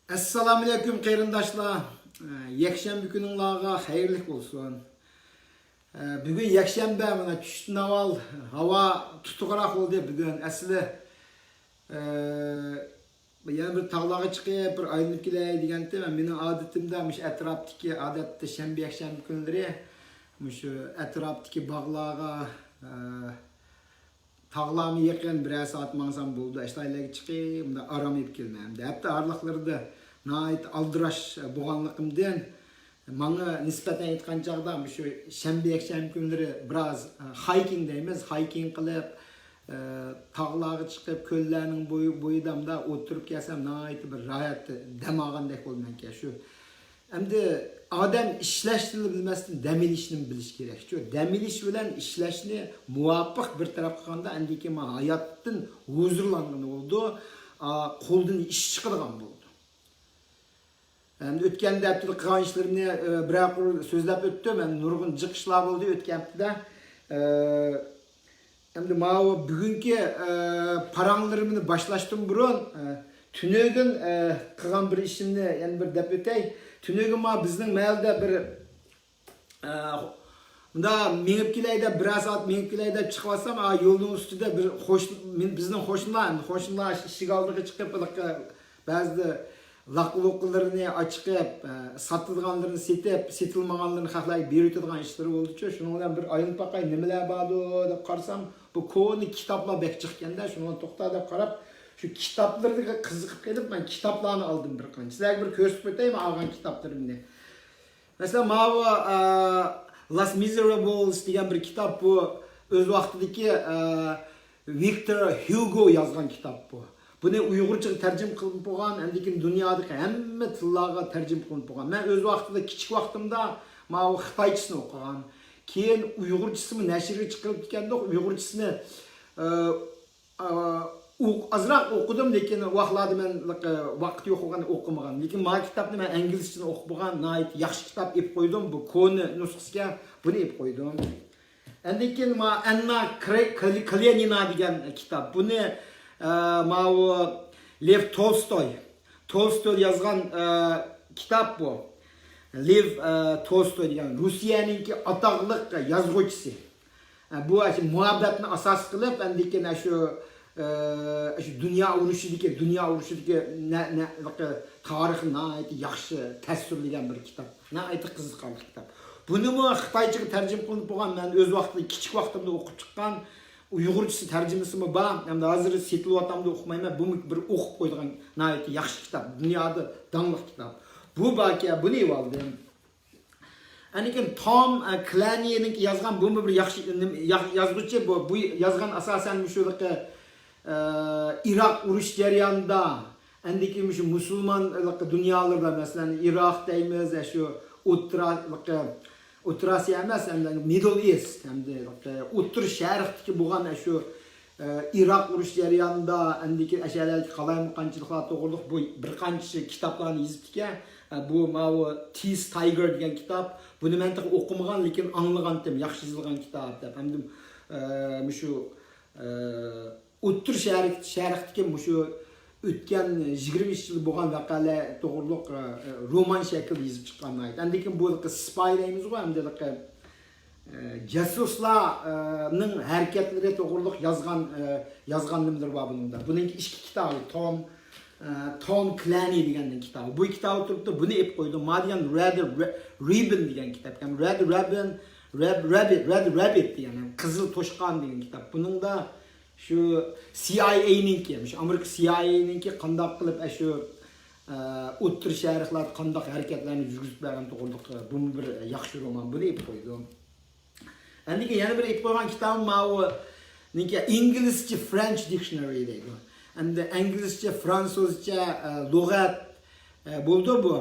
Assalamu alaikum qarindoshlar. Yakshanba kuningizga xayrli bo'lsin. Bugun yakshanba, mana tushdan avval havo tutuqroq bo'ldi bugun. Asli yana bir tog'larga chiqib, bir aylanib kelay deganda, mening odatimda mush atrofdagi odatda shanba yakshanba kunlari mush atrofdagi bog'larga tağlarımı yaqin bir saat mansam bo'ldi. Ashlaylarga chiqib, unda aram olib kelmam. Hatto arliqlarda nayt aldirash bo'lganligimdan menga nisbatan aytgan chaqda shu shanba yakshanba kunlari biroz hiking deymiz, hiking qilib tağlarga chiqib, ko'llarning bo'yidamda o'tirib kelsam nayt bir rohat dam olgandek bo'lmanki shu. Endi adam ishlashni bilmasdan dam olishni bilish kerak. Shu dam olish bilan ishlashni muvofiq bir taraf qilganda andiki men hayotdan huzurlangan bo'ldi, qo'ldan ish chiqadigan bo'ldi. Endi o'tgan haftada qilgan ishlarimni biroq so'zlab o'tdim. Endi nurg'un jiqishlar bo'ldi o'tgan haftada. Endi men bugungi paranglarimni boshlashdan burun tunogin qilgan bir ishimni yana bir deb o'tay. Tünögün bizning mahalda bir bunda minib kelayda bir saat minib kelayda chiqib olsam, yo'lning ustida bir bizning qo'shnilar ishig oldiga chiqib ba'zi laqloqlarini ochib, sotadiganlarini setib, setilmaganlarini xalqlarga berib o'tadigan ishlar bo'ldi-ku. Shuning bilan bir aylanib baqay nimalar bordi deb qarsam, bu koni kitoblar bek chiqqanda, shuni to'xta deb qarab şu kitaplarga qiziqib kelib, men kitaplarni oldim bir qancha. Sizlarga bir ko'rsatib o'taymi olgan kitaplarimni. Mesela Mava Las Miserables degan bir kitap bu. O'z vaqtidagi Victor Hugo yozgan kitap bu. Buni Uyg'urchaga tarjima qilib bo'lgan, lekin dunyodagi hamma tillarga tarjima qilib bo'lgan. Men o'z vaqtida kichik vaqtimda Mava Xitoychisini o'qigan. Keyin Uyg'urchisini nashrga chiqarib ketganda Uyg'urchisini azroq o'qidim, lekin vaqtlarda men vaqt yo'q bo'lgan o'qimagan. Lekin men kitobni men inglizchani o'qib bo'lgan, nayt yaxshi kitob ep qo'ydim. Bu koni nusxasiga buni ep qo'ydim. Endi keyin men Anna Karenina degan kitob. Buni men Lev Tolstoy yozgan kitob bu. Lev Tolstoy degan Rossiyaning atoqli yozuvchisi. Bu muhabbatni asos qilib, endi keyin şu dünya urushidagi tarixni yaxshi tasvirlagan bir kitob. Nayt qiziqarli kitob. Buni Xitoychaga tarjima qilinib bo'lgan, men o'z vaqtida kichik vaqtimda o'qib chiqqan Uyg'urcha tarjimasimi bor. Endi hozir setilyaptimda o'qimayman. Bu bir o'qib qo'ygan nayt yaxshi kitob. Dunyoda dangliq kitob. Bu baki buni oldim. Anikin Tom Clancy'ning yozgan bu bir yaxshi yozuvchi bu yozgan asosan shunaqa Irak urush jarayonida andiki şu musulmonlik dunyolarda masalan Iroq deymiz, shu O'rta emas, Middle East, hamda O'rta Sharqdagi bo'lgan shu Iroq urush jarayonida andiki ashalarga qalaymuqanchiliklar to'g'riliq bu bir qancha kitoblarni yozib ekan. Bu Tees Tiger degan kitob. Buni men o'qimagan, lekin anglagandim, yaxshi yozilgan kitob deb. Hamda shu O'rta Sharqdagi shu o'tgan 20 yil bo'lgan voqealar to'g'riliq roman shaklida yozib chiqqan edi. Endi kim bu spy deymiz ku, hamda jasuslarning harakatlari to'g'riliq yozgan nimalar bor bunda. Buning ikki kitobi Tom Clancy degan kitobi. Bu kitob turibdi, buni ep qo'ydim. Madian Red Ribbon degan kitob. Red Rabbit degan qizil to'shqon degan kitob. Buningda şu CIA'ninki, Amerika CIA'ninki qandoq qilib shu O'rta Sharqlar qandoq harakatlarni yurgizib bergan to'g'riliq bu bir yaxshi roman. Buni ep qo'ydim. Endi yana bir ep qo'ygan kitobim ma'ninki inglizcha French dictionary deydi. Endi inglizcha fransuzcha lug'at bo'ldi bu.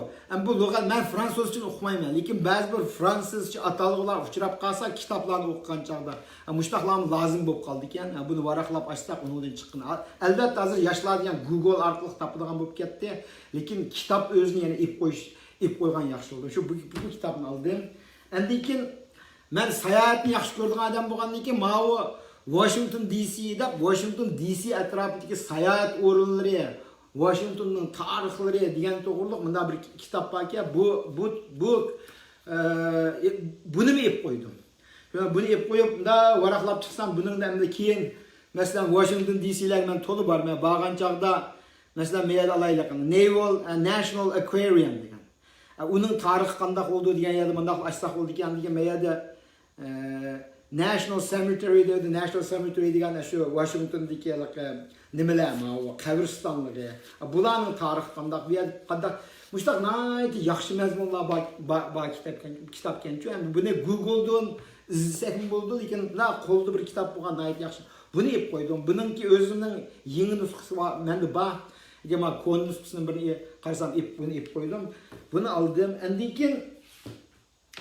Bu lug'at men fransuzchani o'qimayman, lekin ba'zi bir fransuzcha atalg'ular uchrab qolsa kitoblarni o'qigan chaqda mushtaqlarni lozim bo'lib qoldi ekan. Buni varaqlab ochsak undan chiqqan. Albatta hozir yoshlar degan Google orqali topadigan bo'lib ketdi, lekin kitob o'zini yana ep qo'ygan yaxshi bo'ldi. Shu bu kitobni oldim. Endi keyin men sayohatni yaxshi ko'radigan odam bo'lgandan keyin Washington DC atrofidagi sayohat o'rinlari Washington'un tarixleri degan to'g'riliq bunda bir kitap borki, buni ep qo'ydim. Buni ep qo'yib, bunda varaqlab chiqsam, buning endi keyin masalan Washington DC'lar men to'lib bor. Men borgan chaqda masalan men alaylik Naval National Aquarium degan. Uning tarixi qanday bo'ldi degan yerda bundaq açsaq bo'ldi ekan degan men yerda National Cemetery dedi. National Cemetery degan shu Washingtondagi nimalar o qabristonligi. Bularning tarixi qanday bu yerda qanday Muştaq nayeti yaxşı məzmunlar ba kitap kençü. Yani bunu Google'dan izlesek mi buldu? Lekin na qoldu bir kitap bulgan nayet yaxşı. Bunu ep koydum. Bununki özünün yeni nüsxası var. Mende ba. Dema kon nüsxasını bir qarsam bunu ep koydum. Bunu aldım. Endinkin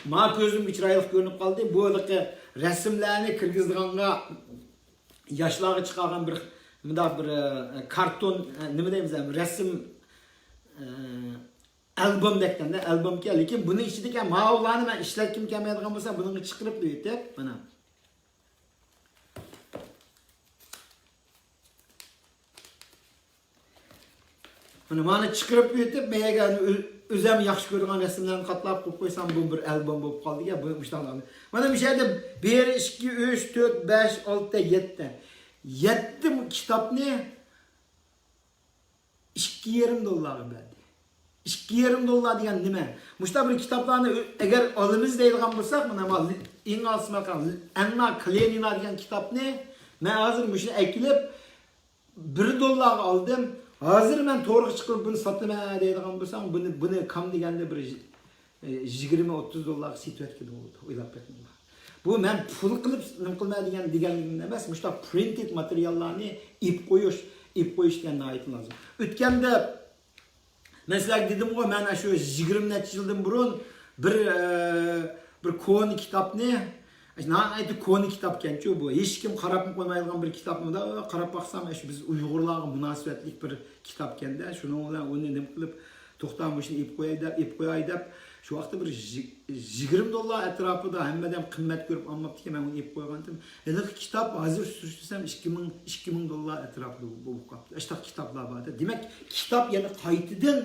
ma gözüm içraylık görünüp kaldı. Bu ödeki resimlerini kirgizdiğanga yaşları çıkargan bir karton ne deyimiz resim albüm dekten de albüm ki lekin bunun içindeki mağlularını ben işletkim kelmaydigan bo'lsa bunu chiqirib qo'yib mana mana chiqirib qo'yib menga o'zim yaxshi ko'rgan rasmlarni qatlab qo'yib qo'ysam bu bir albüm bo'lib qoldi ya bu müştaqlarni mana bu yerda 1 2 3 4 5 6 7 7 kitapni $2,5 berdi. $2,5 degan nima? Muşta bir kitaplarni agar olimiz deydigan bo'lsak, mana eng asma Anna Karenina degan kitapni men hozir shuni akilib $1 oldim. Hozir men to'g'ri chiqib buni sotaman deydigan bo'lsam, buni kam deganda bir 20-30 setib bo'ldi. O'ylab qo'ydim. Bu men pul qilib nim qilmaydigan deganim emas, muşta printed materiallarni ip qo'yish deganni aytib lazım. O'tganda mesela dedim o ben şu 20 neçe yıldan burun bir konu kitap ne? Aytı konu kitap kençi bu. Hiç kim qarab qo'ymaydigan bir kitap mı da qarab baksam şu biz Uyg'urlarga münasebetlik bir kitap kende. Şunu onu nim qilib to'xtamışını ip qo'yay deb şu vaqtda bir $20 etrafida hammadan qimmat ko'rib olmabdi men uni ip qo'ygandim. Endi kitap hozir sursam $2,000 etrafida bo'lib qoldi. İşte kitaplar bor. Demak, kitap yana qaytadan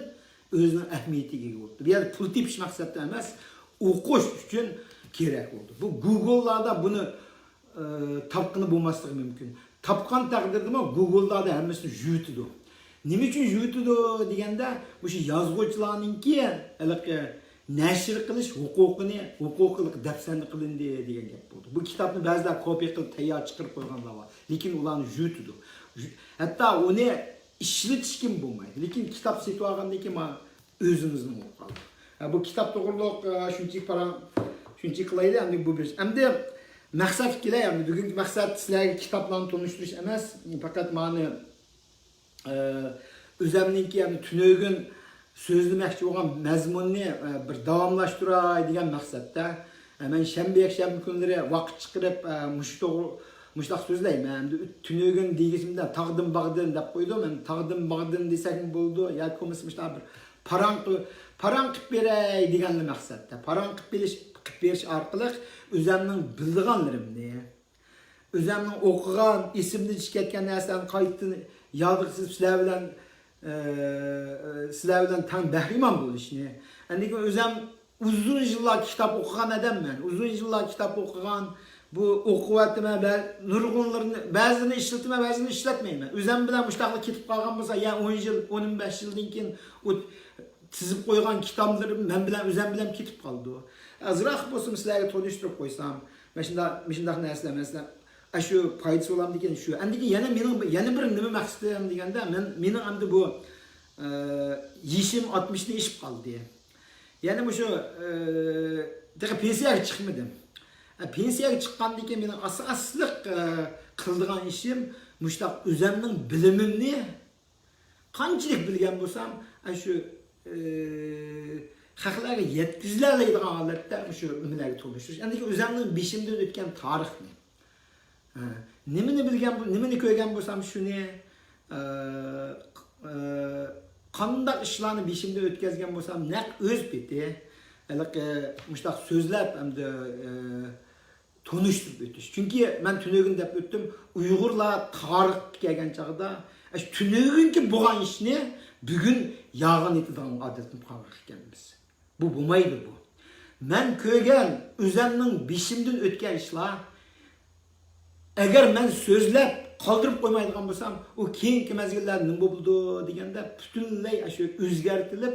o'zining ahamiyatiga ega bo'ldi. Bu yerda pul tepish maqsadda emas, o'qish uchun kerak bo'ldi. Bu Google'larda buni topqini bo'lmasligi mumkin. Topgan taqdirda Google'larda hammasini yutidi. Nima uchun yutidi deganda, bu shu yozuvchilarningki nashr qilish huquqilik dafsanda qilindi degan gap bo'ldi. Bu kitobni ba'zilar kopiya qilib tayyor chiqarib qo'yganlar bor. Lekin ularni yutidi. Hatto uni ishlatish kim bo'lmaydi. Lekin kitob setib olgandan keyin men o'zimizni o'qib qoldim. Bu kitob to'g'riliq shuncha qilaydi, endi bu bir. Endi maqsad kelay, endi bugungi maqsad sizlarga kitoblarni tanishtirish emas, faqat meni o'zimningki endi tunogin so'zlamoqchi bo'lgan mazmunni bir davomlashtiray degan maqsadda men shanba kunlari vaqt chiqarib mushtaq so'zlayman. Endi tunogin degisimda taqdim bag'din deb qo'ydim. Men taqdim bag'din desak bo'ldi yoki bo'lmasa bir parang qilib beray degan maqsadda. Parang qilib berish orqali o'zimning bilganlarimni, o'zimning o'qigan, esimda chiqayotgan narsalarni qaytadan yodg'izib sizlar bilan tang bahriman bo'lishni. Endi o'zim uzun yillar kitob o'qigan odamman. Uzun yillar kitob o'qigan, bu o'qiyotman, nurg'unlarni ba'zini ishlataman, ba'zini ishlatmayman. O'zim bilan mushtaqli ketib qolgan bo'lsa, ya'ni 10 yil, 15 yildan keyin tizib qo'ygan kitoblarim men bilan o'zim bilan ketib qoldi. Azroq bo'lsa sizlarga tanishtirib qo'ysam, mana shunday narsalar masalan şu foydasi bo'lam degan shu. Endi yana bir nima maqsadim deganda mening endi bu yishim 60 ni ishib qoldi. Ya'ni bu shu pensiyaga chiqmadim. Pensiyaga chiqqandan keyin mening asosliq qildigan ishim mushtaq o'zimning bilimimni qanchalik bilgan bo'lsam, shu xalqlarga yetkaziladigan holatda shu nimalarga to'lishtirish. Endi o'zimning beshimda o'tgan tarixni nimani bilgan, nimani ko'rgan bo'lsam shuni qanday ishlarni beshimda o'tkazgan bo'lsam, naq o'z beti mushtaq so'zlab hamda tanishtirib o'tish. Chunki men tunogin deb o'tdim, Uyg'urlar tarix kelgan chaqda Tünögünki boğan işini bugün yağın etidan adetini kalmak ekanmiz. Bu bulmaydı bu. Men kögen özemning beshimdan o'tgan ishlar agar men so'zlab qoldirib qo'ymaydigan bo'lsam, u keyingi mezgillar nima bo'ldi deganda butunlay shu o'zgartirilib,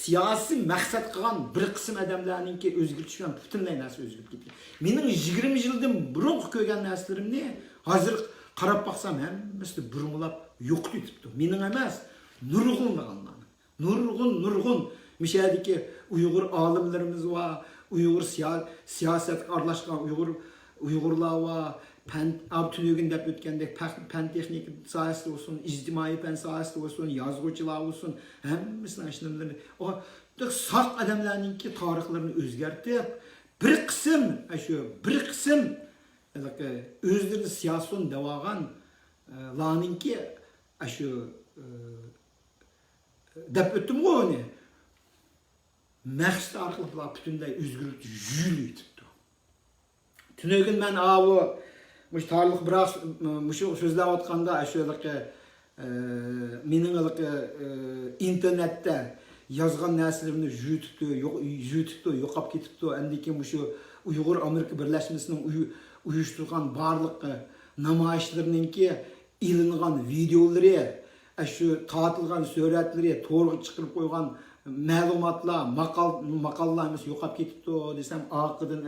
siyosiy maqsad qilgan bir qism odamlarningki o'zgartish bilan butunlay narsa o'zgarib ketgan. Mening 20 yildan burun ko'rgan narsalarimni hozir qarab baqsam hammasi burunlab yo'qib ketibdi. Mening emas, nurg'unlarning. Nurg'un Mişadiki Uyghur alimlerimiz var, Uyghur siyaset arlaşkan Uygurlar var, Abtünögün dep ötkendek pen teknik sahası olsun, ictimai pen sahası olsun, yazgıcılar olsun, hemmisinin aşınımlarını, o sağ adamlarınki tarihlerini özgertip, bir kısım özlerini siyasetini devagan laninki dep öttüm o ne? Məqsəd arqılıqlar bütünlüy özgürlük jüylü etibdi. Tünögün mən avu tarlıq biraz sözləb atqanda mening internetdə yazğan nəslərimni jüytibdi, yo'qab ketibdi. Endiki Uyghur Amerika Birləşməsinin uyuşturgan barlıq namayişləriningki ilingan videoları, tatılgan suratları, to'g'ri chiqarib qo'ygan ma'lumotlar, maqollarimiz yo'qab ketibdi desam, oqidan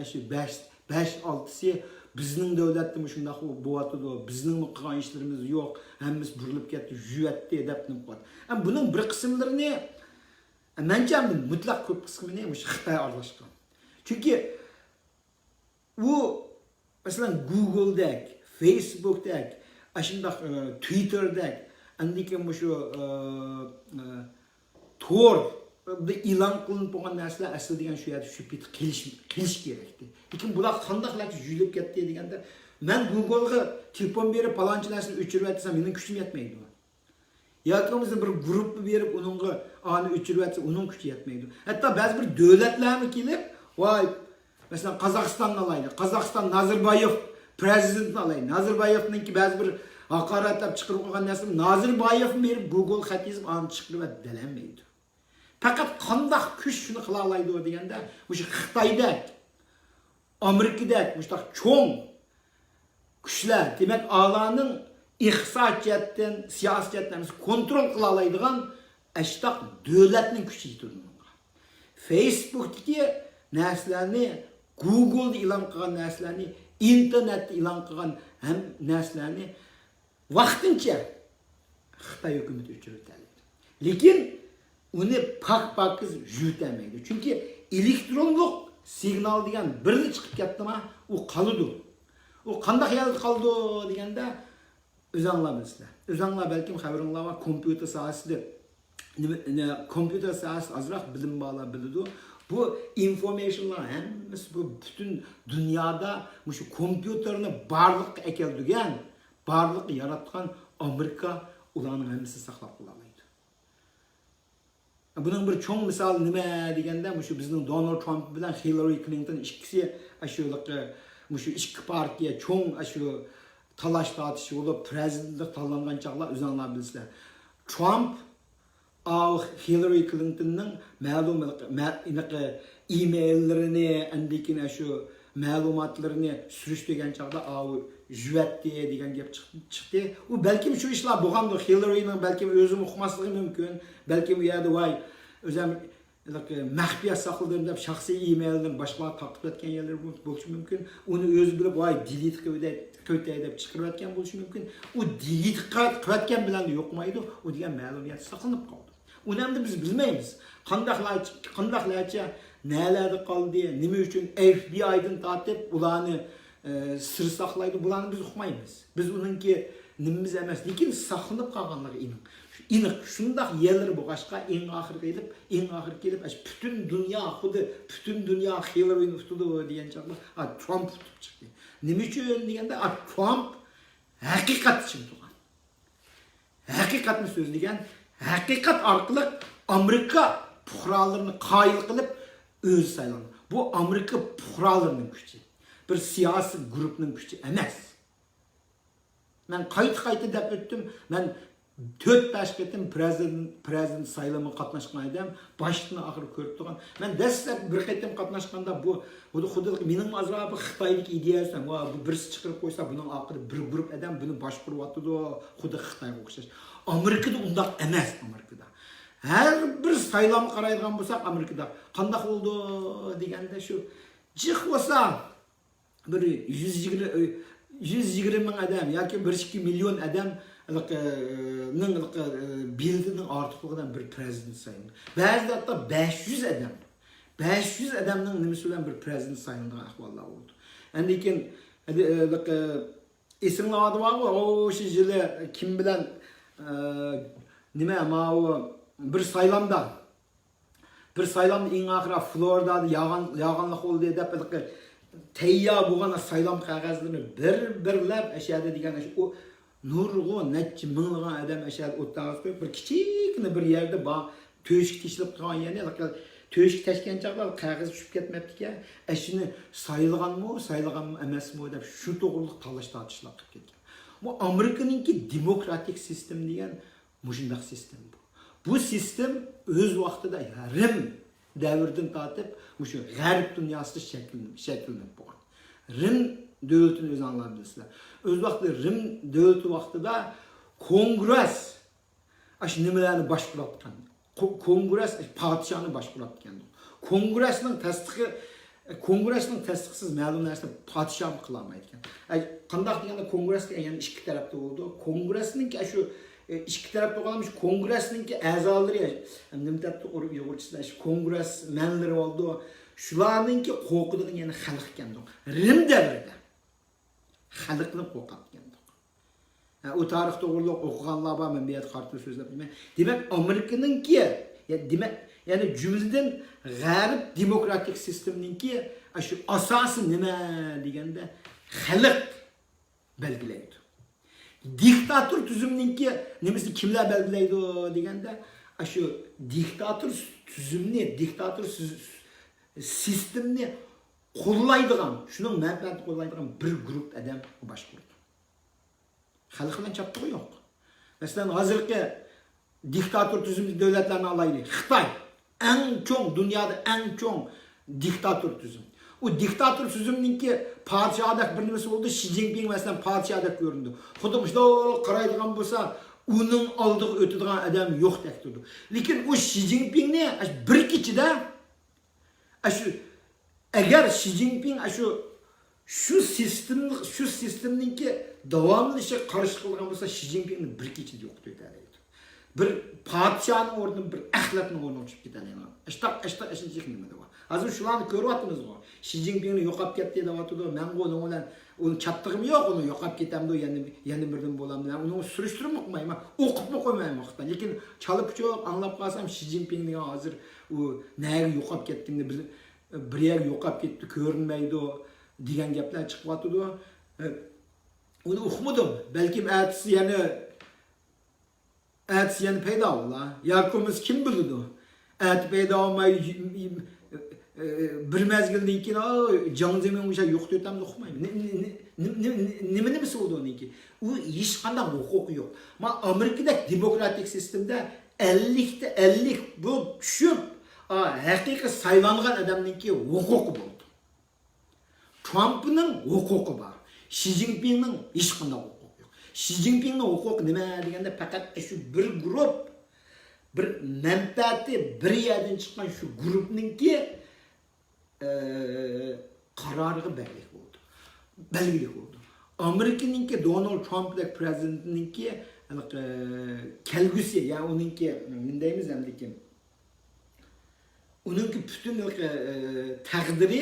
5-6si bizning davlatda shunday bo'lyapti, bizning qilgan ishlarimiz yo'q, hammasi burilib ketdi, juyatdi deb qo'yadi. Buning bir qismlarini mencha mutlaq ko'p qismini Xitoy aralashgan. Chunki u masalan Google'dek, Facebook'dek, shunday Twitter'dek, andiki Tor ilan qilinib bo'lgan narsalar asli degan shu yerda tushib ketib qilish kerakdi. Lekin bular qandaqlarcha yuyilib ketdi deganda, men Google'ga telefon berib palonchi narsani o'chirib atsam, mening kuchim yetmaydi. Yoki bir guruhni berib uningga ani o'chirib atsa, uning kuchi yetmaydi. Hatto ba'zi bir davlatlarga kelib, voy, masalan Qozog'istonni olaylik. Qozog'iston Nazarboyev prezidentni olaylik. Nazarboyevningki ba'zi bir haqoratlab chiqarib qo'ygan narsani Nazarboyev berib Google xat yozib ani chiqarib delanmaydi. Fakat qandaq kuch shuni qila oladi deganda, o'sha Xitoyda, Amerikada, o'sha cho'ng kuchlar, demak, a'loning iqtisodiyotdan, siyosatdan kontrol qila oladigan ashtaq davlatning kuchi turdi. Facebook'dagi narsalarni, Google'da e'lon qilgan narsalarni, internetda e'lon qilgan ham narsalarni vaqtincha Xitoy hukumati o'chirib tashladi. Lekin uni pak-pakiz yutamaydi. Chunki elektronlik signal degan birni chiqib ketdimi, u qoladi. U qanday yerda qoldi deganda o'zinglar bilasizlar. O'zinglar balkim xabaringlar va kompyuter sohasida kompyuter sohasi azroq bilim bog'lar biladi. Bu informationlar hammasi bu butun dunyoda shu kompyuterni barliq ekeldigan, barliq yaratgan Amerika ularning hammasi saqlab qo'yadi. Bunun bir çoğun misal nima deganda, shu bizning Donald Trump bilan Hillary Clinton ikkisi shu ikki partiya çoğun shu talash tortish bo'lib prezidentlik tanlangan chaqlar o'zinglar bilasizlar. Trump Hillary Clintonning ma'lum emaillerini, andikina shu ma'lumotlarini surishtirgan chaqda jüvetdi degan gap chiqdi. U balkim shu ishlar bo'lganda Hillaryning balkim o'zi uqmasligi mumkin, balkim u yerda voy o'zim maxfiy saqladim deb shaxsiy emaildan boshqalar taqib etgan yerlar bo'lishi mumkin. Uni o'zi bilib voy delete qilib deb chiqarib etgan bo'lishi mumkin. U delete qilib etgan bilan yo'qmaydi, u degan ma'lumot saqlanib qoldi. Uni ham biz bilmaymiz. Qandaqlarcha nelarda qoldi, nima uchun FBI'dan tortib ularni sır saqlaydi, bularni biz uqmaymiz. Biz uningki nimamiz emas, lekin saqlanib qolganligi aniq. Shundaq yerlar bo'lg'ashqa eng oxir kelib, butun dunyo Hillary'ni tutdi degan chaqda Trump tutib chiqdi. Nima uchun deganda, Trump haqiqat uchun turgan. Haqiqatni so'zlagan, haqiqat orqali Amerika puhralarini qoyil qilib o'zi saylandi. Bu Amerika puhralarining kuchi. Bir siyasi grupning kuchi emas. Men qayta deb o'tdim. Men 4-5 qitim prezident saylamı qatnaşqan adam başdan axır ko'rib turgan. Men dastlab bir qitim qatnaşqanda bu xuddi mening azroq Xitoylik ideyasam, va bu birisi chiqarib qo'ysa, buning oxiri bir guruh adam buni boshqaryapti, xuddi Xitoyga o'xshash. Amerikada undaq emas, Amerikada. Her bir saylam qaraydigan bo'lsak, Amerikada qanday bo'ldi deganda shu jiq bo'lsa bir 120 ming adam yoki 1-2 million adam bildiğinin artıqlığından bir prezident sayılır. Bazıda hatta 500 adam. 500 adamның nimesi bilan bir prezident sayıldığı ahvallar oldu. Endikin esimli adı var mı? O şu yılı kim bilen nime ama o bir saylamda en ahira Florida'da yağanlık oldu edip teyya bo'lgan saylam qog'ozlarini birlab aşağıda degan o nurg'un necha minglagan odam aşağıda o'ttirib qo'yib bir kichikna bir yerda to'shik teshilib qolgan yani to'shik tashgan chog'da qog'oz tushib ketmabdi ekan. Shuni sayilganmi emasmi deb shu to'g'riliq talash tortishlar qilib ketgan. Bu Amerikaninki demokratik sistem degan mushundaq sistem bu. Bu sistem o'z vaqtida Rim davrdan tortib shu g'arb dunyosida shakllanib bo'lgan. Rim devletini o'zi anlayapsizlar. O'z vaqtida Rim devleti vaqtida Kongress ash nimalarni boshqarayotgan. Kongress padishoni boshqarayotgan. Kongressning tasdiqsiz ma'lum narsa padishon qila olmaydi ekan. Qanday deganda kongressga yana ikki tarafda bo'ldi. Kongressning shu ikki tarafda qolamish kongressninki a'zolari nima deb yo'g'irchilar shu kongress manlari oldi. Shularninki qo'rqadigan yana xalq ekan. Rim davrida xalqni qo'rqatgan. O tarix to'g'riliq o'qiganlar bor, men bu yerda qarshi so'zlab bilmayman. Demak, Amerikaninki, ya'ni jumladan g'arb demokratik sistemninki shu asosi nima deganda xalq belgilaydi. Diktator tuzumninki nimasi kimlar belgilaydi deganda shu diktator tuzumni, diktator sistemni qo'llaydigan, shuning manfaatini qo'llaydigan bir guruh odam boshqaradi. Xalq bilan chaptığı yo'q. Masalan, hozirgi diktator tuzumli davlatlarni olaylik. Xitoy eng cho'ng dunyoda eng cho'ng diktator tuzum. O diktator tuzumninki podshohdek bir nimasi bo'ldi. Xi Jinping masalan podshohdek ko'rindi. Xuddi shunday qaraydigan bo'lsa, uning oldiga o'tadigan odam yo'qdek turdi. Lekin o Xi Jinpingni bir kechida agar Xi Jinping şu sistemninki davamlı qarshi qilgan bo'lsa, Xi Jinpingni bir kechida yo'q etadi. Bir podshohning o'rnini bir axlatning o'rniga o'chib ketadi. Ashta nima deydi? Hozir shularni ko'ryapmizmi? Xi Jinpingni yo'qolib ketdi deyapti. Men uni bilan uni chattig'im yo'q, uni yo'qolib ketamdi, yana birdan bo'lamdi. Uni surishtirib qo'ymayman, o'qib qo'ymayman vaqtdan. Lekin chalib cho'q anglab qolsam Xi Jinping degan hozir u nega yo'qolib ketdingni bir yer yo'qolib ketdi, ko'rinmaydi degan gaplar chiqyapti. Uni o'qimadim. Balkim atsi yana paydo bo'ldi. Yakimiz kim biladi? At paydo olmay bir mezgildan keyin Jang Zemin o'sha yo'q detamni o'qimayman. Nimasi bo'ldi uniki? U hech qanday huquqi yo'q. Men Amerikada demokratik sistemda 50 ta 50 bu tushib haqiqiy saylangan odamninki huquqi bo'ldi. Trumpning huquqi bor. Xi Jinpingning hech qanday huquqi yo'q. Xi Jinpingning huquqi nima deganda faqat shu bir guruh bir manfaati bir yerdan chiqqan shu guruhninki qaroriga belgilik bo'ldi. Amerikaninki Donald Trump'dek prezidentninki kelgusi, ya'ni uningki nindaymiz hamdiki uningki butun taqdiri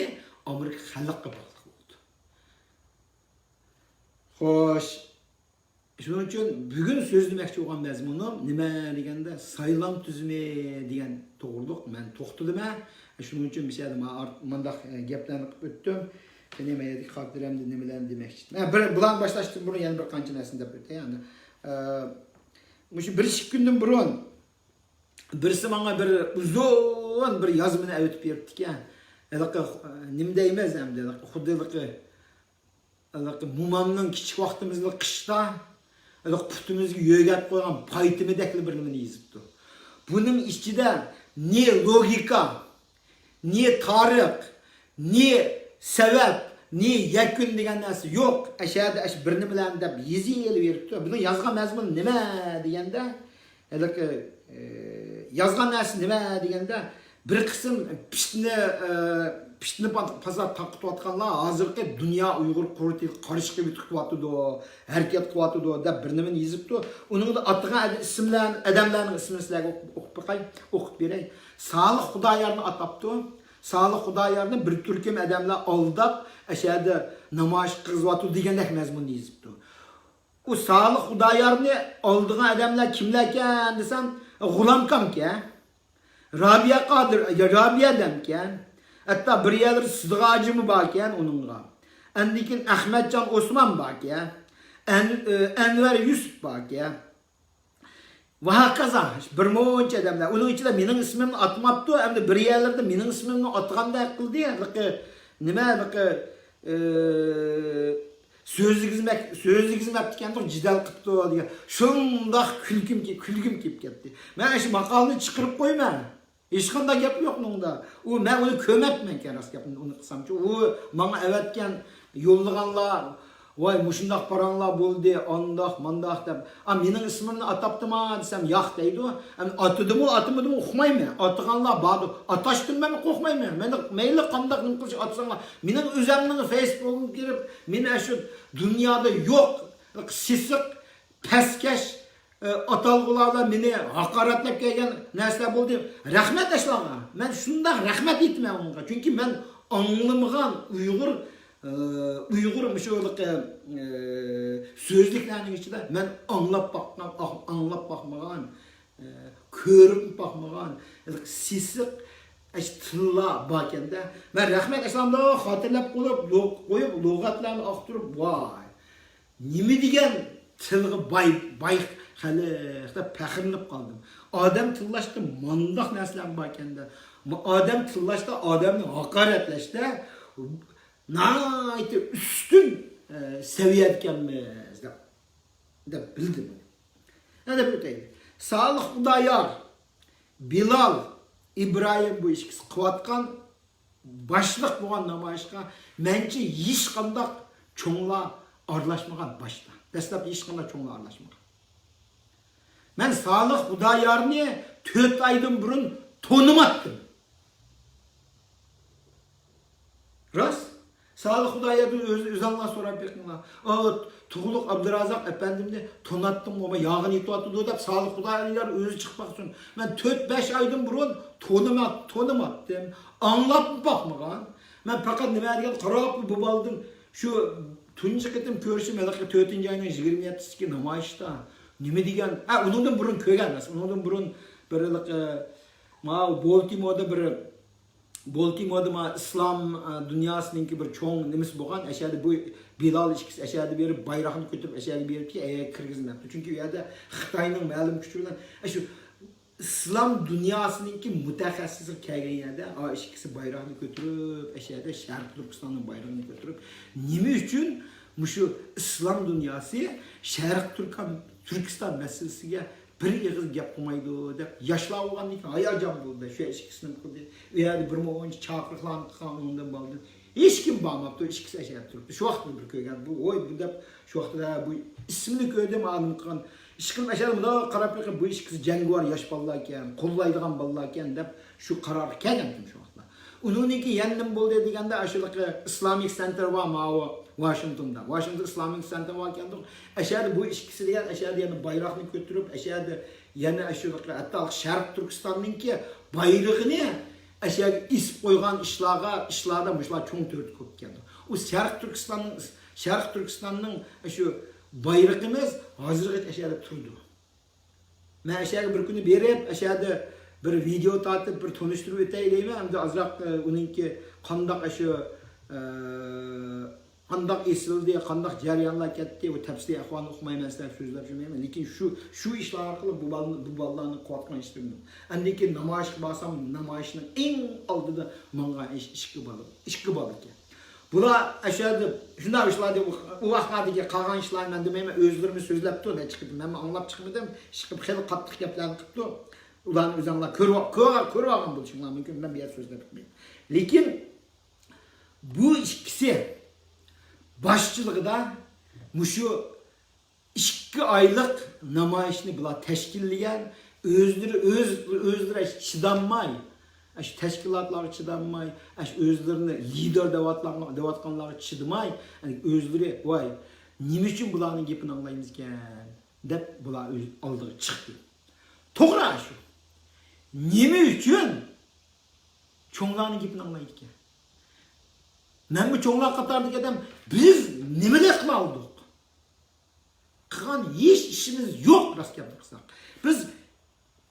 Amerika xalqqa bog'liq bo'ldi. Xo'sh, shuning uchun bugun so'zlamoqchi bo'lgan mazmunim nima deganda saylam tuzumi degan to'g'riliq men to'xtaldim. Shuning uchun bir şeyde mandaq gaplarni qilib o'tdim. Nima edi xotiramda nimalarni demoqchi. Bulan boshlashdim, buni yana bir qancha narsani deb o'tdi. Ya'ni shu 1-2 kundan burun birisi menga bir uzun bir yozmani aytib beribdi-ki, nima deymiz hamda xuddi momamning kichik vaqtimizda qishda putumizga yo'gab qo'ygan paytimidekli bir nimani yozibdi. Buning ichida ne logika, ne tarix, ne sabab, ne yakun degan narsa yo'q. Ashada bir nima bilan deb yezib beribdi. Buni yozgan mazmun nima deganda, yozgan narsa nima deganda bir qism pishni pasat taqitayotganlar hozirgi dunyo Uyg'ur qurti qarishqi bityapti, harakat qilyapti deb bir nimani yozibdi. Uningda atgan ismlar, odamlarning ismini sizlarga o'qib beray. Salih Xudoyorni atapti. Salih Xudoyorni bir turkum odamlar aldab, ashada namoyish qilyapti degandek mazmunni yozibdi. U Salih Xudoyorni oldigan odamlar kimlar ekan desam, G'ulom Kamka, Robiya Qodir, Robiya demkan, hatta bir yerler Sıdgacımı bakken onunla. Endikin Ahmetcan Osman bakken, Enver Yusuf bakken. Ve hakaza bir monç adamlar. Onun içinde benim ismimni atmaptı, hem de bir yerlerde benim ismimni atganda kıldı ya. Nima sözlük hizmet dikendir cidal qıptı diye. Şundaq külgüm kep ketdi. Ben şu maqalını çıqırıp koyma. Hiç qanday gap yo'q bunda. U men uni ko'mapman kerak gapni uni qilsamchi. U menga avatgan yo'llaganlar, voy mushundaq paranglar bo'ldi, ondaq, mandaq deb. Mening ismimni ataptimi desam, yo'q deydi. Atdimi, atmadimi uqmayman. Atganlar bor. Atashdim men qo'rqmayman. Men mayli qandaq nim qilish atsanglar, mening o'zimning Facebook'im kirib, meni shu dunyoda yo'q, sisiq, pastkash atalgılarla beni hakaretlep kelgen narsalar bo'ldi. Rahmet eşlağa. Ben şunda rahmet etmem onga. Çünkü ben anlamagan Uyg'ur müşo'lik sözlüklerinin içinde ben anlap bakmagan, ko'rib bakmagan, sisiq tilla bakende. Ben rahmet eşlamda hatırlap koyup lug'atlarni aqtirib, vay. Nima degan tilga bay Xalaqda faxrlanib qoldim. Odam tillashda mandaq narsalar bor ekanda. Odam tillashda, odamni haqoratlashda nayt ustun saviyat ekanmiz deb bildim. Nima o'taydi? Salih Xudoyor, Bilal, İbrahim bu ikisi qilayotgan boshliq bo'lgan namoyishga mencha hech qanday cho'nglar aralashmagan boshda. Dastlab hech qanday cho'nglar aralashmagan. Ben Salih Xudoyorni 4 aydan burun tanımadım. Rast. Salih Xudoyorni o'zinglar so'rab bertinglar. Tug'uluq Abdurazak efendimni tonattım ama yağını itoatı deb Salih Xudoyor o'zi chiqmoqsin. Ben 4-5 aydan burun tanımadım. Anlap bakmagan. Ben fakat nima degan qarab bu baldım. Şu tunji qitim ko'rishim 4-ayning 27-siki namoyishda. Nima degan? Undan burun ko'rgan emas. Undan burun birlik Baltimore'da ma islom dunyosining bir cho'ng nimasi bo'lgan. Ashada bu Bilal ikisi ashada berib bayroqni ko'tarib ashada beribki, kirgizmabdi. Chunki u yerda Xitoyning ma'lum kuchi bilan shu islom dunyosining mutaxassisi kelgan yerda ikisi bayroqni ko'tarib ashada Sharq Turkistonning bayrog'ini ko'tarib, nima uchun shu islom dunyosi Sharq Türkistan meselesiga bir yığız gap qilmaydi deb yoshlar bo'lgandan keyin hayajon bo'ldi. Shu ikkisini qildi. U yerda bir moncha chaqiriqlarni qilgandan bo'ldi. Hech kim bormabdi, ikkisi yashab turibdi. Shu vaqtda bir ko'rgan. Bu bu deb shu vaqtda bu ismini ko'rdim, ma'lum qilgan. Ishqil ashar bunda qarab qo'yib bu ikkisi jangovar yosh bolalar ekan, qo'llaydigan bolalar ekan deb shu qaror kelgan shu vaqtda. Uningki yandim bo'ldi deganda ashulaqa Islamic Center va Washington'da. Washington Islamic Center var ekan. Ashada bu ikkisi degan ashada yana bayroqni ko'tarib, ashada yana ashulaqa hatta Sharq Turkistonninki bayrog'ini ashada isib qo'ygan ishlarda mushlar cho'ng to'rt ko'p ekan. U Sharq Turkistonning shu bayrog'imiz hozirgacha ashada turdi. Men ashada bir kuni berib, ashada bir video tortib bir tanishtirib o'tay deyman. Hamda azroq uningki qandoq shu qandoq esildi, qandoq jarayonlar ketdi, o tafsir ahvolni o'qimayman, sizlar so'zlab yurmayman. Lekin shu ishlar orqali bu bolalarni quvvatgan ishtirdim. Andiki namoyish qilsam, namoyishning eng oldida menga ishqi bola ekan. Bular aşağıda şunday işlerdi o vaqtlardagi qolgan ishlarni men demayman o'zlarini so'zlabdi ne chiqdi. Men anglab chiqmadim. Chiqib xil qattiq gaplarni qilibdi. Ularni o'zinglar ko'rib olgan bo'lishinglar mumkin. Men bu yer so'zlab bitmayman. Lekin bu ikkisi boshchiligida mushu 2 oylik namoyishni bular tashkillagan, o'zlari chidamay, shu tashkilotlarga chidamay, shu o'zlarini lider devatganlarga chidamay, o'zlari voy, nima uchun bularning gapini anglaymiz ekan deb bular oldiga chiqdi. To'g'ri shu. Nima uchun cho'nglarning gapini anglaydi ekan? Men bu cho'nglar qatorida adam biz nimalar qila oldik? Qilgan hech ishimiz yo'q rost gapirsak. Biz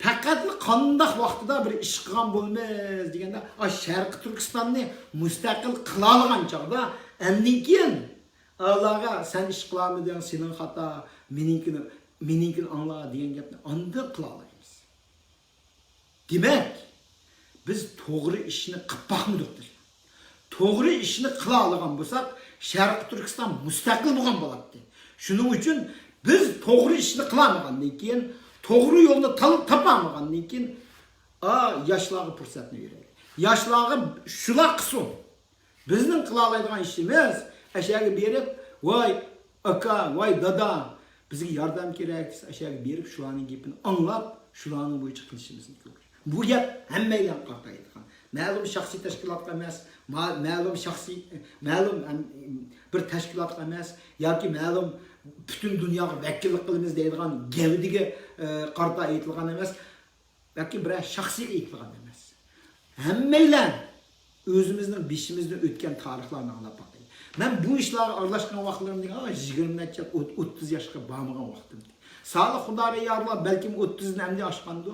faqat qandoq vaqtida bir ish qilgan bo'lmaymiz deganda, Sharq Turkistonni mustaqil qila olgan chog'da, undan keyin Allohga sen ish qilamiding, sening xato, meninkini angla degan gapni unda qila olamiz. Demak, biz to'g'ri ishni qilib boqmadik. To'g'ri ishni qila olgan bo'lsak, Sharq Turkiston mustaqil bo'lgan bo'ladi. Shuning uchun biz to'g'ri ishni qilamagandan keyin, to'g'ri yo'lni topamagandan keyin, yoshlarga fursatni beraylik. Yoshlarga shular qilsin. Bizning qila oladigan ishimiz ashaga berib, voy aka, voy dada, bizga yordam kerak, ashaga berib shularning gapini anglab, shularning bo'yicha qilishimizni ko'rish. Bu gap hammaga qartaydigan. Ma'lum shaxsiy tashkilotga emas, ma'lum bir tashkilotga emas yoki ma'lum butun dunyoga vakillik qilamiz deydigan gavdiga qarta aytilgan emas, yoki bir shaxsiy aytilgan emas. Hammalar o'zimizning beshimizdan o'tgan tarixlarni anglab boqaylik. Men bu ishlarga aralashgan vaqtlarimda 20-30 yoshga bormagan vaqtim. Sog'liq Xudoga yorlab balkim 30 ni hamda oshgandi.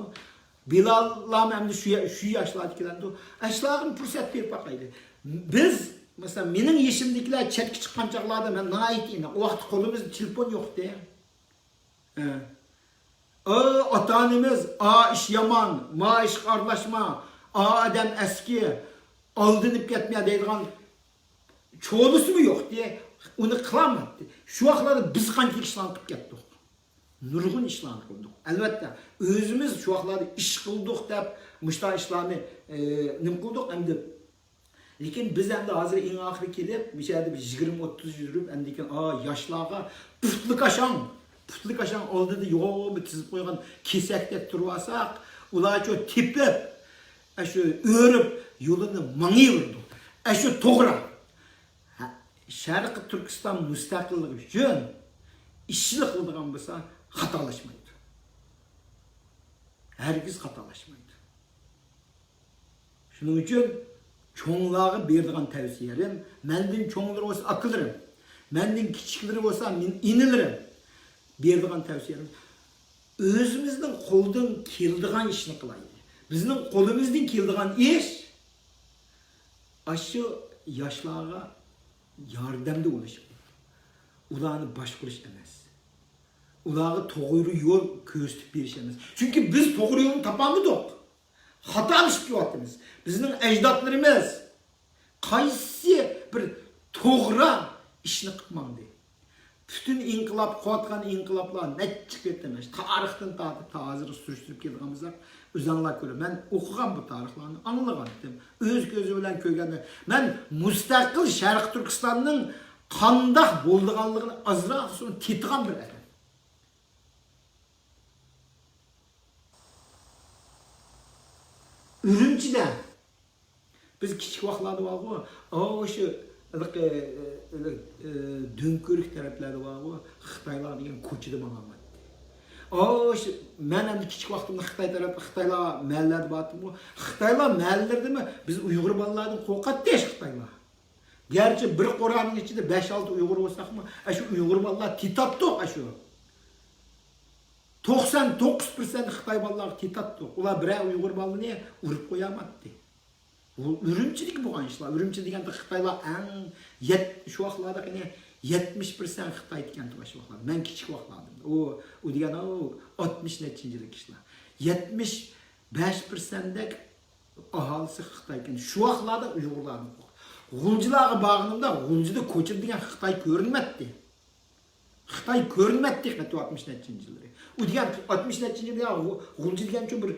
Bilallar hamda shu yoshlarda keladi. Ashlarga fursat berib boqaylik. Biz mesela mening yeshimdagilar chetga chiqqan chaqlarda men naytini o vaqt qo'limizda telefon yo'qdi. Ota-onamiz ish yomon, ish aralashma, odam eski, aldinib ketmay deydigan cho'lisimi yo'qdi. Uni qilmadi. Shu vaqtlarda biz qancha ishlar qilib ketdik. Nurg'un ishlar qildik. Albatta, o'zimiz shu vaqtlarda ish qildik deb mushta ishlarni nim qildik endi. Lekin biz endi hozir eng oxiri kelib, mishada 20-30 yurib, endi keyin yoshlarga putlik ashang oldida yo'q tizib qo'ygan kesakdek turib olsak, ular shu tepib, shu o'rib yo'lini mangiyirdi. Shu to'g'ri. Sharq Turkiston mustaqilligi uchun ishni qiladigan bo'lsa, xatolashmaydi. Hergiz xatolashmaydi. Shuning uchun çoğunlarga berdigan tavsiyalarim, menden çoğunlar olsa akıllarım, menden kichikleri olsa inilerim. Berdigan tavsiyalarim, özümüzden qo'ldan keldigan ishni qilaylik. Bizning qo'limizdan keldigan ish shu yoshlarga yordamda bo'lish. Ularni boshqarish emas. Ularga to'g'ri yo'l ko'rsatib berish emas. Chunki biz to'g'ri yo'lni topolmadik. Xatolashib kelyapmiz. Bizning ajdodlarimiz qaysi bir to'g'ri ishni qilmadi. Bütün inqilob qo'ygan inqiloblar necha ketmas. Tarixdan tortib hozir surishtirib kelganimizlar o'zinglar ko'rib. Men o'qigan bu tarixlarni anglagandim. O'z ko'zi bilan ko'rgandim. Men mustaqil Sharq Turkistonning qandoq bo'lganligini azroq so'ng tetgan bir adam. Ürümçide biz kichik vaqtlarda borku, o'sha Dönkörik taraflari borku, Xitoylar degan ko'chada bo'laman. O'sha men ham kichik vaqtimda Xitoy tarafı, Xitoylar mahallarda bordim. Xitoylar mahallalardami biz Uyg'ur bolalardan qo'rqatdi Xitoylar. Gerçi bir Qur'onning ichida 5-6 Uyg'ur bo'lsaqmi, shu Uyg'ur bolalar titapdi shu. 99% Xitoy bolalar titapdi. Ular bir Uyg'ur bolani urib qo'yamadi. Bu ürümçilik bo'lgan ishlar. Ürümçi deganda Xitoylar shu vaqtlarda 70% Xitoy ekan shu vaqtlar. Men kichik vaqtlardim. O degan 60 nechinchilik ishlar. 75% dak aholisi Xitoy ekan. Shu vaqtlarda Uyg'urlarni Gulcularga bağınımda Gulcuda koçur degan Xitoy ko'rinmadi. Xitoy ko'rinmadi 60-nechi yillar. U degan 60-nechi yilda Gulcu degan bir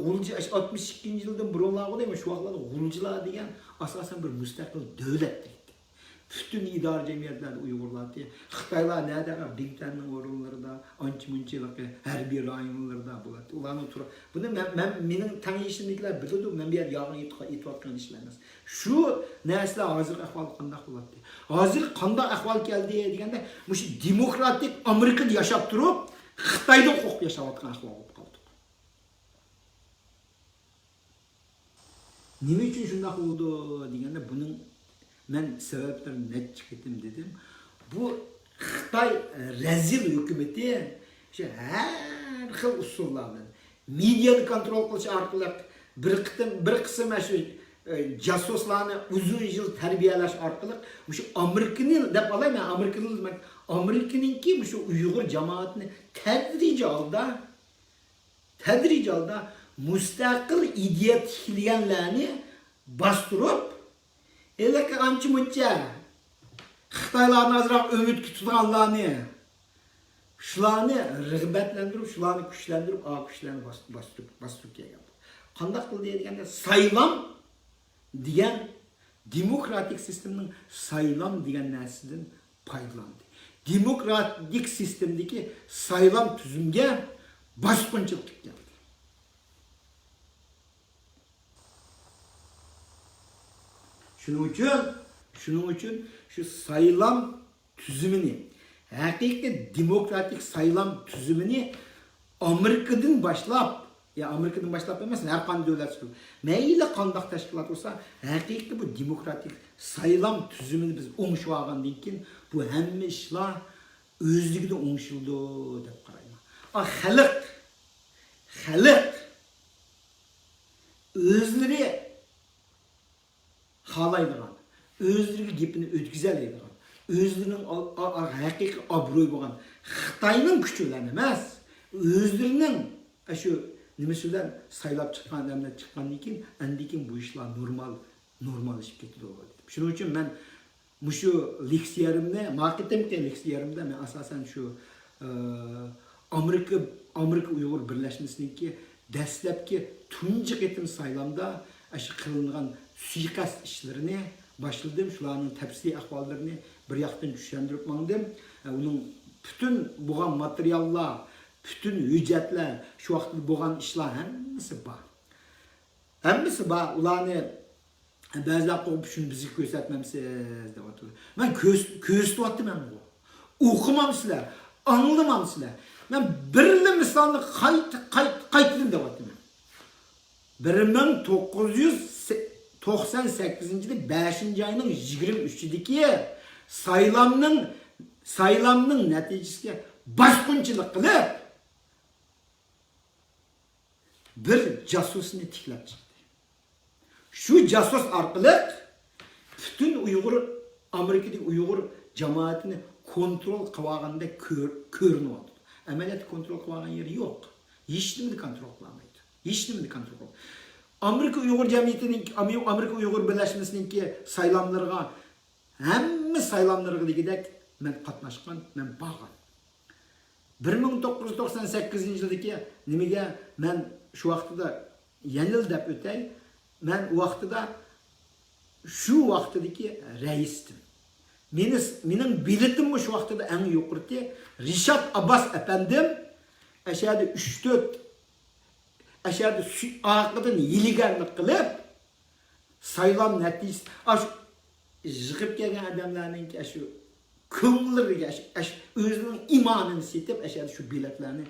Gulcu 62-yildan burunlarga deyman shu vaqtlarda Gulcular degan asosan bir mustaqil davlat. Bütün idare cemiyetlerde Uygurlar diye. Xitaylar nerede? Bingtan'ın orunlarında, ançı-munçılık, her bir rayonlarda bulat. Ulanı otur. Bunu benim tanıyışımdakiler bilirdim. Ben bir yer yağın itvatkan işlemez. Şu nesle hazır ahval kandak bulat diye. Hazır kandak ahval geldi diyende, bu demokratik Amerika'da yaşap durup, Xitay'da hukuk yaşavatkan ahval olup kaldık. Nime için şundak oldu diyende, bunun ben sebeplerini net çıkarttım dedim. Bu Xitay rezil hükümeti her xil usullarla medyani kontrol qilish orqali bir qism shu jasuslarni uzun yil tarbiyalash orqali shu Amerikani deb olayman, Amerikaningki shu Uyg'ur jamoatini tadrijiy holda mustaqil ideya tikilganlarni bostirib elak ancha-muncha Xitoylarni azroq umid tutganlarni shularni rag'batlantirib, shularni kuchlantirib, kuchlarni bostirib kelgan. Qanday qildi deganda saylam degan demokratik sistemning saylam degan narsadan foydalandi. Demokratik sistemdagi saylam tuzumga bosqinchilik qilgan. Şunun için şu sayılam tüzümünü, hakiki demokratik sayılam tüzümünü Amerika'dan başlap emas, her kanı devlet söylüyor. Meyle kandak teşkilat olsa, hakiki bu demokratik sayılam tüzümünü biz oңuşup algandan keyin bu hemme işler özlüğüde oңuşuldu dep qarayman. Xalq özleri xalaydigan, özlüğü gepini ötküzeleydigan, özlüğünün hakiki abroy bo'lgan Xitoyning kuchi bilan emas, özlüğünün şu nimasidan saylab chiqqan odamlar chiqqandan keyin andikin bu ishlar normallashib ketdi dedim. Shuning uchun men shu leksiyarimda men asosan shu Amerika Uyg'ur birlashmasiniki dastlabki tunji qitim saylamda shu qilingan suiqasd ishlarini başladım. Şularning tafsiliy ahvollarini bir yoqdan tushuntirib mangdim. Uning bütün bo'lgan materiallar, bütün hujjatlar, shu vaqtda bo'lgan ishlar hammasi bor. Ularni ba'zilar qo'yib shuni bizga ko'rsatmamsiz deb o'tirdi. Men ko'rsatyapman bu. O'qimamsizlar, anglamamsizlar. Men birli misolni qaytadan deb o'tirdim. 1998-yilda 5-ayning 23-idagi saylamning natijasiga bosqinchilik qilib bir jasusni tiklab chiqdi. Shu jasus orqali butun Amerikadagi Uyg'ur jamoatini kontrol qilganda ko'rinyapti. Amaliyotda kontrol qilgan yeri yo'q. Hech nimani kontrol qilmaydi. Amerika Uyg'ur jamiyatining, Amerika Uyg'ur birlashmasininki saylamlarga, hamma saylamlarga degidek men qatnashgan, men borgan. 1998-yildagi nimaga men shu vaqtida yanil deb o'tay, men u vaqtida shu vaqtidagi raisdim. Mening biletim shu vaqtida eng yuqorida Rishad Abbas apandim, ashada 3-4 aşağıda ağıqıdan yiligarlık qilib saylam natijasi yig'ib kelgan odamlarning shu ko'nglariga o'zining imonini setib aşağıda shu biletlarni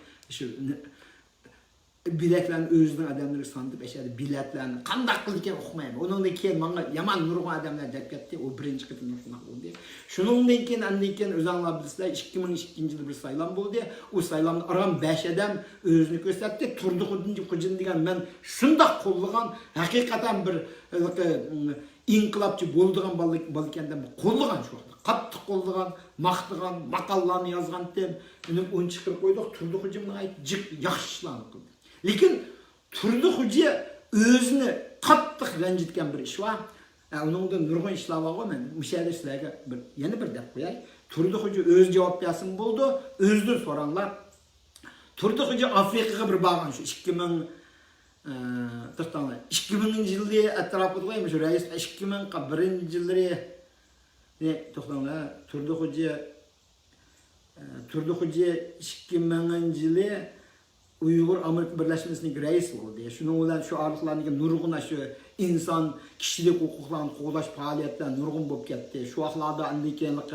o'zining odamlariga sanib aşağıda biletlarni qanday qilgan uqmayman. Undan keyin menga yomon nurg'un odamlar deb ketdi. O birinchi qitim shunday bo'ldi. Shuningdan keyin o'zinglar bilasizlar 2002-yilda bir saylam bo'ldi. O saylamda aram 5 odam o'zini ko'rsatdi. Turdi degan men shunday qo'llagan haqiqatan bir inqilobchi bo'ldigan bo'lgandan qo'llagan shu vaqtda. Qattiq qo'llagan, maqtagan, maqollarni yozgan deb uni o'n chiqarib qo'ydik. Turdi hujumni aytib yaxshilarni qildi. Lekin Turdi Xo'ja o'zini qattiq ranjitgan bir ish var. Onun da nurgun işler var men müşahede sizlerge yeni bir dep koyay. Turdi Hoca öz cevap bersin boldu. Özdür soranlar. Turdi Hoca Afrikaga bir bargan şu 2000 2000-yılda etrafı koymuş reis 2001-yılları ne toxtamlar Turdi Hoca 2000-yılı Uyghur Amerika Birleşmesi'nin reis oldu. Şunun bilen şu arlıklarındaki nurgun şu insan kişilik hukuklarını qoğlaş faaliyetler nurgun bolup ketdi. Şu axlarda andikenlik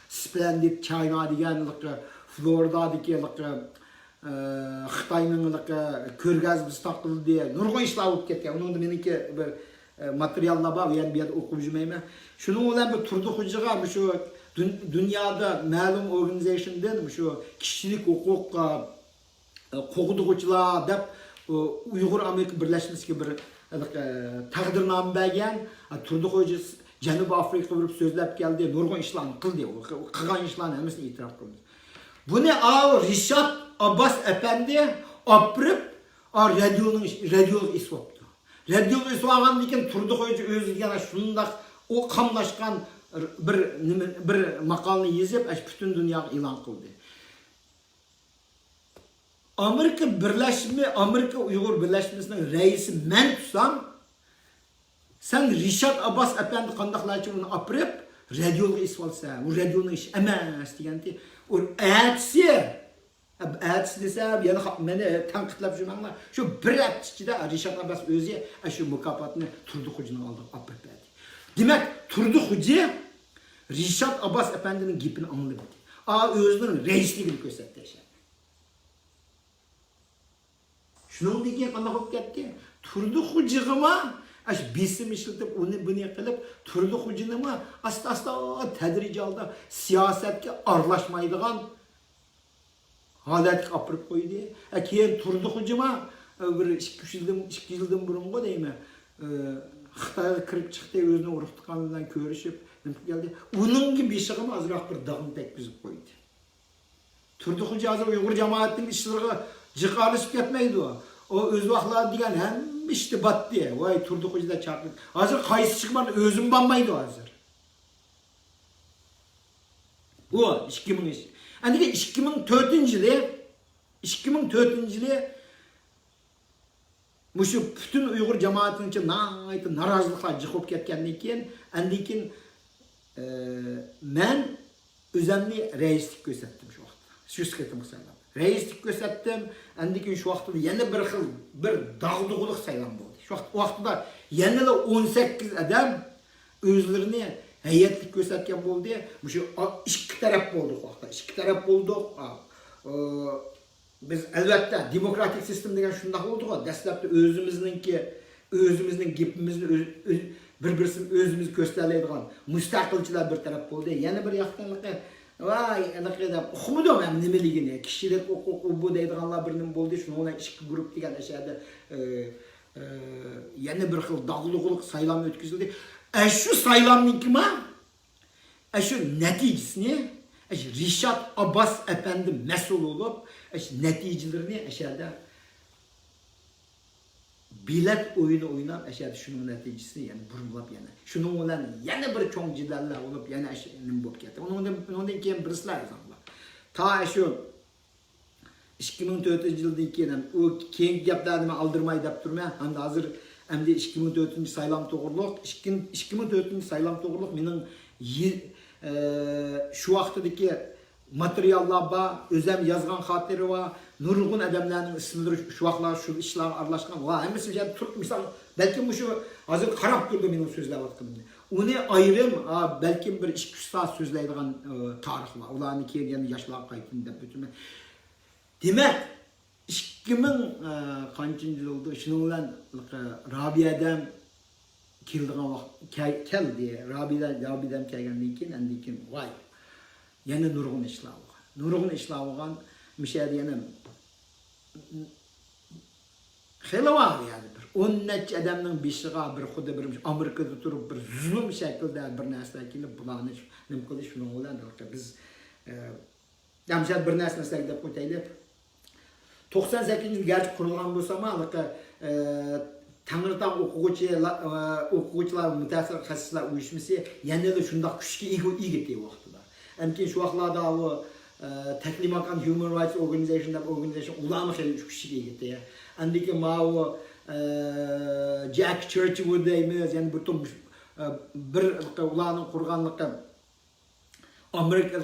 Splendid China deganlik Florida deganlik Xitayning ko'rgazib taqildi diye nurgun işler bolup ketgan. Onun da meniki bir materiallar var, yani bir yerda o'qib yurmayman. Şunun bilen bir Turdi Hocaga şu dünyada ma'lum organizationdan şu kişilik hukuk qo'g'dug'uchilar deb Uyg'ur Amerika Birleşmesiga bir taqdirnoma bergan. Turdi Hoca Janubiy Afrikaga borib so'zlab keldi, nurg'un ishlarni qildi, qilgan ishlarni hammasini e'tirof qildi. Buni Rishad Abbas Efendi opirib radioga isbopdi. Radioga isbopgandan keyin Turdi Hoca o'zi yana shundoq o qamlashgan bir maqolni yozib, butun dunyoga e'lon qildi. Amerika Uyghur Birleşmesi'nin reisi men tutsam, sen Rishad Abbas Efendi qandaqlarcha uni opirib radioga isib olsa, u radioning ishi emas deganda, u Әтсі десем, мені таңқытлап жүрмеңлер. Şu bir hafta içinde Rishad Abbas özü şu mükafatını Turdi Hoca'nın aldığı apıp verdi. Demek Turdi Hoca Rishad Abbas Efendi'nin gipini anladı. Özünün reisliğini gösterdi. Şunun degen Allah olup gitti. Turdi Hoca'ma besim işletip onu bunu kılıp Turdi Hoca'nın asta tedrici aldı siyasetke arlaşmaydıgan halatga opirib qo'ydi. Keyin Turdi Hoca'ma bir 2 yildan burungi deymi, Xitoyga kirib chiqdi, o'zini urug'tiqan bilan ko'rishib, keldi. Uningki beshig'ini ozroq bir dag'in tekkizib qo'ydi. Turdi Hoca hozir Uyg'ur jamoatining ishlariga jiqalishib ketmaydi u. O o'z vaqtlarida degan hamma ishni batdi. Voy Turdi Hoca'da chaqirib. Hozir qaysi chiqmadi, o'zim bormaydi hozir. Bu 2000 ish. Andiki 2004-yılı muşu bütün Uyghur cemaatinin için narazılıklar çıkıp ketkendan keyin andikin men özümni reislik gösterdim şu vaqtda. Şu sıkıntımı saylam. Reislik gösterdim. Andikin şu vaqtda yana bir dağdığılık saylam oldu. Şu vaqtda yana 18 adam özlerini heyetlik gösterken oldu. Şu iki taraf oldu vaqtda. İki taraf oldu. Biz elbette demokratik sistem degen şundaq oldu. Dastlabda özümüzning gepimizni bir-birisini özümüz gösterleydigan mustaqilchilar bir taraf oldu. Yana bir yoqdanliqi vay anaqada uqmadim ham nimaligini, kishilik huquq bu deydiganlar birinin bo'ldi. Shuni bilan ikki guruh degan ashada yana bir xil dog'liqlik saylam o'tkazildi. Şu saylamnikima şu neticesini Rishad Abbas Efendi mesul olup neticelerini aşağıda bilet oyunu oynab aşağıda şunun neticesini yani burulap yani şunun olan yana bir çoğun cidallar olup yani aşağıda bolup ketdi. Ondan keyin birisler yazanlar. Ta şu 2004-yıldan keyin o keyingi gaplarni aldırmay dep turma. Hamda hozir Hem 2004 saylam to'g'riliq 2004 saylam to'g'riliq mening şu vaqtdagi materiallar bor, o'zim yozgan xotira va nurg'un odamlarning ismlari şu vaqtlar şu ishlar aralashgan va hammasi turib misol balki shu hozir qarab turdi mening so'zlayotganimni. Uni ayrim balki bir 2 soat so'zlaydigan tarix var. Ularni keyin yoshlar qaytdim deb o'tdim. Demak 2000 kancıncı oldu. Şunun bilan Rabiyadan keldigan vaqt keldi. Rabiyadan kelgandan keyin andikin voy. Yana nurg'un ishlar bo'lgan. Nurg'un ishlar bo'lgan. Mishadi yana xeyli var yani. 10 necha odamning beshiga bir xuddi bir Amerikada turib bir zulm shaklida bir narsa kelib bularni nima qilish shuni bilan biz jamshad bir narsa deb qo'yaylik. 98 yıl gerçi kurulan bu zaman Tangırtaq o'quvchilar mutasir xassislar uyushmasi yana da shundoq kuchga ega ega vaqtida. Amkin shu vaqtlarda u Taklimakan Human Rights Organization ularni xeli kuchga ega. Andiki mau Jack Churchwood deymiz, yani butun bir ularning qurganligi Amerika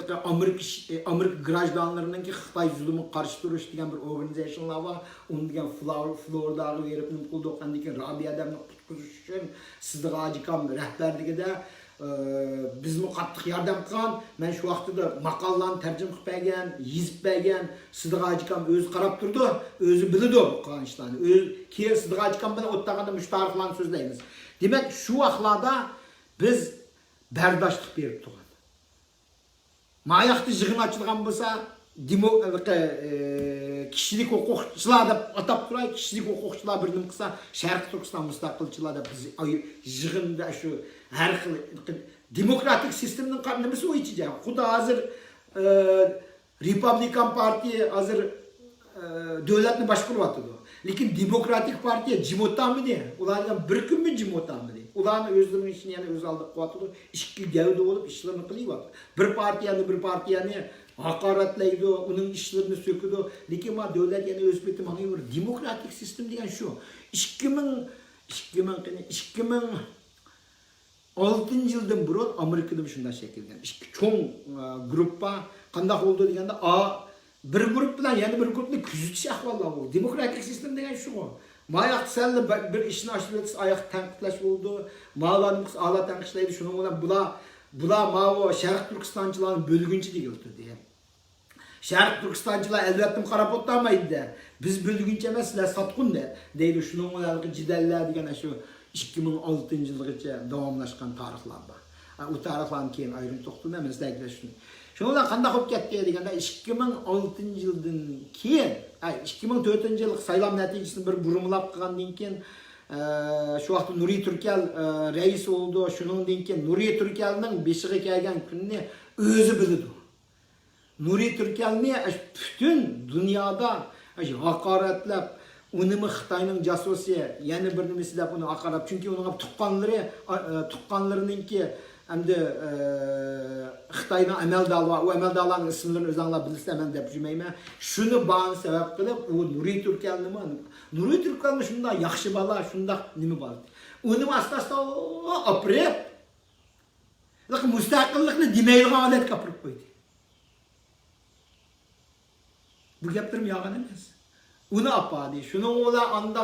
grajdanlarının ki Xitay zulmü qarşı duruş degan bir organizasyonlar var. Onu degan Florida'ga verip nim qildik. Andiki Rabia adamni qutqizish uchun Sidiq Hajikam rahbarligida bizmi qattiq yordam qilgan. Men shu vaqtida maqollarni tarjima qilib bergan, yozib bergan. Sidiq Hajikam o'zi qarab turdi, o'zi biladi bu qilishlarni. Keyin Sidiq Hajikam bilan o'tganda mush tarixlarni so'zlaymiz. Demak, shu vaqtlarda biz bardoshlik berib turgan. Mayaqda yig'in ochilgan bo'lsa, kishilik huquqchilar deb atab turaylik, kishilik huquqchilar bir nima qilsa, Sharq Turkiston mustaqilchilar deb biz yig'inda shu har xil demokratik sistemning nimasi o'yichida. Xudo hozir Republikan partiya hozir davlatni boshqaryapti. Lekin demokratik partiya jimotami? Ulardan bir kunmi jimotami? Ularni o'zlarining ishini yana o'z oldiga qo'yatdi. Ikki gavda bo'lib ishlarni qilyapti. Bir partiyani haqoratlaydi, uning ishlarini so'kidi. Lekin ma davlat yana o'z beti mana bir demokratik sistem degan shu. 2006-yildan burun Amerikada shunday shakllangan. Ikki cho'ng gruppa qanday bo'ldi deganda bir grup bilan yana bir grupni kuzatish ahvollari bo'ldi. Demokratik sistem degan shu. Mayaq səlli bir işini açıb etsə, ayaq tənqidləş oldu. Mağlanın qısa ala tənqidləydi. Şunun olan bula mağı Şərq Türkistançıların bölgünçü deyildi diye. Şərq Türkistançılar əlbəttəm qarab otlamaydı. Biz bölgünçü emaslar satqun deydi. Şunun olan cidəllər degan şu 2006-yılgacha davamlaşqan tarixlar var. O tarixlarni keyin ayrım toxtun emas dəqiqləşsin. Şundan qanday olub ketdi deganda 2006-yildan keyin 2004-yillik saylov natijasini bir burumlab qilgandan keyin shu vaqtda Nuriy Turkal rais bo'ldi. Shuningdan keyin Nuriy Turkalning beshiga kelgan kunni o'zi biladi. Nuriy Turkalni butun dunyoda haqoratlab, unimi Xitoyning jasusi, yana bir nimasi deb uni haqorat, chunki uning tuqqanlarininki hamda Xitoyning amaldorlar, o amaldorlarning ismlarini o'zinglar bilsa men deb jumayman. Shuni ba'ni sabab qilib, u Nuriy Turkalni shunday yaxshi bola, shunday nima bor. Uni asosda aprep lekin mustaqillikni demaydigan holatga olib qo'ydi. Bu gaplar yo'g'on emas. Uni apadi. Şunu ola anda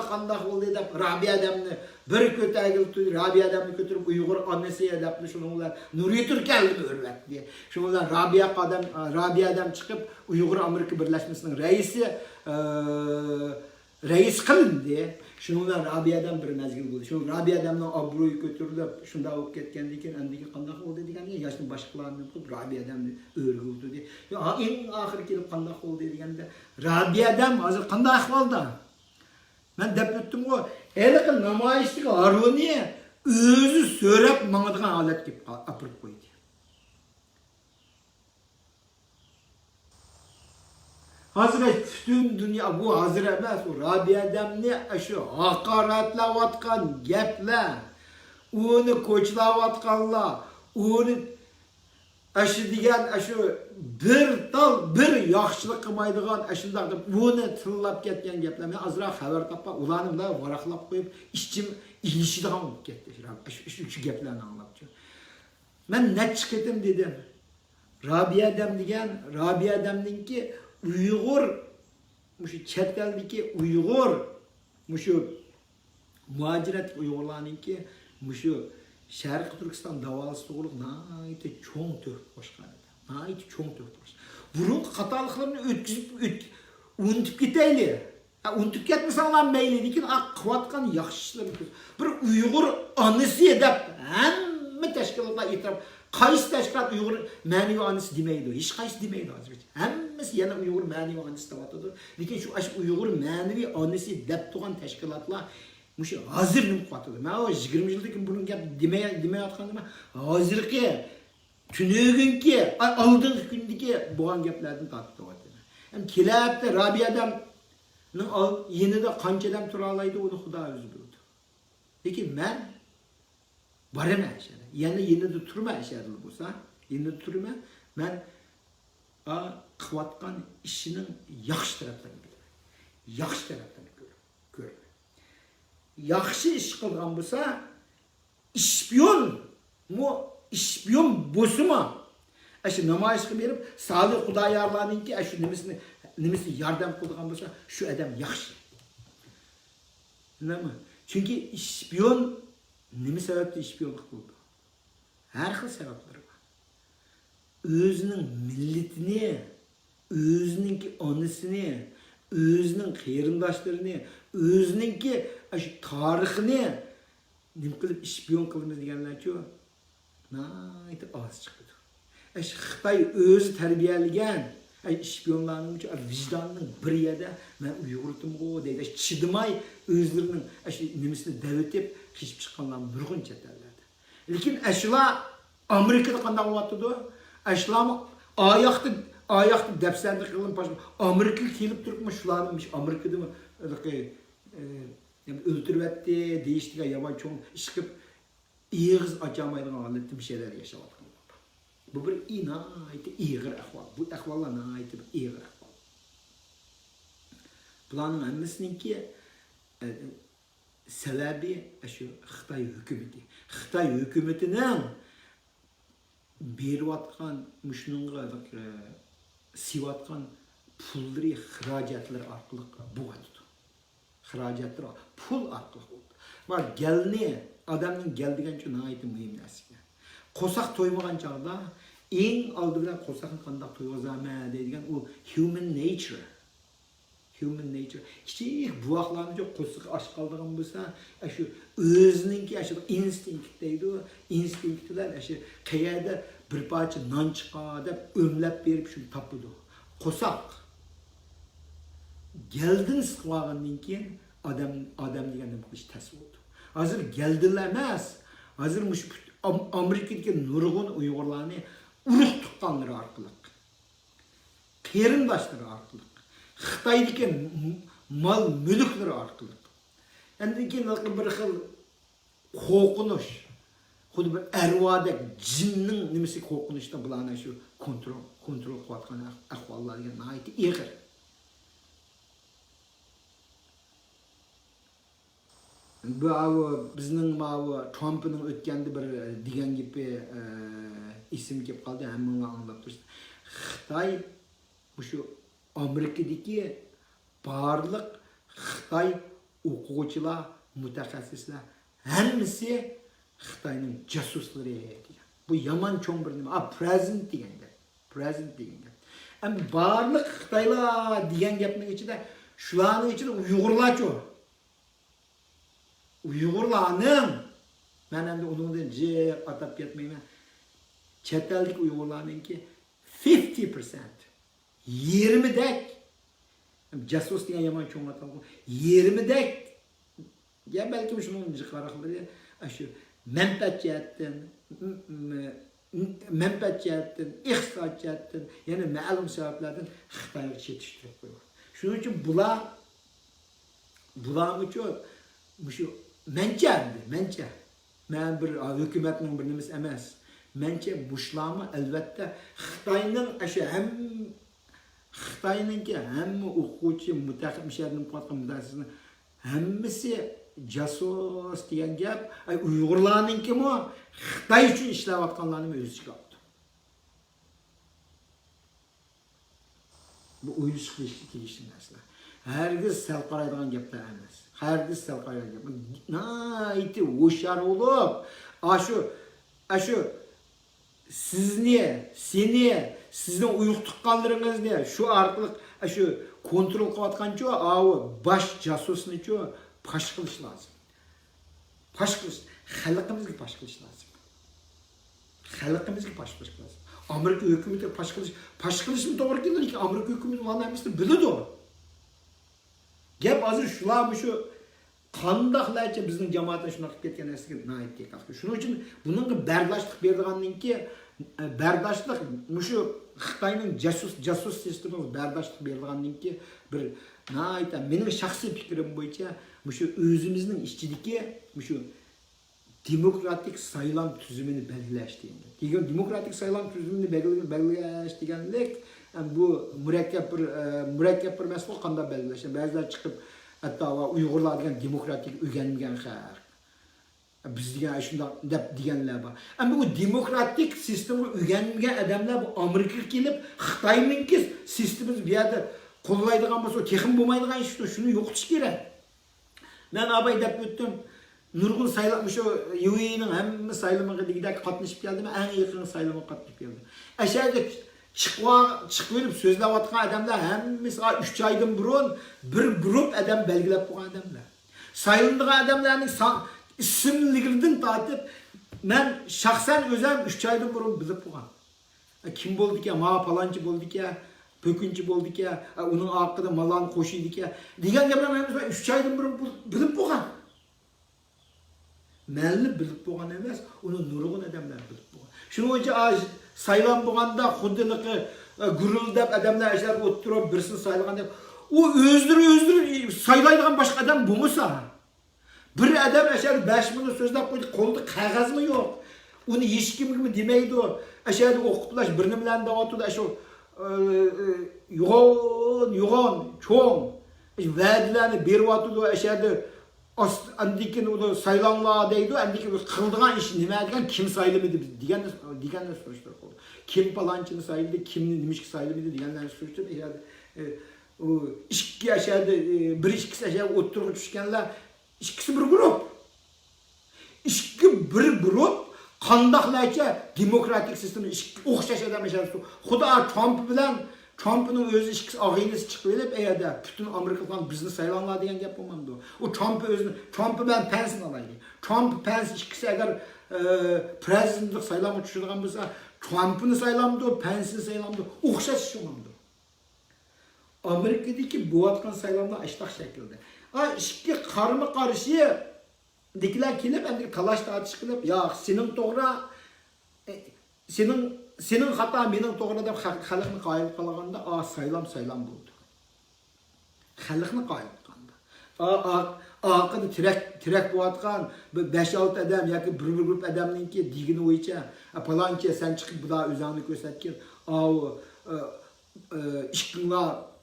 oldu deb Rabia adamni bir ko'tagil tutdi. Rabia adamni ko'tarib Uyg'ur annasi deb şunu ola Nuriy Turkalni o'rvatdi. Şunu ola Rabia adam chiqib Uyg'ur Amerika birlashmasining rais qilindi. Şunu ola Rabia'dan bir mezgil bo'ldi. Şu Rabia adamning obro'yi ko'tarilib, shunda olib ketgandan keyin andiki qanday oldu degan yoshni boshqalarni qilib Rabia adamni o'rgildi. Eng oxiri kelib qanday oldu deganda Rabia adam hozir qanday ahvolda? Men deb o'tdim-ku, eliqi namoyishchiga Haruni o'zi so'rab mangadigan holatga olib qo'ydi. Hozir bütün dünya bu hozir emas, u Rabia adamni shu haqoratlayotgan gaplar, uni ko'chlayotganlar, uni aşı degan aşı bir yaxshilik qilmaydigan ashunday deb buni tillab ketgan gaplar. Men azroq xabar topib, ularni bilan varaqlab qo'yib, ishchim ilishadigan bo'lib ketdi. Shu gaplarni anglabchi. Men necha ketim dedim. Rabia adamninki Uyg'ur, mushu chet eldagi Uyg'ur, mushu muajirat Uyg'urlarninki mushu Sharq Turkiston davolasi to'g'riliq nayta cho'ng to'p qo'shgan edi. Nayta cho'ng to'p qo'shgan. Burungi xatoliklarni unutib ketayli. Unutib ketmasanlar mayli, lekin qilayotgan yaxshi ishlar. Bir Uyg'ur onasi deb hamma tashkilotlar e'tirof. Qaysi tashkilot Uyg'ur ma'naviy onasi demaydi. Hech qaysi demaydi hozircha. Hammasi yana Uyg'ur ma'naviy onasi deb atadi. Lekin shu Uyg'ur ma'naviy onasi deb turgan tashkilotlar Muşu hazır nima qotadi. Men o 20 yildan bunun gap demayotgandim. Hozirgi tunugunki, oldingi kundagi bo'lgan gaplardan tortib o'tdi. Ham kelapti Rabia'dan yenida qanchadan tura oladi uni Xudo o'zi biladi. Lekin men baraman shara. Yana yenida turma sharli bo'lsa, yenida turma, men qilayotgan ishining yaxshi taraflarini bilaman. Yaxshi taraflarini ko'raman. Yaxshi ish qilgan bo'lsa, ishpiyon bo'lsa-mu, shu namoyishga berib, Salih Xudoyorlarningki shu nimasi yordam qilgan bo'lsa, shu odam yaxshi. Nima? Chunki ishpiyon nima sababdan ishpiyonlik qildi? Har xil sabablari bor. O'zining millatini, o'zininki onasini, o'zining qarindoshlarini, o'zininki shu tarixini nima qilib ishpiyon qilamiz deganlar-ku, nayt oz chiqdi. Xitoy o'zi tarbiyalagan ishpiyonlarning vijdonining bir yerda men Uyg'urtimgo deydi, chidamay o'zlarining nimasini davetib qishib chiqqanlar nurg'un chetlarda. Lekin shular Amerikada qanday bo'lyapti? Shular oyoqda dafsanda qilinib Amerikaga kelib turibmi shularni Amerikadami o'ltiryapti deyishdiga yomon cho'ng ish qilib ig'iz ochamaydigan holatda bir şeyler yashayotgan. Bu bir inayet ig'ir ahvol. Bu ahvollar nayet bir ig'ir ahvol. Bularning hammasininki sababi shu Xitoy hukumati. Xitoy hukumatining berayotgan shuningga siyotgan pullari, xarajatlar orqali bo'g'adi. Xarajatlar pul orqali bo'ldi. Va gelni adamning gel degan uchun nayet muhim narsa. Qo'saq to'ymagan chog'da eng oldi bilan qo'saqni qanday to'yg'azaman deydigan u human nature. Human nature. Kichik buvoqlarni qo'saq osh qoldigan bo'lsa, shu o'zininki shu instinkt deydi, instinkt bilan shu qayerda bir parcha non chiqar deb o'mlab berib shuni topadi. Qo'saq geldin siqlagandan keyin odam degan nima qilish tasvir bo'ldi. Hozir geldilar emas, hozir Amerikadagi nurg'un Uyg'urlarni urug' tuqqanlari orqali, qarindoshlari orqali, Xitoydagi mol mulklari orqali. Endi keyin bir xil qo'rqinish, xuddi bir arvodek jinning nimasi qo'rqinishda bularni shu kontrol qilayotgan ahvollarga nihoyat ig'ir. Bu bizning Trumpning o'tganda bir degan gapi isim kelib qoldi, hamma anglab turibdi. Xitoy shu Amerikadagi barliq Xitoy o'quvchilar, mutaxassislar hammasi Xitoyning jasuslari degan. Bu yomon cho'ng bir nima, president degan gap. President degan gap. Ham barliq Xitoylar degan gapning ichida shularning ichida Uyg'urlar-ku. Uyg'urlarning, men endi uningdan jiq atab ketmayman. Chet ellik Uyg'urlarningki 50%, 20dek jasus degan yomon cho'ng atalgan, 20dek ya balkim shuni jiqaraqlari shu manfaatchiatdan, iqtisodiyatdan, yana ma'lum sabablardan Xitoyga chetishtirib qo'ygan. Shuning uchun bular uchun shu mencha. Men bir hukumatning bir nimasi emas. Mencha bushlarni albatta Xitoyningki hamma o'quvchi, mutaxassislarning qotqan hammasi jasus degan gap, Uyg'urlarningki-mi Xitoy uchun ishlayotganlarni o'z ichiga oldi. Bu o'yilish qilishga tegishli narsa. Hergiz sal qaraydigan gaplar emas. Hergiz sal qaraydigan gap. Nayti o'shar bo'lib, shu sizning uyuq tuqqanlaringizni shu orqali shu kontrol qilayotgancha, bosh jasusni-chu pash qilish lozim. Pash qilish, xalqimizga pash qilish lozim. Xalqimizga pash qilish lozim. Amerika hukumatiga pash qilishni to'g'ri keladi, lekin Amerika hukumati ularni hammasini biladi. Gap hozir shular shu qandaqlarcha bizning jamoatdan shuna qilib ketgan narsaga nayt qildi. Shuning uchun buningga bardashlik bergandan-ki, bardashlik shu Xitoyning jasus sistemasiga bardashlik bergandan-ki bir nayt, mening shaxsiy fikrim bo'yicha Şu özümüzün içindeki şu demokratik sayılan tüzümünü belirleştiğinde. Demokratik sayılan tüzümünü belirleştiğinlik yani bu mürekkep bir mesele kanda belirleşti. Bazılar çıkıp hatta Uygurlar degan demokratik öğrenmeyen xalq. Biz degan şunday dep deganlar var. Ama bu demokratik sistemi öğrenmeyen adamlar bu Amerika kelip Xitoyninki sistemimiz bir yerde qo'llaydigan bo'lsa, texim bo'lmaydigan ish shuni yo'qotish kerak. Men abay deb o'tdim. Nurgul saylam şu UAE'nin hem saylamına gidip katlaşıp geldim, en yakın saylama katlaşıp geldim. Aşağıda çıkıp sözlevatkan adamlar hem mesela 3 aydan burun bir grup adam belgilep bu adamlar. Sayıldığı adamların isimliğinden tatip ben şahsen özel 3 aydan burun bilip bu. Kim bulduk ya, ma palancı bulduk ya, pöküncü bulduk ya, onun hakkında malan koşuyduk ya. Diyen yapılan 3 aydan burun bilip bu. Məlli bilib boğan emas, onu nurgun adamlar bilib boğan. Şunun için saylan boğanda xuddilikı gürüldep adamlar eşler oturup birsin saylagan dep. O özdürü saylaydigan başka adam bu musa? Bir adam eşer 5 minut sözlep koydu, kolda kağız mı yok? Onu hiç kim demeydi o. Eşer okutulaş birini bilen de oturdu eşer yoğun, çoğun. Vədilərini berib oturdu eşerde andikin o saylanlar deydi, andikin kıldıgan iş nima degan kim sayılmadı deganlar soruşturib qoldi. Kim palanchini sayıldı, kimni nimishki sayılmadı deganlarni surishtirib, o ikki ashada bir ikkisi ashada o'tirib tushganlar, ikkisi bir guruh. Ikki bir guruh qandaqlarcha demokratik sistemni o'xshash adam ashada. Xudo Trump bilan Trump'ın özü ikisi ağaynesi çıkıp eğerde bütün Amerikalılar bizni saylanlar diyen gap olmadı. O Trump'ı ben Pence'in alaydı. Trump, Pence ikisi eğer prezidentlik saylamı düşürdüğün olsa Trump'ını saylamdı, Pence'ini saylamdı. Oxşaş iş olmadı. Amerika'daki bu atkan saylamlar açlıq şekilde. İki karımı karşı dikiler kelip, talaş tartış kılıp, ya senin doğru, senin hata benim doğru deb xalqni qayil qilganda saylam bo'ldi. Xalqni qayil qilganda. Aqını tirek bo'layotgan 5-6 adam yoki bir guruh odamninki digini bo'yicha palanchi sen chiqib buda o'zingni ko'rsatgin.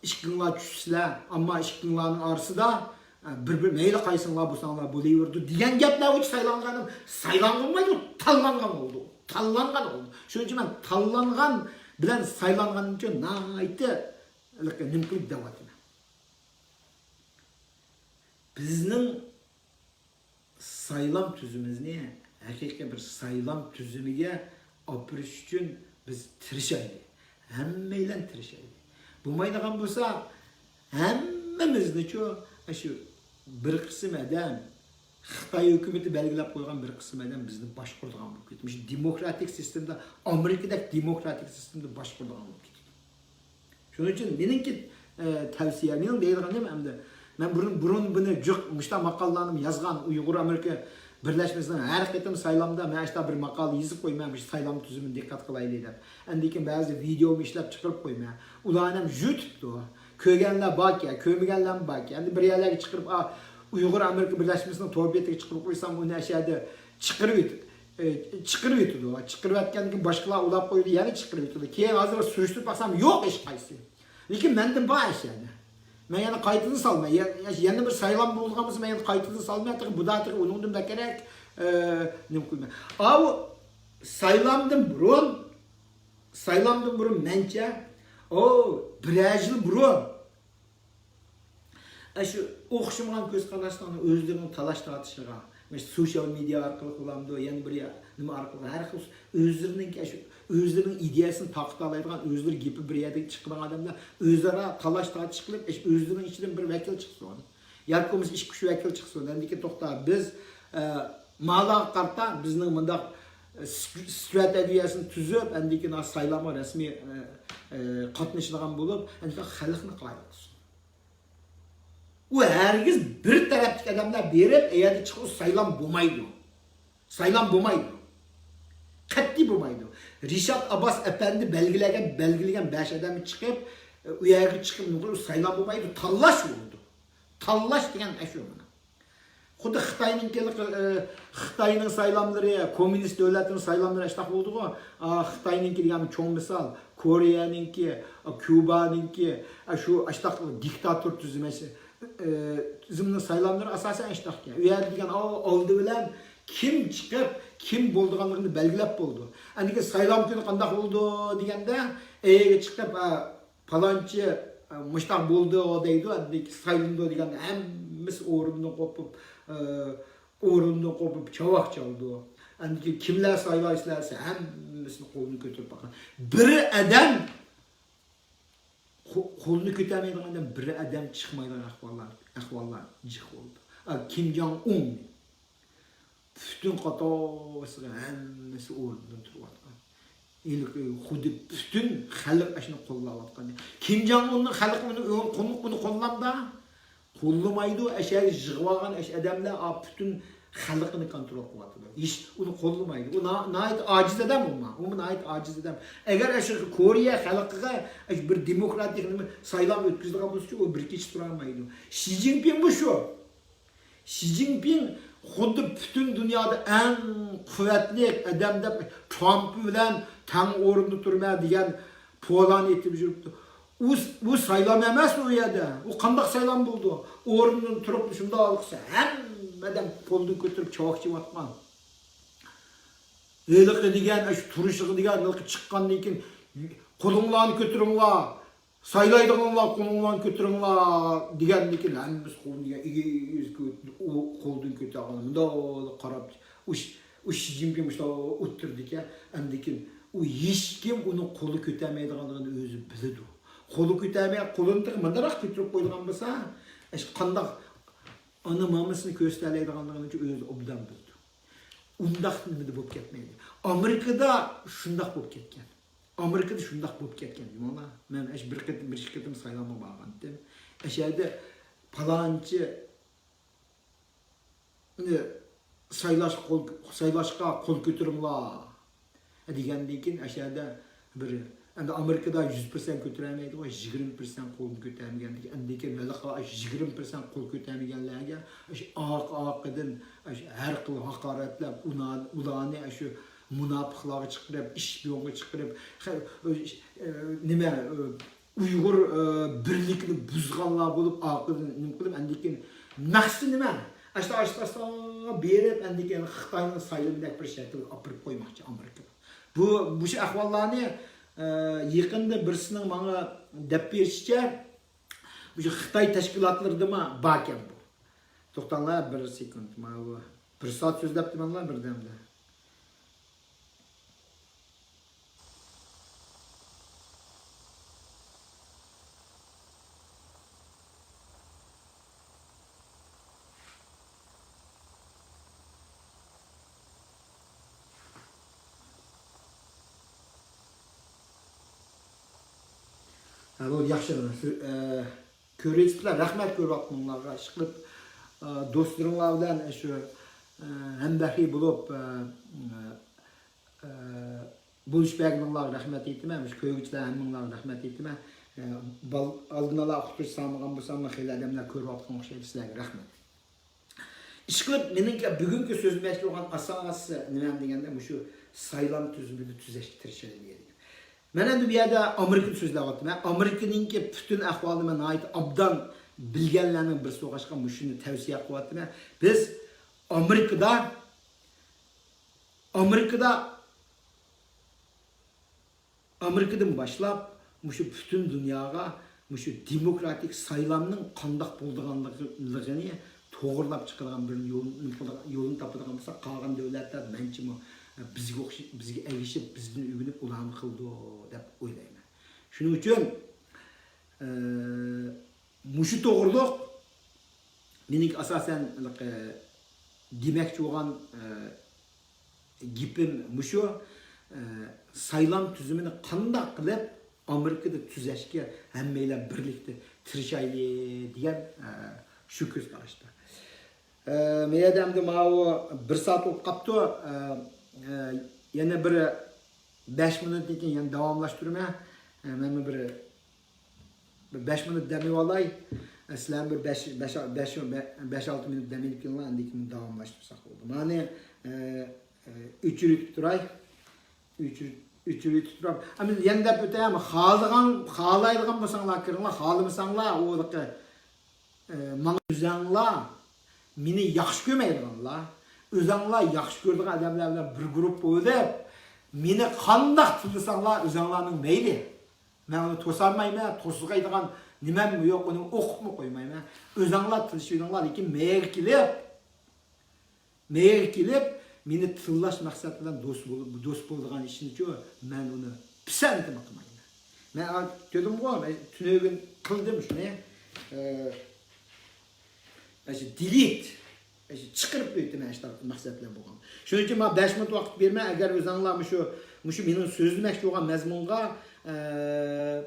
Ishqinglar tushsizlar, ammo ishqinglarning orasida bir meyli qaysinglar bo'lsanglar bo'laverdi degan gaplar uchun saylanganmaydi, tanlangan bo'ldi. Tallangan oldu. Şunun için ben tallangan bilen saylangan için naiti nimkilik davatına. Bizning saylam tüzümümüz ne? Hakikaten bir saylam tüzümüge apırış için biz tirişaydı. Hemmeyle tirişaydı. Bu maydagan bolsa hemmemizni şu bir kısım adam Xitoy hükümeti belgilep koygan bir kısım adam bizni baş kurduğan bu gitmiş. Demokratik sistemde, Amerika'daki demokratik sistemde baş kurduğan bu gitmiş. Şunun için benimki tavsiye, benim deyilganim emdi. Ben burun bunu cık, müşta makallarım yazgan Uygur Amerika Birleşmesi'nin her ketim saylamda, ben işte bir makal yazıp koymamış saylam tüzümünü dikkat kılaylı edip. Endiki bazı videomu işlep çıkıp koymaya. Ulanım jütüptü o. Köygenler bak ya, köymegenler bak ya. Bir yerlere çıkıp, Uygur Amerika Birleşmesi'nin torbiyetine çıkıp koysam onu aşağıda çıkırıydı o. Çıkırıp etkendiğin başkalar ulap koydu, yani çıkırıydı. Keyin hazır sürüştürüp baksam yok iş kaysı. Lekin menden bağ iş yani. Ben yani kayıtını salmay. Yani bir sayılan bulduğumuz ben yani kayıtını salmay. Bu da artık onundan da gerek. Ne koyma. Ama sayılamdan burun mence. Bir yıl burun. Şu oxşamagan göz qarashlarni özlerinin talaş tartışıga, sosyal medya arkalı ulamdı, yani bir nima arkalı her özlerinin ideyasını taqtalaydigan, özleri gepi bir yerden çıkılan adamlar özlere talaş tartış qilib, özlerinin içinden bir vekil çıksın. Yarkımız iş kuşu vekil çıksın. Endiki toxta biz mala qarta bizning mındaq stratejiyasini tüzüp, endiki saylama resmi qatnashadigan bo'lib, endiki xalqni qaytarsin. O herkes bir tarafdaki adamlar berip eğer çıkıp saylam bulmaydı. Saylam bulmaydı. Katli bulmaydı. Rişat Abbas Efendi belgilegen 5 adamı çıkıp uyarı çıkıp saylam bulmaydı. Tallaş oldu. Tallaş degen eşi ona. Xuddi Xitoyning saylamları, komünist devletinin saylamları işte oldu mu? Xitoyninki degan çoğun misal, Koreyaninki, Kübaninki, şu işte diktatör tüzümesi, tüzümünün saylamları asasen işte. Üyer degan oldu bilen kim çıkıp kim bolduğanlığını belgilep boldu. Andiki saylam günü qandaq oldu degende çıkıp palançı muştaq boldu o deydi. Andiki saylandı degende hemmisi o'rnidan qo'pib çavak çaldı. Andiki kimler saylayslarsa hemmisini qo'lini ko'tarib baqan. Biri adam qo'lini ko'tarmaydigan biri adam chiqmaydigan ahvollar jiq bo'ldi. Kim Jong Un bütün qato'siga hammasi o'rnidan turibdi. Xuddi bütün xalq ashuni qo'llayotgan. Kim Jong Unning xalqini qo'llamda qo'llamaydi, ashar yig'ib ash odamlar bütün xalqini kontrol qilyapti. Hiç uni qo'llamaydi. U nayt ojiz odam u nayt ojiz odam. Agar shu Koreya xalqiga bir demokratik saylam o'tkazadigan bo'lsa, u bir kech tura olmaydi. Xi Jinping bu shu. Xi Jinping xuddi bütün dünyada en kuvvetli adam deb Trump bilan tang o'rinda turma degan Polani etib yuribdi. U saylam emas u yerda. U qanday saylam bo'ldi? O'rnidan turib shunda olsa hammadan qo'lni ko'tarib chavoqchi yotgan. Eliqi degan, shu turishig'i degan chiqqandan keyin qo'linglarni ko'taringlar. Saylaydiganlar qo'linglarni ko'taringlar degandan keyin hammamiz qo'ldan ko'targan. Bunda qarab u Xi Jinping o'tirdi ekan. Endi keyin u hech kim uni qo'li ko'tarmaydiganligini o'zi biladi. Qo'li ko'tarmay qo'lini bundaroq ko'tarib qo'ydigan bo'lsa, qanday ana mamasini ko'rsatadiganligini o'zi obdan bildi. Undaq nima bo'lib ketmaydi. Amerikada shundoq bo'lib ketgan. Amerikada shundoq bo'lib ketgan. Mana men bir ikki qatim saylanma borgandim. Yerda palonchi saylashga qo'l ko'taringlar degandan keyin yerda bir endi Amerikada 100% ko'tarmaydi, 20% qo'l ko'tarmagandik. Endi keyin 20% qo'l ko'tarmaganlarga oqidan har xil haqoratlar, ularni shu munofiqlarga chiqarib, ish yo'lga chiqarib, nima Uyg'ur birlikni buzganlar bo'lib, oqidan nima qilib, endi keyin maqsadi nima? Asta berib, endi keyin Xitoyning saylamidagi bir shaklga olib qo'ymoqchi Amerika. Bu shu ahvollarni yaqında birisinin bana deb berishicha, bu Xitoy tashkilotlarida bor ekan bu. To'xtanglar bir sekund. Mana bu 1 soat so'zlabdimanlar birdamda. Bu yaxshi. Ko'rayapsizlar, rahmat ko'ryapmanlarga. Chiqib do'stlaringlar bilan shu hambahiy bo'lib bo'lishmaganlarga rahmat aytaman. Shu ko'ruvchilar hammanglarga rahmat aytaman. Oldinlar o'qitish salmagan bo'lsam, xeyli odamlar ko'ryapgan o'xshaydi. Sizlarga rahmat. Ishqilib, meningki bugungi so'zlashga bo'lgan asosiysi nima deganda, shu saylam tuzumini tuzashga tirishadi. Ben endi bu yerda Amerikani so'zlayapman. Amerikaningki bütün ahvolini men ayt obdan bilganlarning bir so'g'ashqa shuni tavsiya qilyapman. Biz Amerikadan boshlab shu bütün dunyoga shu demokratik saylamning qandoq bo'lganligini to'g'rilab chiqargan bir yo'lni topadigan bo'lsa, qolgan davlatlar menchimi bizga erishib, bizdan o'rganib ularni qildi deb o'ylayman. Shuning uchun mushu to'g'riliq mening asosan demoqchi bo'lgan gapim mushu saylam tuzumini qanday qilib Amerikada tuzashga hammanglar birlikda tirishaylik degan shu ko'z qarashda. Men adamda mana 1 soat bo'lib qolibdi. Yana bir 5 minutdan keyin yana davomlashtiraman. Men bir 5 minut demay olay. sizlar bir 5-6 minut demelik yıllar andikin davamlaştırsak oldu. Yani 3 yıl tuturay. 3 yıl tuturam. Ama yanda öteyem halaydigan bolsanglar kiringlar, halamasanlar o mana o'zanglar meni yaxshi ko'rmaydiganlar, o'zanglar yaxshi ko'radigan odamlar bilan bir guruh bo'lib, meni qandoq tillasanglar o'zanglarning mayli. Men uni to'solmayman, to'sg'aydigan nimam yo'q, uni o'qibmi qo'ymayman. O'zanglar tilashinglar, lekin meyga kelib meni tillash maqsad bilan do'st bo'lgan ishni-ku men uni pisantim qilmayman. Men dedim-ku, tunogin qildim shuni. Delete chiqirib qo'ydim mana shu maqsadlar bo'lgan. Shuning uchun men 5 minut vaqt bermay, agar o'zinglar shu mening so'zlamoqchi bo'lgan mazmunga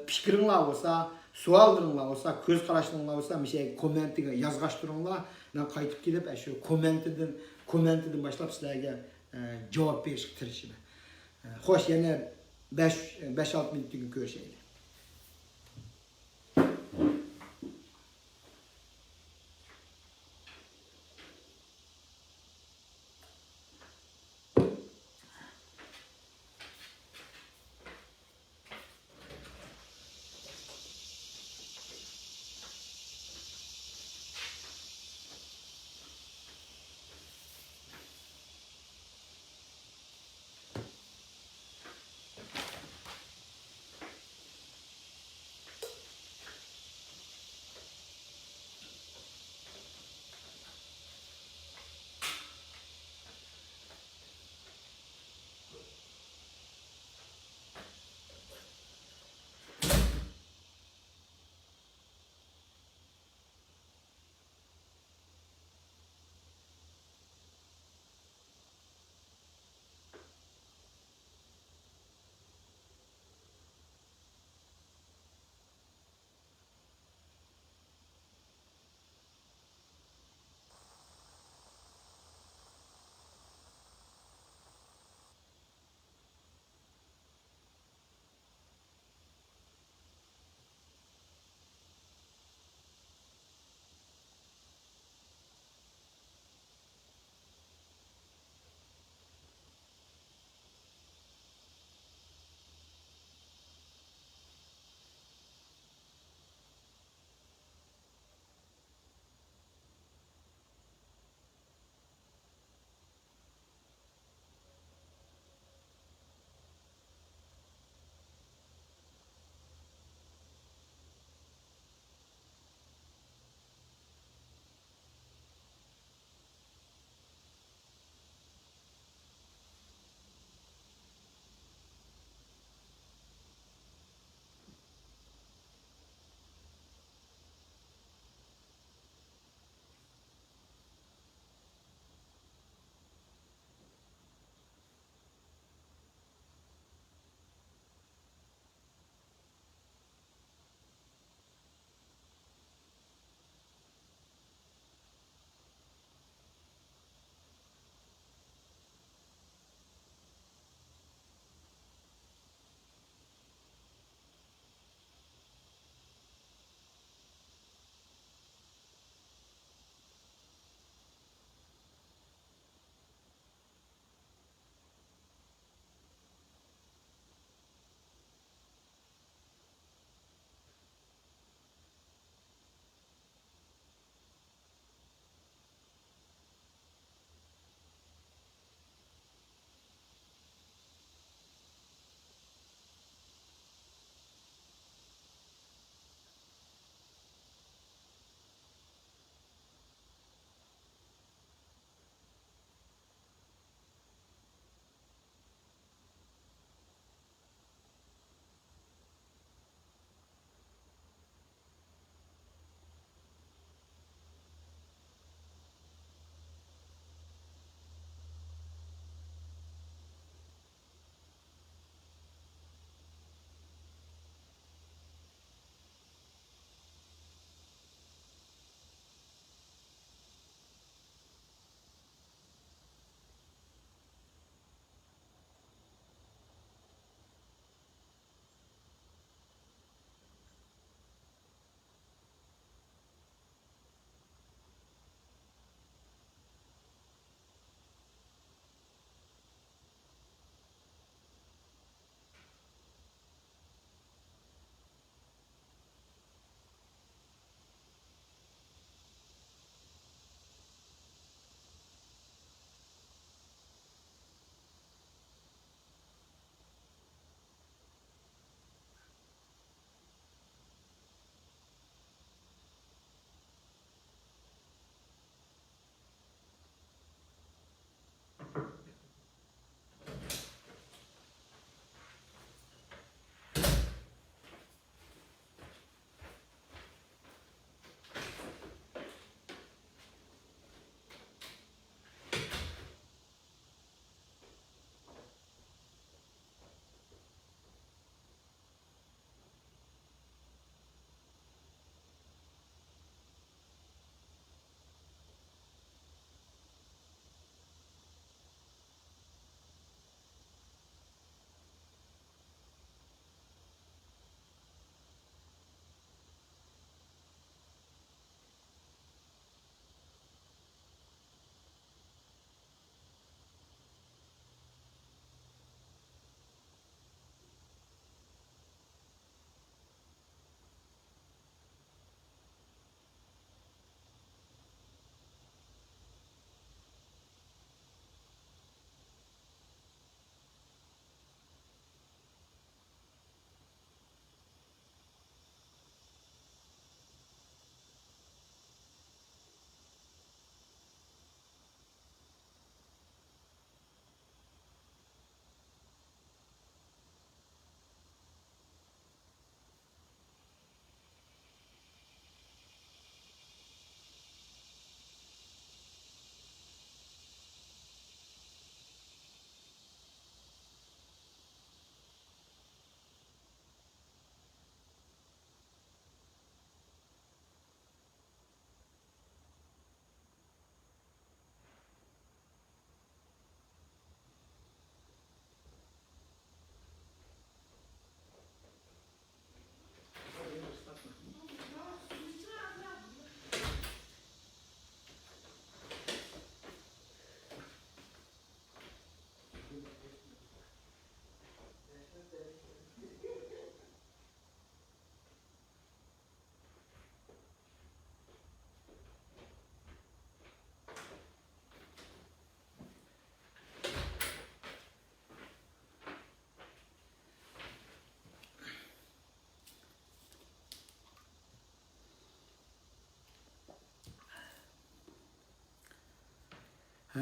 fikringlar bo'lsa, savollaringlar bo'lsa, ko'z qarashlaringlar bo'lsa, o'sha kommentga yozg'ashtiringlar. Men qaytib kelib, shu kommentidan boshlab sizlarga javob berishga tirishaman. Xo'sh, yana 5-6 minutga ko'rishaylik.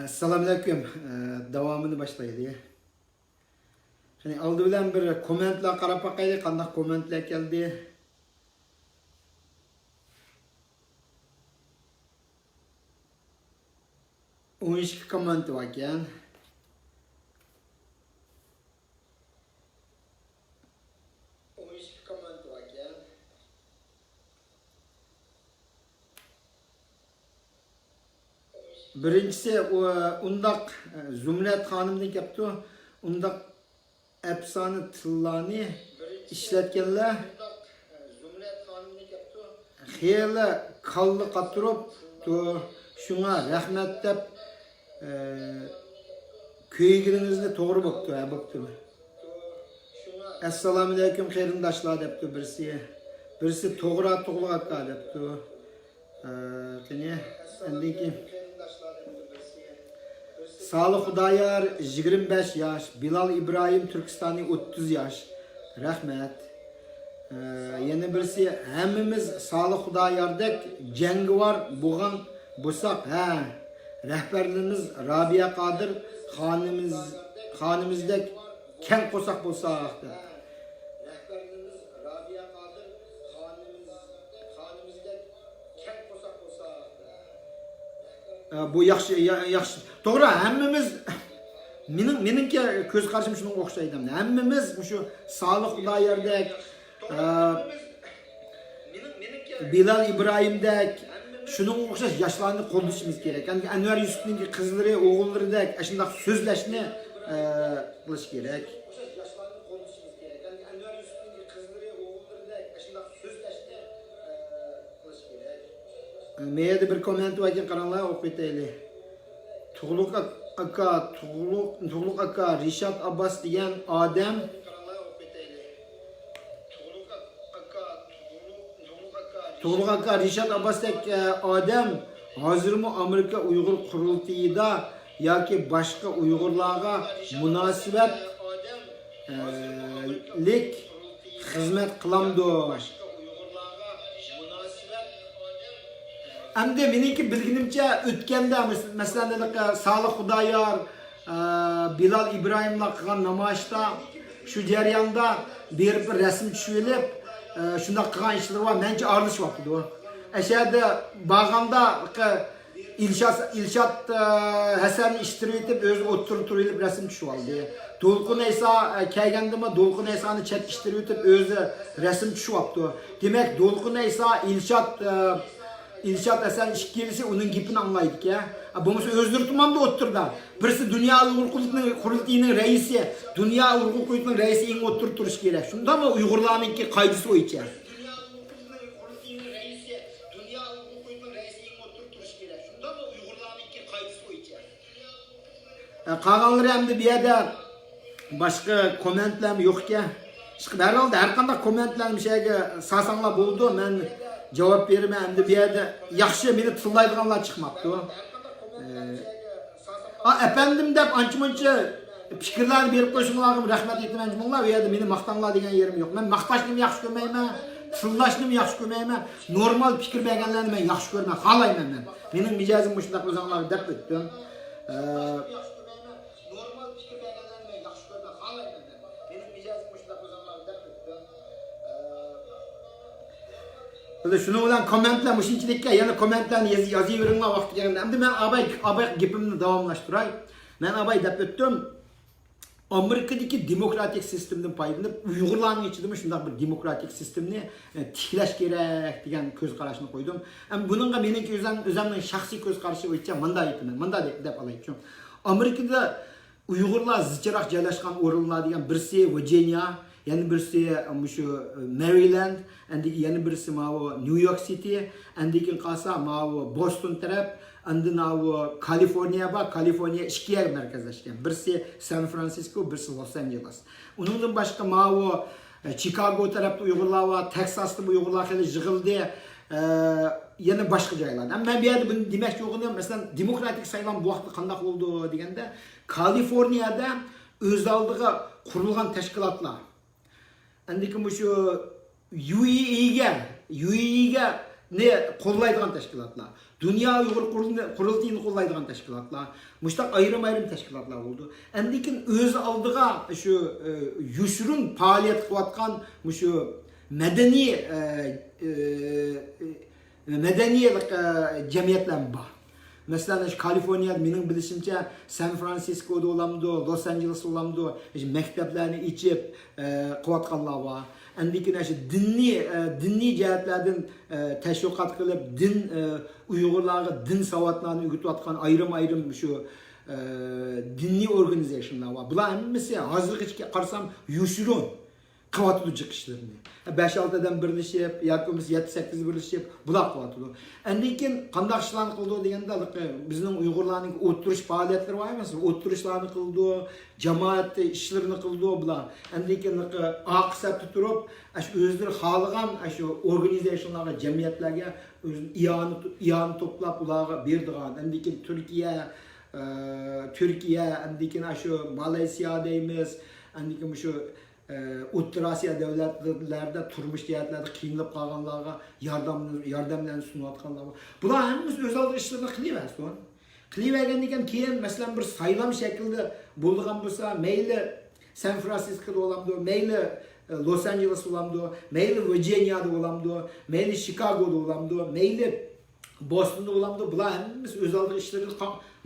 Assalamualaikum. Davamını başlaydı. Şimdi aldı bilen bir komentler qarab bakaydı, qanday komentler geldi. On 12 komment var ekan. Birincisi undaq Zumrat xonimning yaptı. Undaq efsane tillani ishlatganlar. Xeyli qalli qatirib, şuna rahmat deb kuygingizni to'g'ri bo'pti. Assalomu alaykum qarindoshlar debdi birisi. Birisi to'g'ri aka debdi. Qani endiki Salih Xudayar 25 yaş, Bilal İbrahim Türkistani 30 yaş. Rahmet. Yeni birisi hemmimiz Salih Xudayar'dek cengi var buğan bulsak rehberlerimiz Rabia Kadir hanimizdek ken kosak bulsak rehberlerimiz Rabia Kadir hanimizdek ken kosak bulsak bu yaxşı doğru hemmimiz meningki ko'z qarashim shunga o'xshaydi. Hemmimiz shu Salih Xudayardek Bilal İbrahim'dek şunun o'xshash yoshlarni qo'llashimiz kerak. Yani Anvar Yusufning qizlari, o'g'illaridek shunday so'zlashni qilish kerak. Meyda bir komment var ekan, qaranglar, o'qib ketaylik. Tuğluk aka Rişat Abbas degan odam Tuğluk aka Rişat Abbasdek odam hozirmi Amerika Uyg'ur qurultayida yoki boshqa Uyg'urlarga munosabatlik xizmat qilamdi. Endi meniki bilginimcha o'tganda masalan Salih Xudayar, Bilal İbrahimlar qilgan namoyishda shu jarayonda bir rasm tushib olib, shunday qilgan ishlar var. Mencha aralashibdi u. Ashada bag'anda İlşat Hasan ishtirib etib, o'zi o'tirib rasm tushib oldi. To'lqin Aysa kelgandimi, To'lqin Aysani chetkishtirib etib, o'zi rasm tushib oldi. Demak, To'lqin Aysa İlşat Hasan ikkalisi onun gipini anlaydı ki. Bunisi özgürtümamda oturdu. Birisi Dünya Uygur Kurultayı'nın reisi, Dünya Uygur Kurultayı'nın reisi in oturturuş gerek. Şunda mı Uygurlar'ın ki kaydısı o içer? Kağanları hem de bir yerde başka komentler yok ki. Herhalde her kanda komentler bir şeyge sasanla buldu. Ben cevap verme hem de bir yerde yaxşı beni tıllaydıganlar çıkmaptı. Efendim dep ançı fikirler berip koysunlarım, rahmet ettim bunlar. Bu yerde beni maqtanlar degen yerim yok. Ben maqtaşnımı yaxşı görmeyme, tıllaşnımı yaxşı görmeyme, normal fikir bergenlerini ben yaxşı görmeyme, halayım ben. Benim micazım boşundaq özanlar dep öttüm. Şunu bilen komentler, şunchilikka yana komentlarni yozaveringlar vaqti kelganda. Endi men abay gapimni davomlashtiray. Men abay deb o'tdim. Amerikadagi demokratik sistemdan foydalanib, Uyg'urlarning ichida shunday bir demokratik sistemni tiklash kerak degan ko'z qarashni qo'ydim. Endi buningga meniki o'zimning shaxsiy ko'z qarashi bo'yicha bunday aytaman. Bunday deb olaychi. Amerikada Uyg'urlar zichroq joylashgan o'rinlar degan birisi Virginia, yani birisi şu Maryland, endiki yani birisi New York City, endiki kalsa Boston taraf, endi Kaliforniya var, Kaliforniya iki yer merkezleşken. Birisi San Francisco, birisi Los Angeles. Onundan başka Chicago tarafta Uygurlar var, Texas'ta bu Uygurlar hele yığıldı. Yine başka joylarda. Ama ben bir yerde bunu demek yoğunluyorum. Mesela demokratik sayılan bu vakti kandak oldu degende Kaliforniyada öz aldığı kurulgan teşkilatlar. Endiki şu UAE'ge ne qo'llaydigan tashkilotlar, Dünya Uyg'ur qurultayini qo'llaydigan tashkilotlar, muştaq ayrim tashkilotlar bo'ldi. Endikin o'z oldiga shu yushurun faoliyat qilayotgan shu madaniy jamiyatlar bor. Mesela Kaliforniya mening bilishimcha San Fransisko'da olamdı, Los Angeles olamdı, mekteplerini içip qilayotganlar bor. Endikin shu dinni jihatlardan tashviqot qilib, Uyg'urlarga din savodlarini o'rgatayotgan ayrim shu dinni organizasyonlar bor. Bular hammasi hozirgacha qarsam yushurun qilyapti chiqishlarni. 5-6 adam birlashib, yoki 7-8 birlashib bular qilyapti. Endikin qanday ishlarni qildi deganda bizning Uyg'urlarning o'tirish faoliyatlari bor emas, o'tirishlarni qildi, jamoat ishlarini qildi bular. Endikin aqsatda turib, o'zlari xohlagan shu organizatsiyalarga, jamiyatlarga iyoni to'plab ularga berdigan. Endikin Türkiye, endikin shu Malayziya deymiz, endikin shu O'rta Osiyo davlatlarida turmush jihatlarda qiynalib qolganlarga yordamlarni sunayotganlar. Bular hammasi o'z oldiga ishlarni qilyapti. Qilavergandan keyin masalan bir saylam shaklida bo'lgan bo'lsa, mayli San Fransiskoda bo'lamdi, mayli Los Angeles bo'lamdi, mayli Virginia'da bo'lamdi, mayli Chicago'da bo'lamdi, mayli Boston'da bo'lamdi. Bular hammasi o'z oldiga ishlarni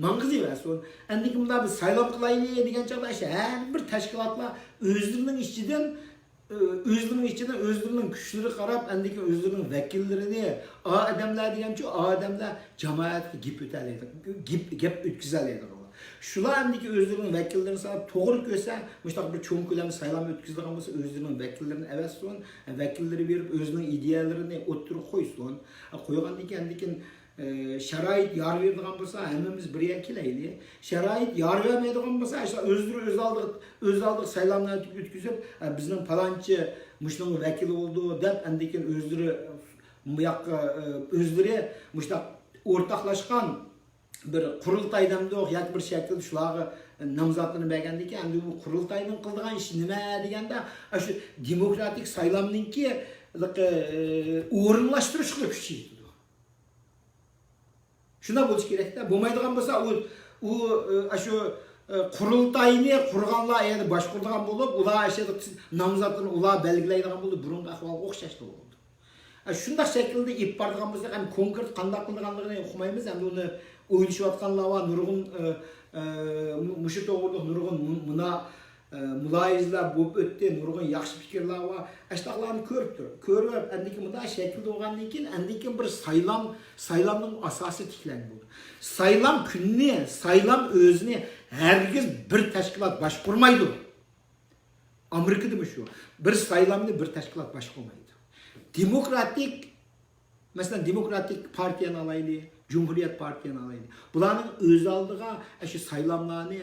mang'izlayversin. Endi kimlar biz saylam qilaylik degan chog'da har bir tashkilotlar o'zlarining ichidan o'zlarining kuchlari qarab, endi o'zlarining vakillarini, odamlar degancha odamlar jamoatga gap o'tadi, gap o'tkazadi. Shular endi o'zlarining vakillarini solib to'g'ri ko'rsa, mushtaq bir cho'ng ko'lam saylam o'tkazadigan bo'lsa, o'zlarining vakillarini avassin, vakillari berib o'zining ideyalarini o'ttirib qo'ysin. Qo'ygandan keyin sharoit yor beradigan bo'lsa, hammamiz birga kelaylik. Sharoit yor bermaydigan bo'lsa, o'z oldiga saylovlarni o'tkazib, bizning palonchi mushning vakili bo'ldi deb, endikin o'zlari bu yoqqa o'zlari mushtaq o'rtoqlashgan bir qurultaydamda yoki bir shaklda shularga nomzodini bergandan keyin endi bu qurultayning qildigan ishi nima deganda, shu demokratik saylovninki o'rinlashtirishga kuchaydi. Shuna bo'lish kerak-da. Bo'lmaydigan bo'lsa, u shu qurultayni qurganlar endi boshquradigan bo'lib, ular shu nomzodini ular belgilaydigan bo'ldi, burungi ahvolga o'xshashli bo'ldi. Shunday shaklda ip boradigan bo'lsa, ham konkret qanday qilganligini o'qimaymiz, endi uni o'ylashayotganlar va nurg'un mushu to'g'rida nurg'un muloyizlar bo'lib o'tdi, nurg'un yaxshi fikrlar va ashtaqlarni ko'rib, endiki bunday shaklda bo'lgandan keyin endiki bir saylamning asosi tiklangan bo'ldi. Saylam kunni, saylam o'zini hargiz bir tashkilot boshqurmaydi. Amerikada shu. Bir saylamni bir tashkilot boshqurmaydi. Mesela demokratik partiyani alaylik, Cumhuriyet partiyani alaylik. Bularning o'z oldiga shu saylamlarni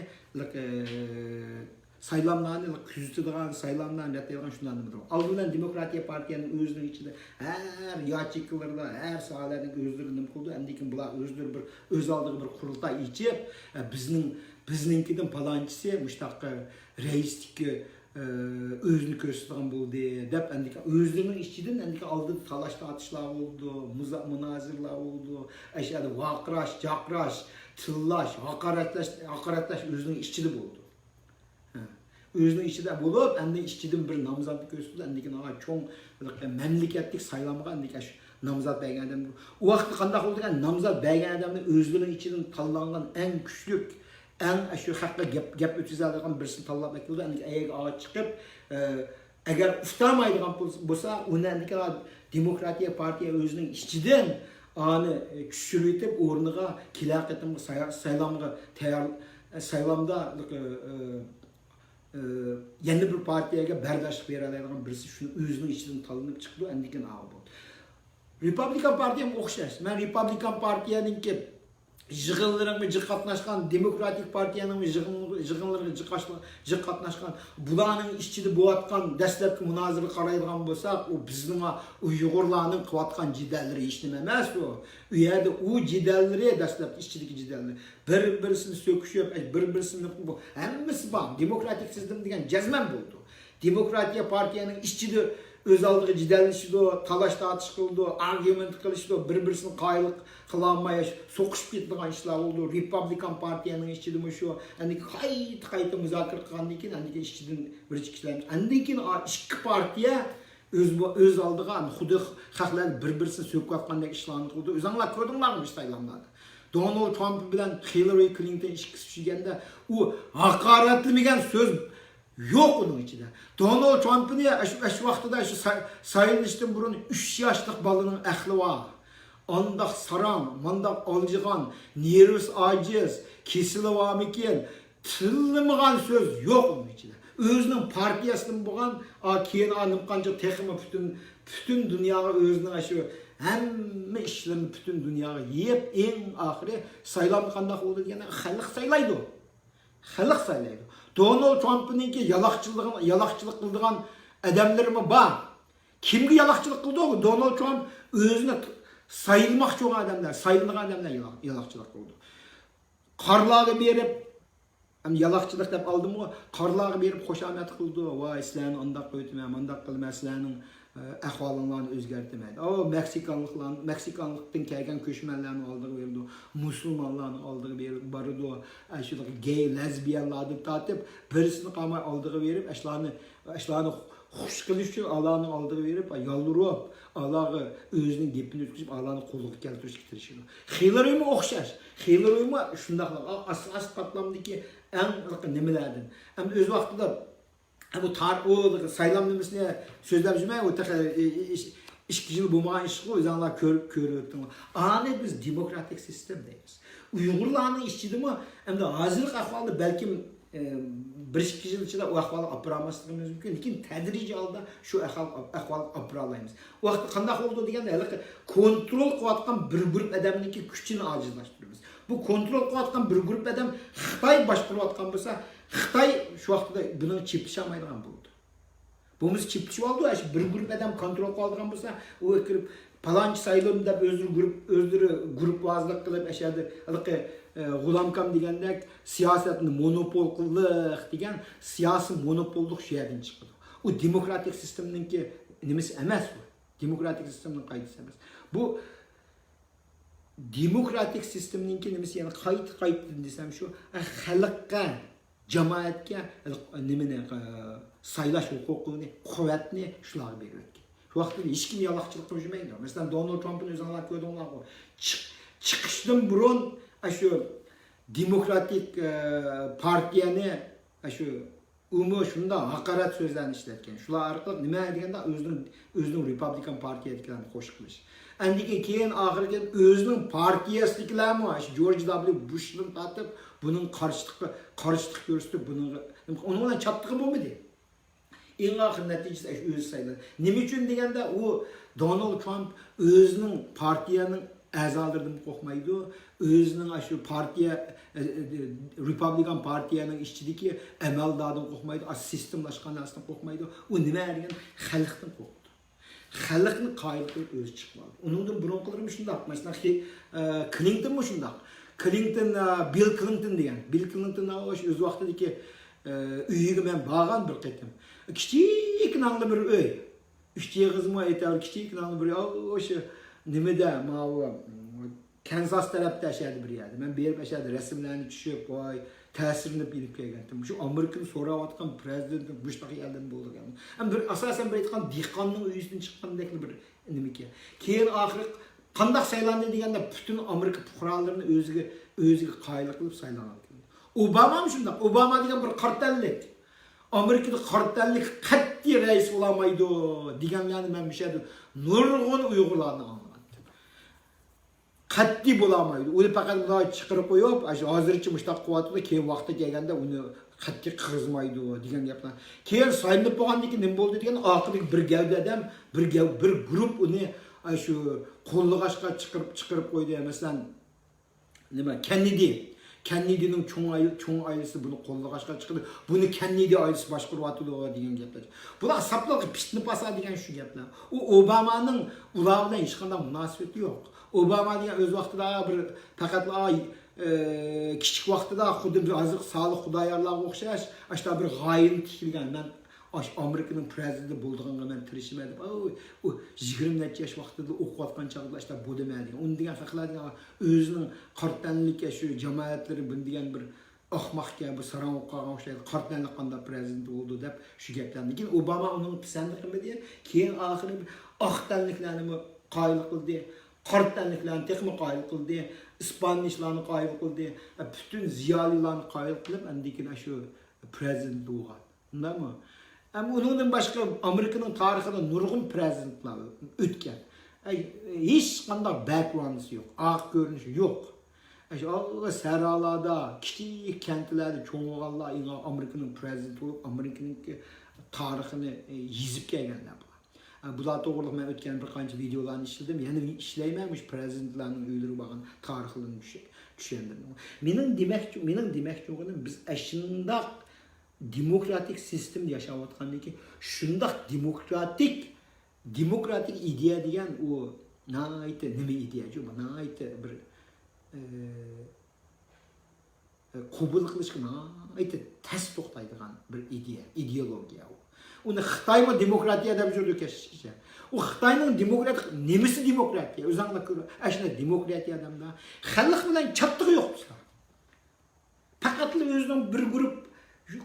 kuzatadigan, saylamlarni ratlaydigan shundan nima. Aldidan Demokratiya partiyaning o'zining ichida har yochiqlarda, har sohalarning o'zlari nima qildi. Endi bular o'zlari bir o'z oldiga bir qurultay ichib, bizninkidan palonchisi mushtaqqa raislikka o'zini ko'rsatgan bo'ldi deb, endi o'zlarining ichidan endi oldin talash tortishlar bo'ldi, munozirlar bo'ldi, ashada vaqirash, jaqrash, tillash, haqoratlash o'zining ichida bo'ldi. O'zining ichida bo'lib, endi ichidan bir nomzodni ko'rsatdi, endi cho'ng mamlakatlik saylamga endi shu nomzod bergan odam. U vaqtda qanday bo'ldi ekan, nomzod bergan odamni o'zlarining ichidan tanlangan eng kuchli shu haqqa gap o'tkazadigan birisini tanlab keldi. Endi ayaga chiqib, agar uftamaydigan bo'lsa, uni endi Demokratiya partiya o'zining ichidan ani kuchaytirib o'rniga kiloqatimga saylamda yana bir partiyaga bardoshlik beradigan birisi shuni o'zining ichidan tanlanib chiqdi, endi bo'ldi. Republikan partiya o'xshash. Men Republikan partiyaninki yig'inlariga qatnashgan, Demokratik partiyaning yig'inlariga qatnashgan, bularning ichida bo'layotgan dastlabki munozara qaraydigan bo'lsak, u bizning Uyg'urlarning qilayotgan jidallari hech nima emas bu. U yerda u jidallari dastlabki ichidagi jidallari bir-birini so'kishib, bir-birini hammasi bor. Demokratik tizim degan jazman bo'ldi. Demokratiya partiyaning ichida öz aldığı cidellişidi, talaş tartış kıldı, argument kılıştı, bir-birisini qayılık kılanmaya, sokuş bitmeyen işler oldu. Republikan Partiyanın işçidimi şu, hani kayıt müzakir kılandı ki, hani işçidin bir kişiler, hani ki iki partiye öz aldığan, xudu xalqlar bir-birisini söküp atqandek işlerini kıldı. Özüңlar gördüңlar mı Tayland'da? Donald Trump bilen Hillary Clinton işkisi düşürgende, o hakaretlemegen söz yok onun içinde. Donald Trump'ın şu vaxtıda şu sayılıştın burun 3 yaşlık balının əxli var. Andaq saram, mandaq alcıgan, nervus aciz, kesili var miken, tılımıgan söz yok onun içinde. Özünün partiyasının buğan, keyin anım kanca tekimi bütün dünyaya özünün şu hem işlerini bütün dünyaya yiyip en ahiri saylam kandak oldu diyene xalq saylaydı o. Xalq saylaydı. Donald Trump'ınki yalaqçılık kıldığan adamlar mı var? Kimge yalaqçılık kıldı o? Donald Trump özüne sayılmak çok adamlar, sayılmak adamlar yalaqçılık kıldı. Karlağı berip, hem yalaqçılık dep aldım o, karlağı berip hoşamet kıldı. Vay sizlarni andaq qo'ytmam, andaq qilma sizlarning ahvolinglarni o'zgartirmaydi. O Meksikanlıktan kelgan ko'chmanlarni oldiga berdi. Musulmonlarni oldiga berib bordi. Shu gay, lesbiyanlarni tatib, birisini qamay oldiga berib, ashlarni xush qilish uchun Allah'ni oldiga berib, yoldirib, Allah'ı özünün gepini ötküzüp Allah'ın qo'liga keltirishga tirishadi. Hillary'ga o'xshash. Hillary'ga shundaq as qatlamdagi eng nimalardan. Ham o'z vaqtida bu o saylam nimesine sözler cümle o işki yıl bulmayan işki o yüzden körüktüm. Ani biz demokratik sistemdeyiz. Uygurlarının işçiydi mi hem de hazırlık ahvalı belki bir iki yıl içinde o ahvalı apıramasımız mümkün. Lakin tedrici alda şu ahvalı apıralayımız. O vakti kandak oldu diyen de kontrol kuvvetken bir grup adamınki güçünü acizlaştırıyoruz. Bu kontrol kuvvetken bir grup adam Xitay başkuruvatkan olsa Xitay şu vakti bunun çiftleşemaydigan buldu. Bunun çiftleşip oldu. Bir grup adam kontrol kılgan olsa o kirip palançı sayılım da özdürü grup vazlık kılıp eşyadı. Gulamkam degandek siyasetini monopol kıldık degen siyasi monopolluk şeyden çıktı. O demokratik sisteminki nimesi emas bu. Demokratik sistemin kaydısı emas. Bu demokratik sisteminki nimesi yani kayıt desem şu halkka cemaatga nimani saylash huquqini, quvvatni shular berayotgan. Shu vaqtda hech kim yaloqchilik qilmaydi. Masalan, Donald Trump'ın o'zinglar ko'rdinglar ku. Chiqishdan burun shu demokratik partiyani shu shunda haqorat so'zlarni ishlatgan. Shular orqali nima deganda o'zining Republikan partiyadagilarni qo'shib qilish. Andiki keyin oxirgi o'zining partiyasidagilarmi George W. Bush'dan tortib bunun karşılık gösterip onun bilan çaptığı bo'lmaydi. Eng oxir natijasi o'zi saylanadi. Nima uchun deganda u Donald Trump o'zining partiyaning a'zolaridan qo'rqmaydi, o'zining shu partiya Republikan partiyaning ishchidagi amaldordan qo'rqmaydi, sistemlashgan narsadan qo'rqmaydi. U nima degan xalqdan qo'rqadi. Xalqni qoyil qilib o'zi chiqmadi. Uningdan burunqilari shunday. Masalan, Clinton mu shunday. Bill Clinton degan. Bill Clinton o'z vaqtidagi uyiga men borgan bir qatim. Kichik nangli bir uy. 3 yig'izmi aytar, kichik nangli bir o'sha nimada, Kansas tarafda yashadi bir yerda. Men berib yashadi, rasmlarni tushib, voy, ta'sirini berib kelgandim. Shu Amerikani so'rayotgan prezident Bush'dagi yerdan bo'lgan. Ham bir asosan bir aytgan dehqonning uyidan chiqqandek bir nimaki. Keyin oxiri qandaq saylandi deganda bütün Amerika fuqarolarini o'ziga qoyil qilib saylanadi. Obama ham shunday. Obama degan bir qartallik. Amerikada qartallik qat'iy rais bo'lamaydi deganlarni men bishadi. Nurg'un Uyg'urlarni anladim. Qat'iy bo'lamaydi. Uni faqat bunday chiqarib qo'yib, hozircha mushtaq quvvatida keyin vaqti kelganda uni qat'iy qirg'izmaydi degan gaplar. Keyin saylanib bo'lgandan keyin nima bo'ldi degan oxirgi bir gavda odam, bir guruh uni shu qo'llag'ashga chiqarib qo'ydi. Masalan, nima Kennedy'nin çoğun ailesi bunu qo'llag'ashga chiqdi. Buni Kennedy ailesi boshqaryapti degan gaplar. Bular saplarga pishnib basa degan shu gaplar. U Obamaning ular bilan hech qanday munosabati yo'q. Obama degan o'z vaqtida bir faqat kichik vaqtida xuddi hozir Solih Xudoyorlarga o'xshash, ashta bir g'oyini tikilgan. Men Amerika'nın prezidenti bo'lganga men tirishmadim. O 20 necha yosh vaqtida o'qiyotgan chog'da işte bu demadi. Uni degan haqlar o'zining qartanlikka shu jamoatlari bu degan bir ahmoqga bu saran o'qigan o'xshaydi. Qartanlik qanday prezident bo'ldi deb shu gaplarni. Lekin Obama uning pisandi qilmadi. Keyin oxiri aqtanliklarni qoyil qildi. Qartanliklarni texmi qoyil qildi. İspanishlarni qoyil qildi. Bütün ziyolilarni qoyil qilib, andikin shu prezident bo'lgan. Undami? Ama onun başka Amerika'nın tarixinde nurgun prezidentler ötken. Hiç qanday background'ı yok, ağ görünüşü yok. O seralarda, kiçik kentlerde çoğunluğunla Amerika'nın prezidenti olup Amerika'nın tarixini yizip gelgenler. Bu da doğruluk ben ötken bir qancha videolarını işledim. Yani işleymemiş prezidentlerin öylürü bakın tarixlerini düşendirdim. Menin demek çoğunun biz aşında demokratik sistem yaşayotgandan ki şundaq demokratik ideya degan o nayte nima ideya jo nayte bir qabul qilishga nayte tas to'xtaydigan bir ideologiya o. Uni Xitoymi demokratiya deb yurdi kashishcha. O Xitoyning demokratik nimasi demokratiya? O'zinglar ko'r. Ashuna demokratiya adamda xalq bilan chattig'i yo'q. Faqat o'zining bir guruh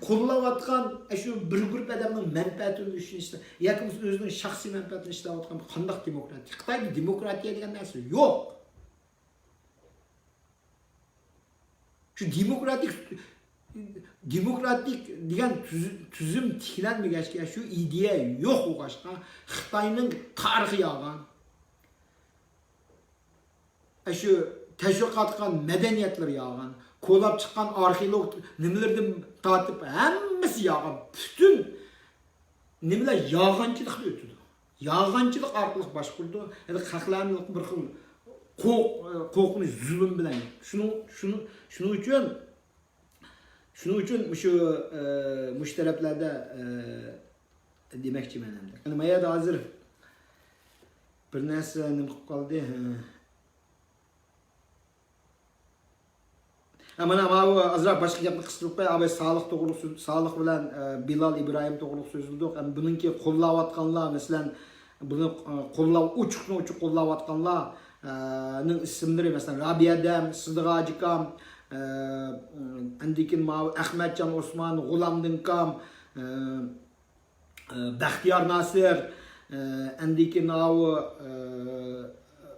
qo'llayotgan shu bir guruh odamning manfaatini düşünüşdə, yoki o'zining shaxsiy manfaatini ishlayotgan qanday demokratiya? Xitoyda demokratiya degan narsa yo'q. Shu demokratik degan tuzum tiklanmagachga shu ideya yo'q o'qashqa Xitoyning tarixi yog'an. Shu tashviqot qilgan madaniyatlar yog'an. Kolab çıkan arkeolog nimelerden tatip hemmesi yağan. Bütün nimeler yağancılık ötüdü. Yağancılık arkalık başkurdu. Yani halkların bir xil kokunu zulüm bilen. Şunun için şu müştereklerde demekçi menemde. Yani maya da hazır bir nesne kaldı. Ama azra başka gapni qistirib qo'y, abi sog'liq bilan Bilal İbrahim to'g'ri so'zildik. Ham buningki qo'llayotganlar, masalan, buni ochiq qo'llayotganlarning ismlari, masalan, Rabiyadam, Sidiqajikam, andikin Ahmadjon Osman, G'ulamdinkam, Baxtiyor Nasir, andikin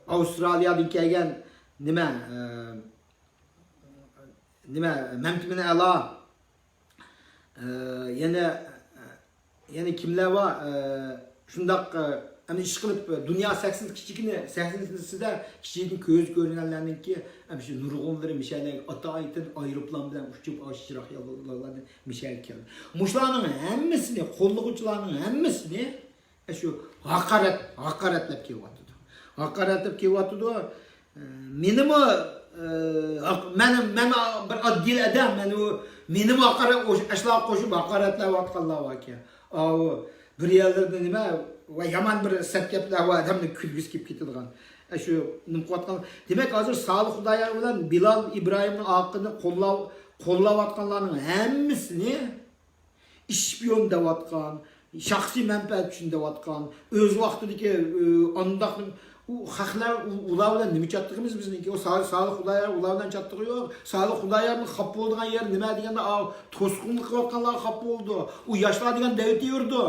Avustraliyadan kelgan nima Memtimin Ala yani kimler var şundak hani iş kılıp dünya 80 80'sinde kişinin göz görünenlerinin ki hem şu nurgunları Mişel'e ata aitin ayrıplan bilen uçup aşırı yollarını Mişel keldi. Muşlarının hemmesini, kolluğucularının hemmesini şu hakaretlep kıyvatıdı. Hakaretlep kıyvatıdı. Minimi men bir adil adam meni ashlar qo'shib haqoratlayotganlar bor ekan. Bir yerlarda nima va yomon bir sat gaplar va odamni kulgisi kelib ketadigan. Shu nim qilayotgan. Demak, hozir Solih Xudoyor bilan Bilal İbrahimning oqini qo'llayotganlarning hammasini ishpiyon deyotgan, shaxsiy manfaat uchun deyotgan, o'z vaqtidagi andaq u haqlar ulardan nima chattigimiz bizniki o Solih Xudoyor ulardan chattig'i yo'q. Solih Xudoyorning xap bo'lgan yer nima deganda to'sqinlik qilayotganlar xap bo'ldi. U yoshlar degan davlat yurdi.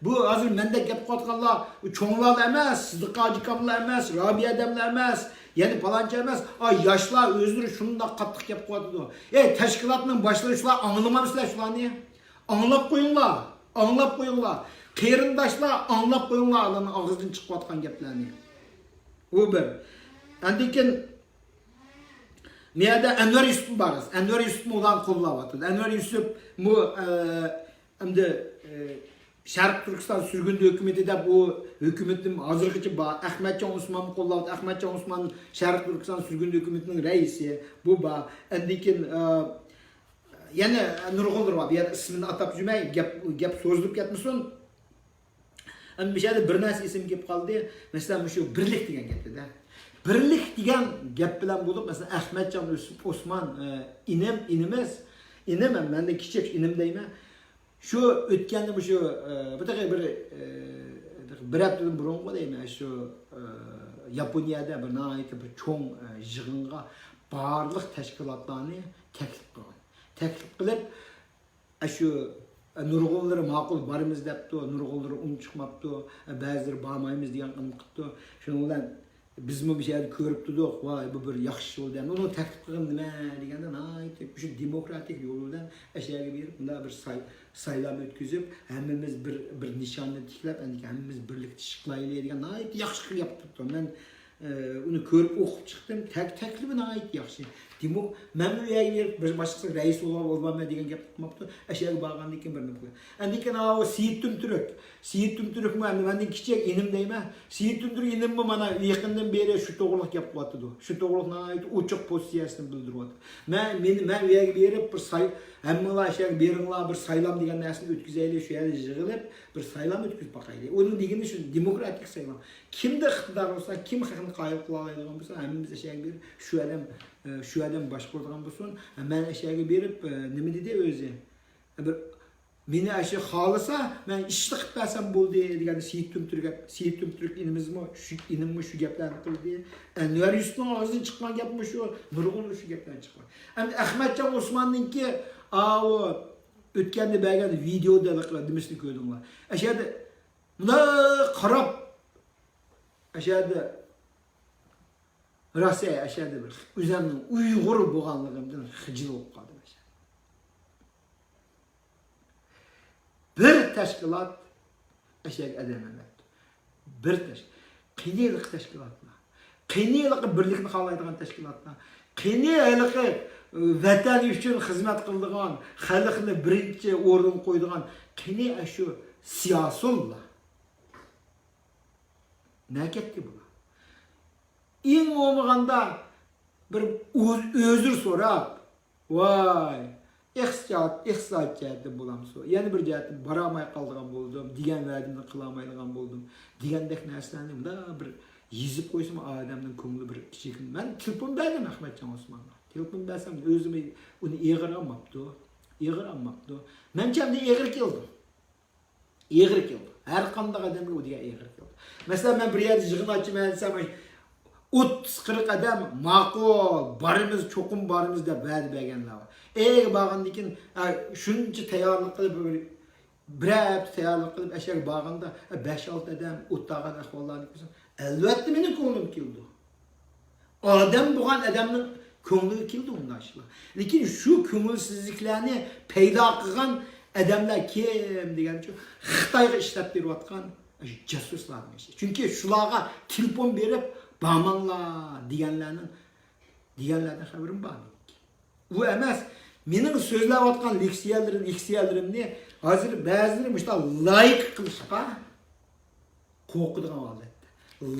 Bu hozir menda gap qilayotganlar cho'nglar emas, Sidiqajikamlar emas, Rabiyadamlar emas, ya'ni palonchi emas. Yoshlar o'zlari shunday qattiq gap qilyapti. Tashkilotning boshlovchilari anglamasizlar shularni. Anglab qo'yinglar. Qeyrindaşlar anlap qo'yinglar ularning og'zidan chiqayotgan gaplarni. U bir. Andikin miyada Anvar Yusuf bor. Anvar Yusuf ularni qo'llayapti. Anvar Yusuf bu endi Sharq Turkiston sürgün hukumatida bu hukumatning hozirgacha bor. Ahmadjon Usmonni qo'llayapti. Ahmadjon Usmon Sharq Turkiston sürgün hukumatining raisi. Bu bor. Andikin yana nurg'undir bor. Bu yerda ismini atab yurmay, gap so'zlab ketmasin. Ama bir şeyde bir narsa isim kelib qoldi. Mesela şu birlik degan gapda. Birlik degan gap bilan bo'lib, mesela Ahmadjon Osman inim men de kichik inim deyman. Şu o'tganda bu şu bir haftadan burungi deyman shu Yaponiyada bir nihoyatda bir cho'ng yig'inga barliq tashkilotlarni taklif qilgan. Taklif qilib shu nurg'unlari ma'qul boramiz debdi, nurg'unlari chiqmabdi, ba'zilari bormaymiz degan qilibdi. Shuning bilan bizmi bir yerda ko'rib turdik, voy bu bir yaxshi yo'l deb. Uni taklif qilgan nima deganda nihoyatda shu demokratik yo'l bilan ashyaga berib, bunda bir saylam o'tkazib, hammamiz bir nishonni tiklab, hammamiz birlikda ish qilaylik degan nihoyatda yaxshi qilyapti. Men uni ko'rib o'qib chiqdim. Taklifi nihoyatda yaxshi. Demok, men bu yerga berib bir boshqa rais bo'lmayman degan gap qilmabdi. Ashyaga borgandan keyin bir nima. Andikan o Siyit Tumturk mendan kichik inim deyman. Siyit Tumturk inimmi mana yaqindan beri shu to'g'riliq gap qilyapti. Shu to'g'riliq nihoyatda ochiq pozitsiyasini bildiryapti. Men bu yerga berib bir hammalar ashyaga beringlar bir saylam degan narsani o'tkazaylik, shu yerda yig'ilib bir saylam o'tkazib boqaylik. Uning degani shu demokratik saylam. Kimda iqtidor bo'lsa, kim haqini qoyil qila oladigan bo'lsa, hammamiz ashyaga berib shu adam boshqaradigan bo'lsin. Men ashyaga berib nima dedi o'zi? Bir meni aşı xolisa men ishni qilib bersam bo'ldi degan Siyit Tumturk inimizmi shu gaplarni qildi. Anvar Yusufning og'zidan chiqqan gapmi shu, nurg'un shu gapdan chiqqan. Endi Ahmadjon Osmonningki o o'tganda bergan videoda demisni ko'rdinglar. Ashada buna qarab ashada Rossiya ashada bir o'zimning Uyg'ur bo'lganligimdan xijil bo'lib qoldim. Bir teşkilat eşek edememek. Bir teşkilat. Qiyinlik teşkilatlar. Qiyinlik birlikni xalaydigan teşkilatlar. Qiyinlik vatan uchun xizmat qiladigan, xalqni birinchi o'rin qo'yadigan qiyin shu siyosatlar. Naketdi bular. Eng olmaganda bir özür so'rab, voy iqtisod jihatdan bo'lamsa, yana bir jihatdan boramay qolgan bo'ldim, degan va'damni qilolmaydigan bo'ldim. Degandek narsalarni bunda bir yezib qo'ysam odamning ko'ngli bir kichik. Men telefon berdim Ahmadjon Osmonga. Telefon bersam o'zim uni eg'ir olmabdi. Menchamda eg'ir keldi. Har qanday odamga u degan eg'ir keldi. Masalan, men bir yerda yig'in ochman desam, 30-40 adam ma'qul, barimiz, cho'qim barimiz deb va'da berganlar bor. Bağgandan keyin shuncha tayyorlik qilib bir hafta tayyorlik qilib ashyaga borganda 5-6 adam o'tgan ahvollarni ko'rsam, albatta mening ko'nglim keldi. Odam bo'lgan odamning ko'ngli keldi undan ishlar. Lekin shu ko'ngilsizliklarni paydo qilgan odamlar kim degancha Xitoyga ishlab berayotgan jasuslarmish. Chunki shularga telefon berib, "Bormanglar" deganlardan xabarim bor. Bu emas. Mening so'zlayotgan leksiyalarimni hozir ba'zilari mushta layik qilishga qo'rqadigan holatda.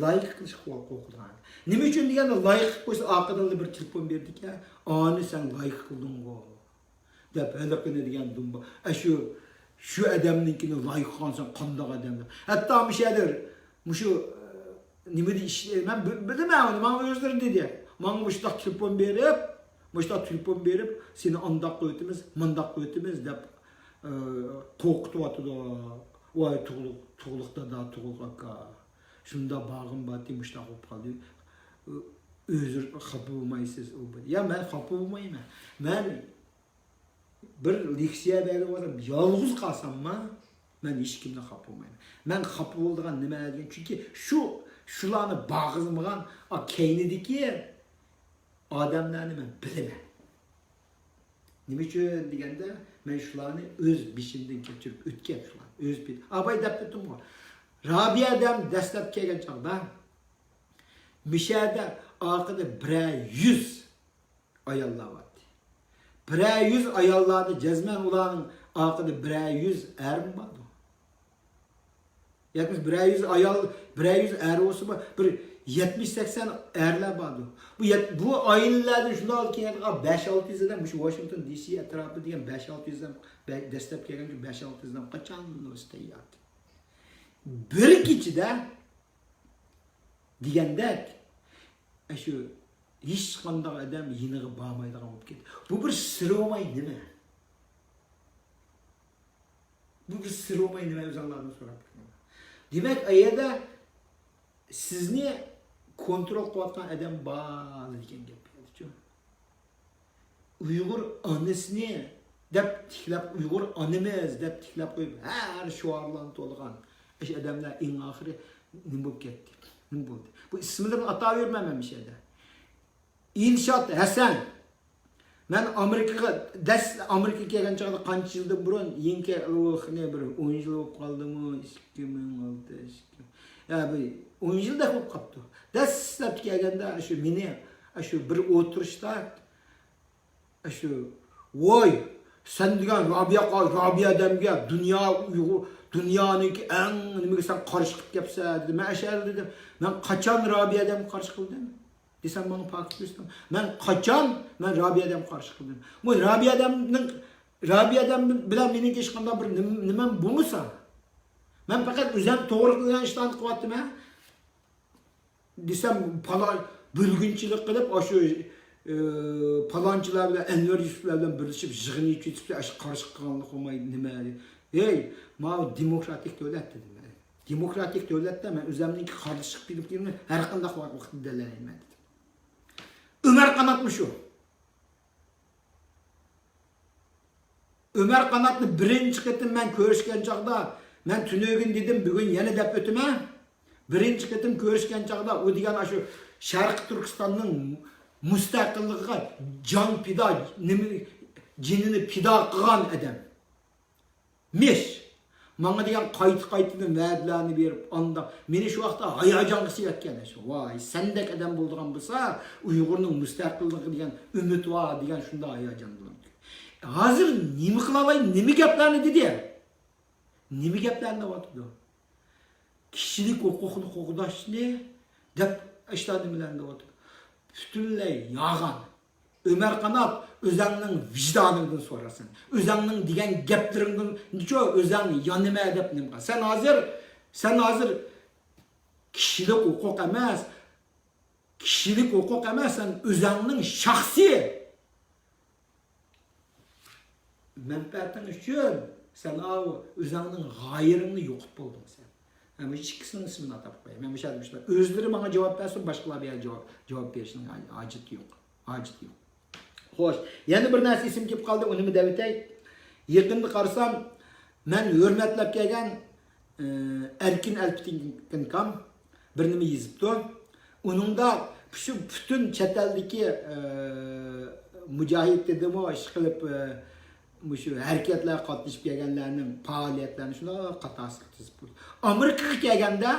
Layik qilishga qo'rqadigan. Nima uchun deganda layik qilib qo'ysa orqadan bir telefon berdik-a, "Ani sen layik qilding-ku" deb halaqini degan dumba. Shu odamninkini layik qilsan qanday odamlar. Hatto mushu nima deyishni men bilmayman, men o'zlari dedi. Menga mushta telefon berib, seni andaq o'timiz, mandaq o'timiz deb qo'rqityapti. Voy tug'liqda tug'liq aka. Shunda bag'im bati mushta bo'lib qoldi. O'zir xafa bo'lmaysiz u. Ya men xafa bo'lmayman. Men bir leksiya berib o'zim yolg'iz qolsamma, men hech kimdan xafa bo'lmayman. Men xafa bo'ladigan nima degan, chunki shularni bag'izmagan keynidiki odamlarni men bilaman. Nima uchun deganda, men shularni o'z bishimdan kechirib o'tgan shular. O'z bit. Abay deb turdim. Rabiyadam dastlab kelgan chog'da Mishada orqada 100 ayollar bor. 100 ayollarni jazman ularning orqada 100 erim bor. Yaklaşık 100 ayol, 100 er olsa bir 70-80 erler vardı. Bu ailelerden şunu al ki 5-600'den şu Washington DC etrafı diyen 5-600'den destek gelence 5-600'den kaçan üniversiteydi. Bir kişi de diyende şu hiç kandak adam yine bağmaydı olup gitti. Bu bir sır olmayı değil mi? Bu bir sır olmayı nima o'zinglardan so'rab turibman. Demak, ayada sizni kontrol qilayotgan odam bor degan gap keldi-ku. Uyg'ur onasini deb tiklab, Uyg'ur onamiz deb tiklab qo'yib, har shuarlarni to'lg'an. Ish odamlar eng oxiri nima bo'lib ketdi? Nima bo'ldi? Bu ismini atab yurmayman ishada. İlşat Hasan. Ben Amerika'ya kelgan chog'da qancha yildan burun yenka ne bir 10 yil bo'lib qoldimi? 2006. Ya bu 10 yilda bo'lib qolibdi. Dastlab kelganda shu meni shu bir o'tirishda shu voy sen degan Robiya odamga dunyoning eng nimaga sen qarshi qilib kelibsan dedi. Men ashar dedim. Men qachon Robiya odamga qarshi qildim? Desem bana farklı üstüm. Ben kaçan, ben Rabia'dan karşı kıldım. Bu Rabia'dan bilen benim geçkanda bir nimem bu musa? Ben fakat üzem doğru kılan işten kıvattım ha. Desem falan bölgünçilik kılıp o şu palancılarla Enver Yusuf'larla birleşip jığını içip karşı kılanlık olmayı nimeli. Hey, ma demokratik devlet dedim. Demokratik devlette ben üzemdeki kardeşlik bilip her kanda vakit deleneyim. Ömer Kanatmış o. Ömer Kanat'ını birinci ketim ben görüşken çağda, ben tünögün dedim bugün yeni dep ötüme, birinci ketim görüşken çağda o diyen şu Şarkı Türkistan'ın müstakilliğine can pida, cinini pida kılan adam. Miş. Bana diyen kayıtının verdilerini verip anda beni şu vakta hayacanlı siyetken vay sendek adam bulduğun bulsa Uygur'un müstakilliği diyen ümit var diyen şunda hayacanlı. Hazır nimi kılalayım nimi gaplarını dedi ya. Nimi gaplarını vardı. Kişilik hukukunu kokudaşlı dep işte adımlarında vardı. Bütünley yağan. Ömer Kanat özəngnin vicdanından sorasın. Özəngnin diyen geplərindən niço özəng yanıma edip nimqa. Sen hazır kişilik hukuk emas. Kişilik hukuk emas sen özəngnin şahsi menfaatin üçün sen özəngnin gayrını yoxut buldun sen. Hem hiç ikisinin ismini atab koyayım. Hem şey demişler. Özleri bana cevap versin, başkaları bir cevap versin. Acıt yok. Acıt yok. Hoş. Yani bir narsa isim kelib qoldi, uni davitay. Yaqinda qarsam, men hurmatlab kelgan Erkin Alptinkam bir nima yozibdi. Uningda shu butun chet eldagi mujohid dedimi, ish qilib shu harakatlarga qatnashib kelganlarning faoliyatlarini shuna qatasli tizib qo'ydi. Amerikaga kelganda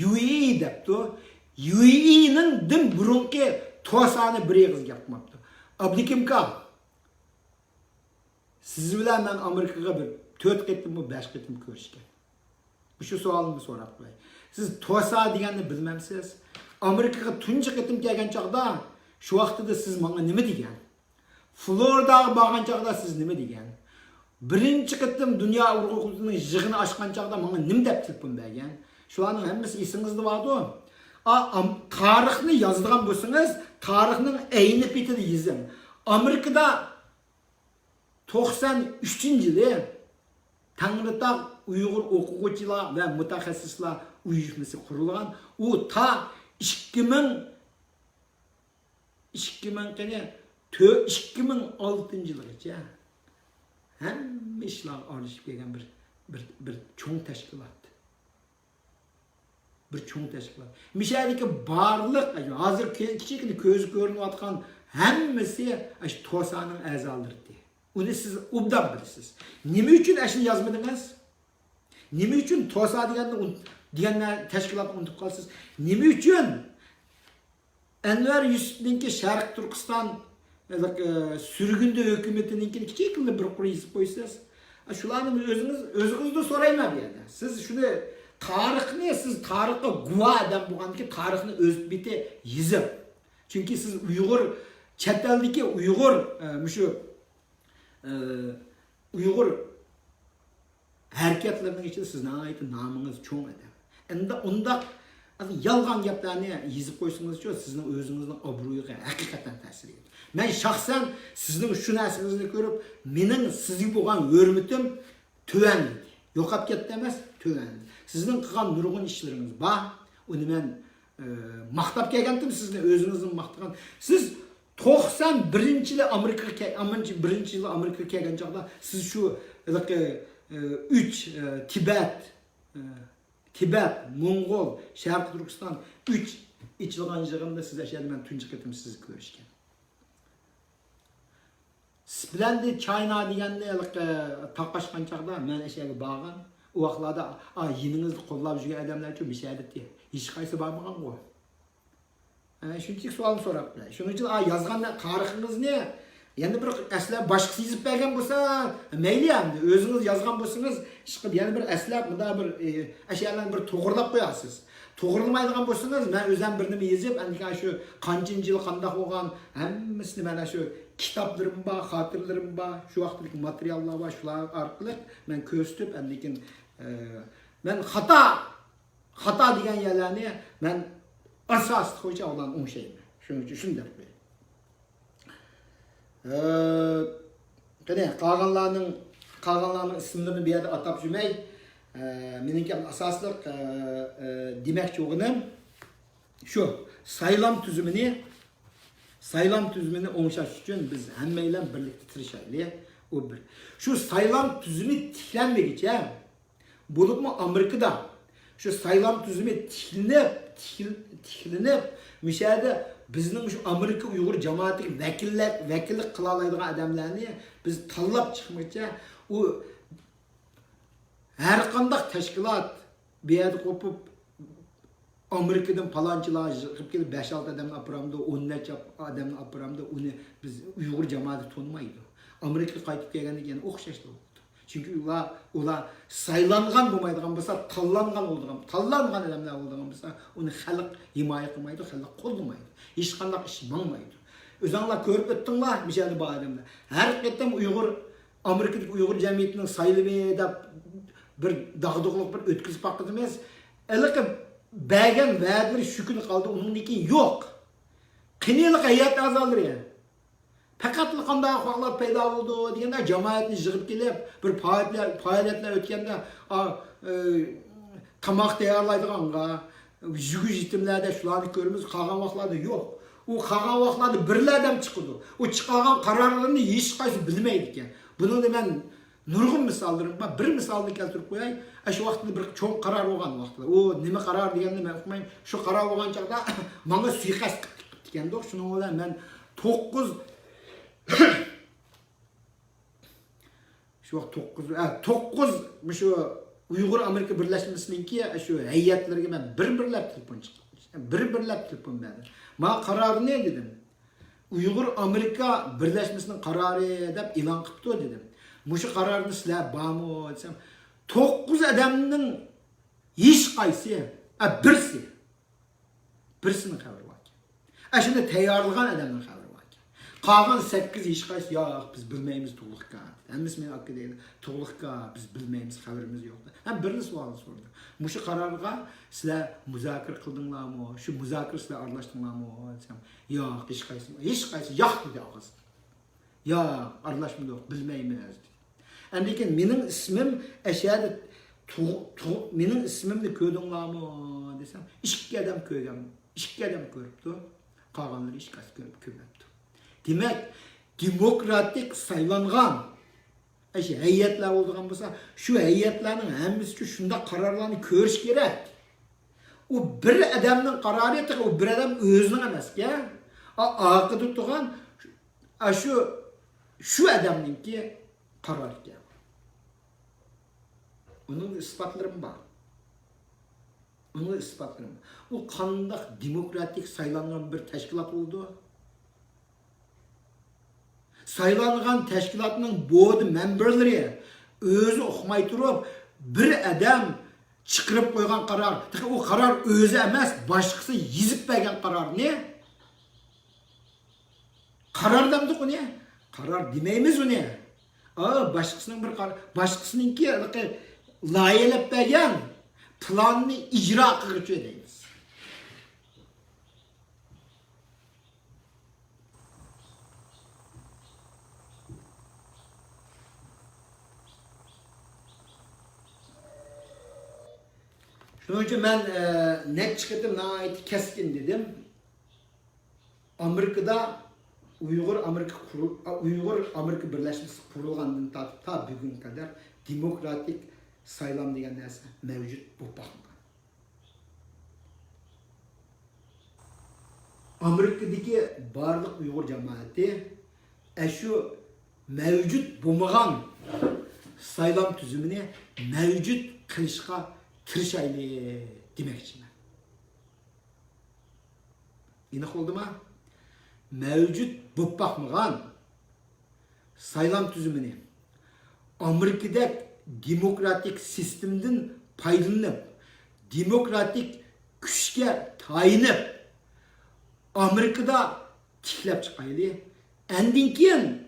UAE debdi. UAE'ning din burunqi to'sani bir yig'iz gap qilmabdi. Abdikimka, siz bilen ben Amerika'ya bir 4 kettim mi 5 kettim görüşken. Şu sualımı sorab qo'yay. Siz TOSA deganni bilmamsiz? Amerika'ya tunji kettim kelgan chaqda, şu vaqtida siz menga nima degan? Floridaga borgan chaqda siz nima degan? Birinchi kettim dunyo urug'ining yig'ini ochgan chaqda menga nima deb telefon bergan? Shularning hammasi esingizda bordi. Tarixni yozadigan bo'lsangiz, tarixning ayni petini yozing. Amerikada 93-yili Tangritog Uyg'ur o'quvchilar va mutaxassislar uyushmasi qurilgan. U ta 2006-yilgacha hamma ishlar olishib kelgan bir cho'ng tashkilot. Bir çoğun teşkilat. Mişadaki barlık, hazır kichikini ko'zi ko'rinayotgan hammasi shu TOSA'nın a'zolaridir. Uni siz obdan bilasiz. Nima uchun ashuni yozmadingiz? Nima uchun TOSA deganlar tashkilotni unutib qolsiz? Nima uchun Enver Yusuf'ninki Sharq Turkiston sürgünde hükümetininki kichikini bir qo'yib qo'ysiz. Shularni o'zingizdan so'rayman bu yerda. Siz shuni tarixni siz tarixga guvoh deb bo'lganki tarixni o'z biti yozib. Chunki siz Uyg'ur chet eldagi Uyg'ur shu Uyg'ur harakatlarining ichida sizning aytib nomingiz cho'ng edi. Endi unda yolg'on gaplarni yozib qo'ysangiz-chi sizning o'zingizning obro'yiga haqiqatan ta'sir etadi. Men shaxsan sizning shu narsangizni ko'rib, mening sizga bo'lgan hurmatim tuvan edi. Yo'qolib ketdi emas, tövandi. Sizning qilgan nurg'un ishlaringiz bor. Uni men maqtab kelgandim sizni, o'zingizni maqtagan. Siz 91-yili Amerikaga kelgan chaqda siz shu 3 Tibet, Mongol, Sharq Turkiston 3 ichilgan yig'inda siz ashadi men tunji qitim sizni ko'rishgan. Splendid China deganda taqashgan chaqda men ashyaga borgan. O vaqtlarda yiningizni qo'llab yurgan odamlar uchun bir şey aytdi. Hech qaysi bormagan qo'y. Shunchalik savol so'rab qo'yay. Shuning uchun yozgan tarixingizni endi bir aslab boshqa yozib bergan bo'lsa, mayli endi o'zingiz yozgan bo'lsangiz, chiqib yana bir aslab bunda bir ashyalarni bir to'g'rilab qo'yasiz. To'g'rilmaydigan bo'lsangiz, men o'zim bir nima yozib, endi shu qanchinchi yil qanday bo'lgan, hammasini mana shu kitoblarim bor, xotiralarim bor, shu vaqtdagi materiallar bor, shular orqali men ko'rsatib, lekin men xato degan yerlarni men asos qo'ycha ularni o'ngshayman. Shuning uchun shunday qo'yay. Qani qolganlarning ismlarini bu yerda atab yurmay, meniki asosliq demoqchi o'g'lim shu saylam tuzumini o'ngshash uchun biz hammaylar birlikda tirishaylik. O bir. Shu saylam tuzumi tiklanmagicha bo'libmi Amerikada shu saylam tuzumi tiklanib mishada bizning shu Amerika Uyg'ur jamoatiga vakillik qila oladigan odamlarni biz tanlab chiqmacha u her qanday tashkilot bu yerda qo'pib Amerikadan palonchilar chiqib kelib 5-6 odamni apramda, 10 necha odamni apramda uni biz Uyg'ur jamoati to'nmaydi. Amerikaga qaytib kelgandan keyin o'xshashlar bo'ldi. Chunki ular saylangan bo'lmaydigan bo'lsa, tanlangan odamlar bo'lgan bo'lsa, uni xalq himoya qilmaydi, xalq qo'llamaydi. Hech qanday ish bo'lmaydi. O'zinglar ko'rib o'tdinglar, mishani bu odamlar. Har qetim Amerikadagi Uyg'ur jamiyatining saylimi deb bir dağdığılık bir ötküzüp baktı emas. Elki bəgən vədləri şu günü qaldı, onun ki yok. Qıniylik həyat azalır yani. Faqat qanday xalqlar paydo oldu deganda jamoatni yig'ib kelib bir faoliyatlar o'tganda tamoq tayyorlaydiganga, yugu yetimlarda shularni ko'ramiz, qolgan vaqtlarda yo'q. U qolgan vaqtlarda birlardan chiqdi. U chiqargan qarorlarni hech qaysi bilmaydi ekan. Buni men nurg'un misollarım var. Bir misolni keltirib qo'yay. Shu vaqtda bir cho'ng qaror bo'lgan vaqtda. U nima qaror deganini men uqmayman. Shu qaror bo'lgan chaqda menga suiqasd qilganda, shuning bilan men 9 shu 9 shu Uyg'ur Amerika birlashmasiniki shu hay'atlarga men bir-birlab telefon chiqdi. Bir-birlab telefon berdi. Men qaror ne dedim? Uyg'ur Amerika birlashmasining qarori deb e'lon qilibdi dedim. Muşu kararını sizler bağımı desem 9 adamның hech qaysi birisinin xabari var. Şimdi tayyorlagan adamның xabari var. Qolgan 8 hech qaysi yo'q, biz bilmaymiz to'liqqa. Hammasi men akka deydi, to'liqqa biz bilmaymiz, xabarimiz yo'q. Ham birini savol sordi. Muşu qarorga sizler muzokara qildinglarmi? Shu muzokara sizler aralashdinglarmi desem, yo'q, hech qaysi yo'q dedi og'iz. Yo'q, aralashmadik, bilmaymiz. Lekin mening ismim aşağıda mening ismimni ko'rdinglarmi desam, 2 odam ko'rgan. 2 odam ko'ribdi. Qolganlar hech qaysi ko'rmabdi. Demak, demokratik saylangan hay'atlar bo'lgan bo'lsa, shu hay'atlarning hammasi shunda qarorlarni ko'rish kerak. U bir odamning qarori etiq, u bir odam o'zining emas-ku. Aqida turgan shu odamningki qarori. Onun ispatlarım var. O qanday demokratik saylangan bir tashkilot oldu. Saylangan tashkilotning board memberlari o'zi uqmay turib bir adam chiqarib qo'ygan qaror. O qaror o'zi emas, boshqasi yezib bergan qaror ne? Qaror demdik uni. Qaror demaymiz uni. Boshqasining bir qaror, boshqasininki layihəlab bergan planni icra qiluvchi deymiz. Şunun için ben net çıkıdım, nait keskin dedim. Amerika'da Uygur Amerika Birleşmesi kurulgandan tartip ta bugün kadar demokratik saylam degan narsa mevcut bu bakımdan. Amerika'daki barlık Uygur cemaati şu mevcut bulmagan saylam tüzümünü mevcut kılışka tirişaylı demekçi ben. İnek oldu mu? Mevcut bu bakmagan saylam tüzümünü Amerika'da demokratik sistemden paylanıp demokratik güçke tayinip Amerika'da tiklep çıkaylı. Endin keyin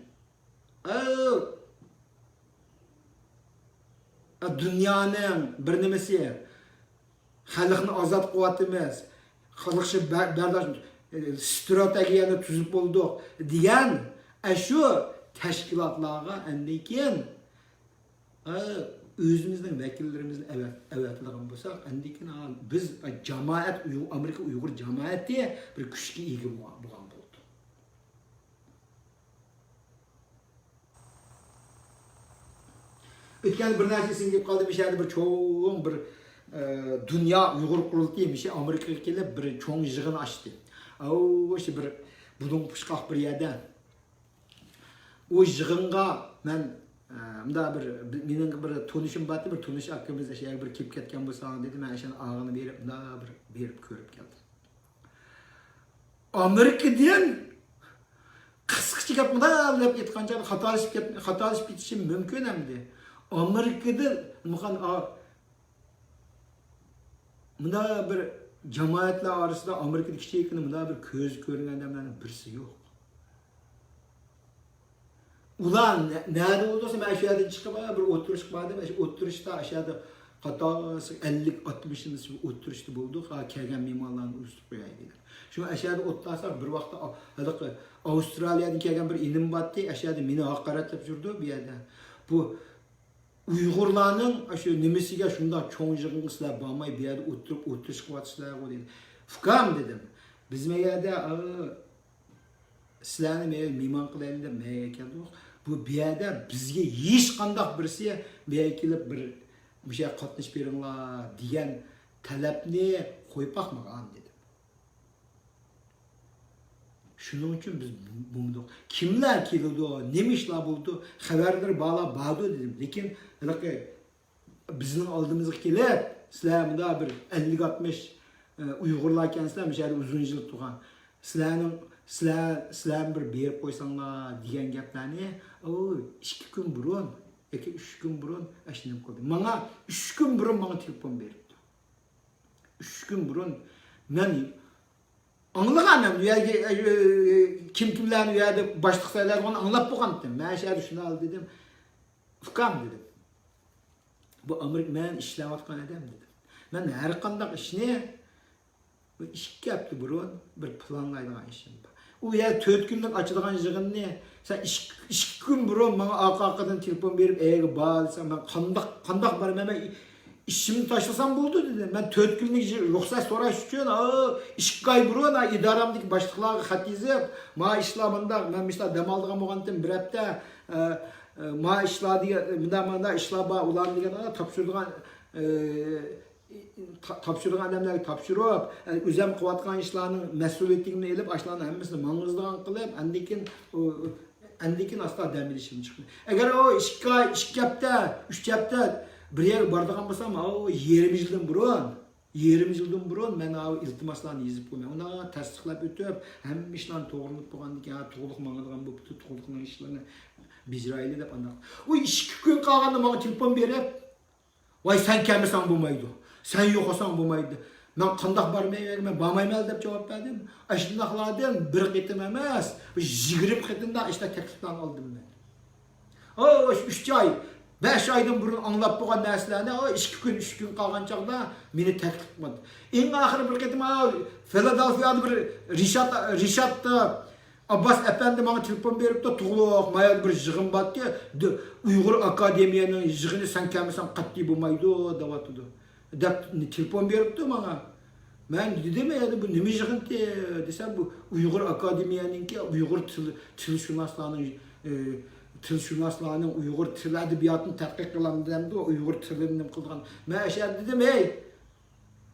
dünyanın bir nimesi halkını azat kuvvetimiz halkşı berdaş stratejiyani tüzüp olduk diyen şu teşkilatlarga endin keyin özümüzün vekillerimizin evetliğin bulsak endin keyin biz cemaat Amerika Uygur cemaati bir güçke ega bo'lgan bo'ldi. Ötken bir narsasini gelip kaldı bir şeyde bir çoğun bir dünya Uygur kurultayı bir şey Amerika'ya gelip bir çoğun yığını açtı. O işte bir budun puşkak bir yerden. O yığınga ben da benim bir tanışım battı bir tanış hakkımızda şey bir kip ketken bu sana dedim ben aşağı ağını verip da bir görüp geldim. Amerika'dan kısıkçı yapmadan hep yetkanca hatalaşıp gitişim mümkün emdi. Amerika'da bunda bir cemaatler arasında Amerika'daki kişilikinin bunda bir köz görünen adamların birisi yok. Ulan nerede olduysa ben aşağıdan çıkıp bir oturuş vardım. Oturuşta aşağıda hatası 50-60'ınız bir oturuşta bulduk. Kelgen mimarlarını uyuşturup koyaydılar. Şu aşağıda oturarsak bir vakti Avustralya'dan kelgen bir ilim battı. Aşağıda beni hakaret yapıyordu bir yerde. Bu Uygurlarning şu nimesiga şunda çoğun yığınsızlar bağmay bir yerde oturup oturuş kıvatışlar o dedi. Fukam dedim. Biz meyede sizlerni meyman kılayım da meyye keldik. Bu bir yerde bizge hiç kandak birisi meyye kelip bir şey katılış beringlar diyen talepni koyup bakmagan dedim. Şunun için biz bulunduk. Kimler keldi, nemişler buldu, haberleri bağladı dedim. Lekin bizim aldığımız kelip, sizler da bir 50-60 Uygurlar kendisinden bir şey uzun yıl tuğan. Sizler bir berip koysanlar diyen gaplarni, o 2 gün burun, 2-3 gün burun aşınım koydu. Bana 3 gün burun bana telefon beripti. 3 gün burun ben anlamadım. Kimlerni yerde başlık sayılar onu anlap boğandım. Ben şey düşündüm dedim. Fukam dedim. Bu Amerika ben işlevatkan adam dedim. Ben her kandak işini iş yaptı burun bir planlaydıgan işim. O yer 4 günlük açılgan yığını sen 2 gün burun bana arkadan telefon berip ege bağlısam ben kandak barım hemen İşimi taşlasam buldu dedim. Ben 4 günlük ruhsat soraş üçün, 2 ay burun idaramdaki başlıklarga xat yazıp, ma işlamında ben mesela dem aldığım oğandım bir hafta ma işla işla ulan degen tapşırdıgan adamlarga tapşırıp, özüm kıvatkan işlarının mesuliyetini elip aşlarını hemmesini mangızdıgan kılıp, andikin asla demir işim çıktı. Eğer o 2 ay, 2 hafta, 3 hafta bir yer bardagan bolsam, 20 yıldan burun men iltimaslarını yazıp koymayım. Ona tasdiqlap ötüp, hem işlerini toğrulup boğandan keyin to'g'liq mangadigan bo'lib, to'g'liqning ishlarini bijrayli deb anaq. O 2 gün qolganda menga telefon berip, "Voy sen kelmasang bo'lmaydi. Sen yo'q olsang bo'lmaydi." Men qandoq bormayman deb javob berdim. Ashunaqlardan bir qitim emas, 20 qitimda ishda takliflarni oldim men. 3 ay 5 aydan burun anlap boğan narsalarni 2 gün 3 gün qalgan chaqda meni taklif qildi. Eng oxiri bir qitim Philadelphia'da bir Rishad Abbas efendi bana telefon berip de to'g'liq mayal bir yig'in batdi. Uyg'ur akademiyaning yig'ini sen kelmasang qat'iy bo'lmaydi deyapti. deb telefon beripti bana. Ben dedim ya bu nima yig'inti desem bu Uyg'ur akademiyaniki Uyg'ur tilshunoslarning Uyg'ur tili adabiyotini tadqiq qilaman demdi, Uyg'ur tilini qilgan. Men ashar dedim, "Ey,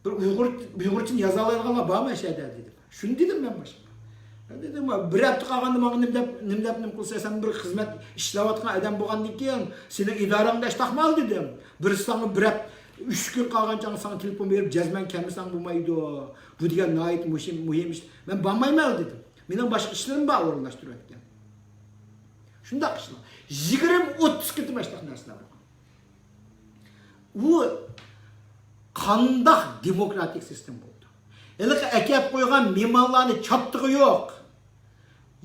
bir Uyg'urcha yoza oladiganlar bormi ashada?" dedim. Shuni dedim men boshqa. Dedim, bir hafta qolganda menga nim qilsa, sen bir xizmat ishlayotgan odam bo'lgandan keyin sening idorangda ishlaqmal dedim. Bir sana bir 3 kun qolgancha sana telefon berib, "Jazman kelmasang bo'lmaydi. Bu degan nihoyat muhim ish." Men bormayman dedim. Mening boshqa ishlarim bor o'rinlashtirayotgan. Shundaq ishlar. 20-30 ketib ashliq narsalar. Bu qandaq demokratik sistem bo'ldi. Endi akab qo'ygan memonlarni choptig'i yo'q.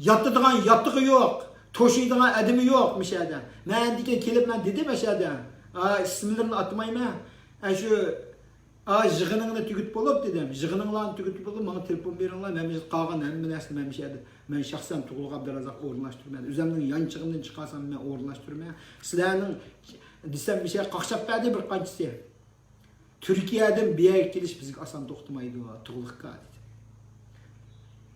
Yotadigan yotig'i yo'q. To'shiydigan adimi yo'q mishada. Men degan kelib men dedim mishada. İsmlerini atmayman. Shu yig'iningni tugit bo'lib dedim. Yig'ininglarni tugit bo'lib, menga telefon beringlar. Men qolgan hamma narsani men mishada. Men shaxsan Tug'ul Abdurazaq o'rinlashtirmadim. O'zimning yanchig'imdan chiqarsam men o'rinlashtirmayman. Sizlarning desam bir şey qaqshab berdi bir qanchasi. Türkiye'den bir yere kelish bizga oson to'xtamaydi, tug'liqqa dedi.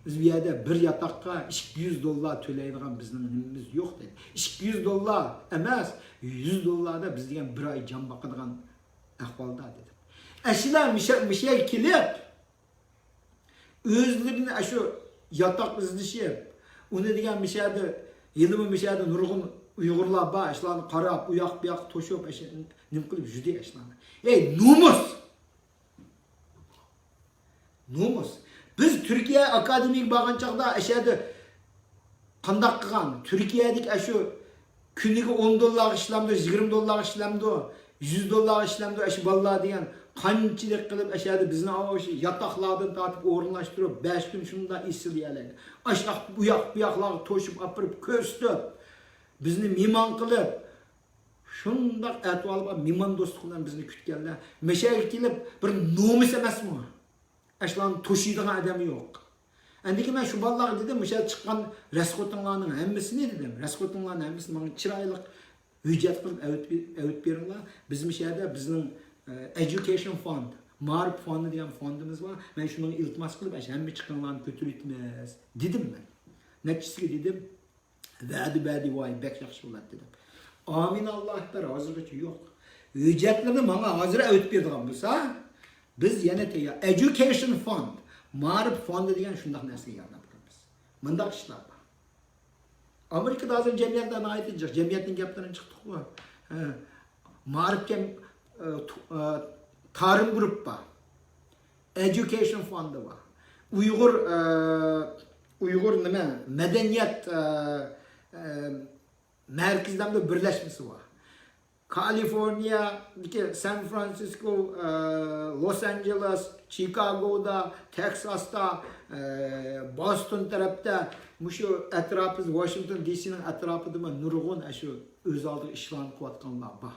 Biz bir yerde bir yatakka $200 to'laydigan bizning nimamiz yo'q dedi. $200 emas, $100 da biz degan bir oy jon boqadigan ahvolda dedi. Ashlar mishay kelib o'zlarini shu yatak izlashib, uni degan mishada yilmi mishada nurg'un Uyg'urlar bor, ashlarni qarab, u yoq bu yoq to'shib, nim qilib judi ashlarni. Ey nomus! Nomus! Biz Türkiye akademik borgan chaqda ashada qandaq qilgan, Turkiyadik shu kuniga $10 ishlamdi, $20 ishlamdi, $100 ishlamdi, shu bolalar degan qanchalik qilib ashada bizni o'sha yataqlardan tortib o'rinlashtirib 5 kun shunda islayaladi. Ashaq bu yoqlarga to'shib apirib ko'rsatib, bizni mehmon qilib, shundaq ahvol bor, mehmon do'stliklar bizni kutganlar. Mashayga kelib bir nomus emasmi? Ashlarni to'shiydigan odam yo'q. Endiki men shu bolalarga dedim, o'sha chiqqan rasxotinglarning hammasini dedim. Rasxotinglarning hammasini menga chiroyli hujjat qilib avut beringlar. Bizning yerda bizning education fund, ma'rif fondi degan fondimiz bor. Men shuni iltimos qilib, hamma chiqqanlarni ko'taraymiz dedim men. Nechtisiga dedim, va'di voy bek yaxshi bo'ladi dedim. Amin Alloh akbar, hozirgacha yo'q. Hujjatlarni menga hozir avut berdigan bo'lsa, biz yana tayyor education fund, ma'rif fondi degan shunday narsaga yordam qilamiz. Bundaq ishlar bor. Amerikada hozir jamiyatdan aytib, jamiyatning gaplaridan chiqdik-ku. Ma'rifga ta'rim guruh bor. Education fondi bor. Uyg'ur nima? Madaniyat markazlarida birlashmasi bor. California, San Francisco, Los Angeles, Chicago'da, Texas'ta, Boston tarafta, şu etrafımız Washington DC'nin etrafında nurg'un shu o'z oldiga ishlarni qilayotganlar bor.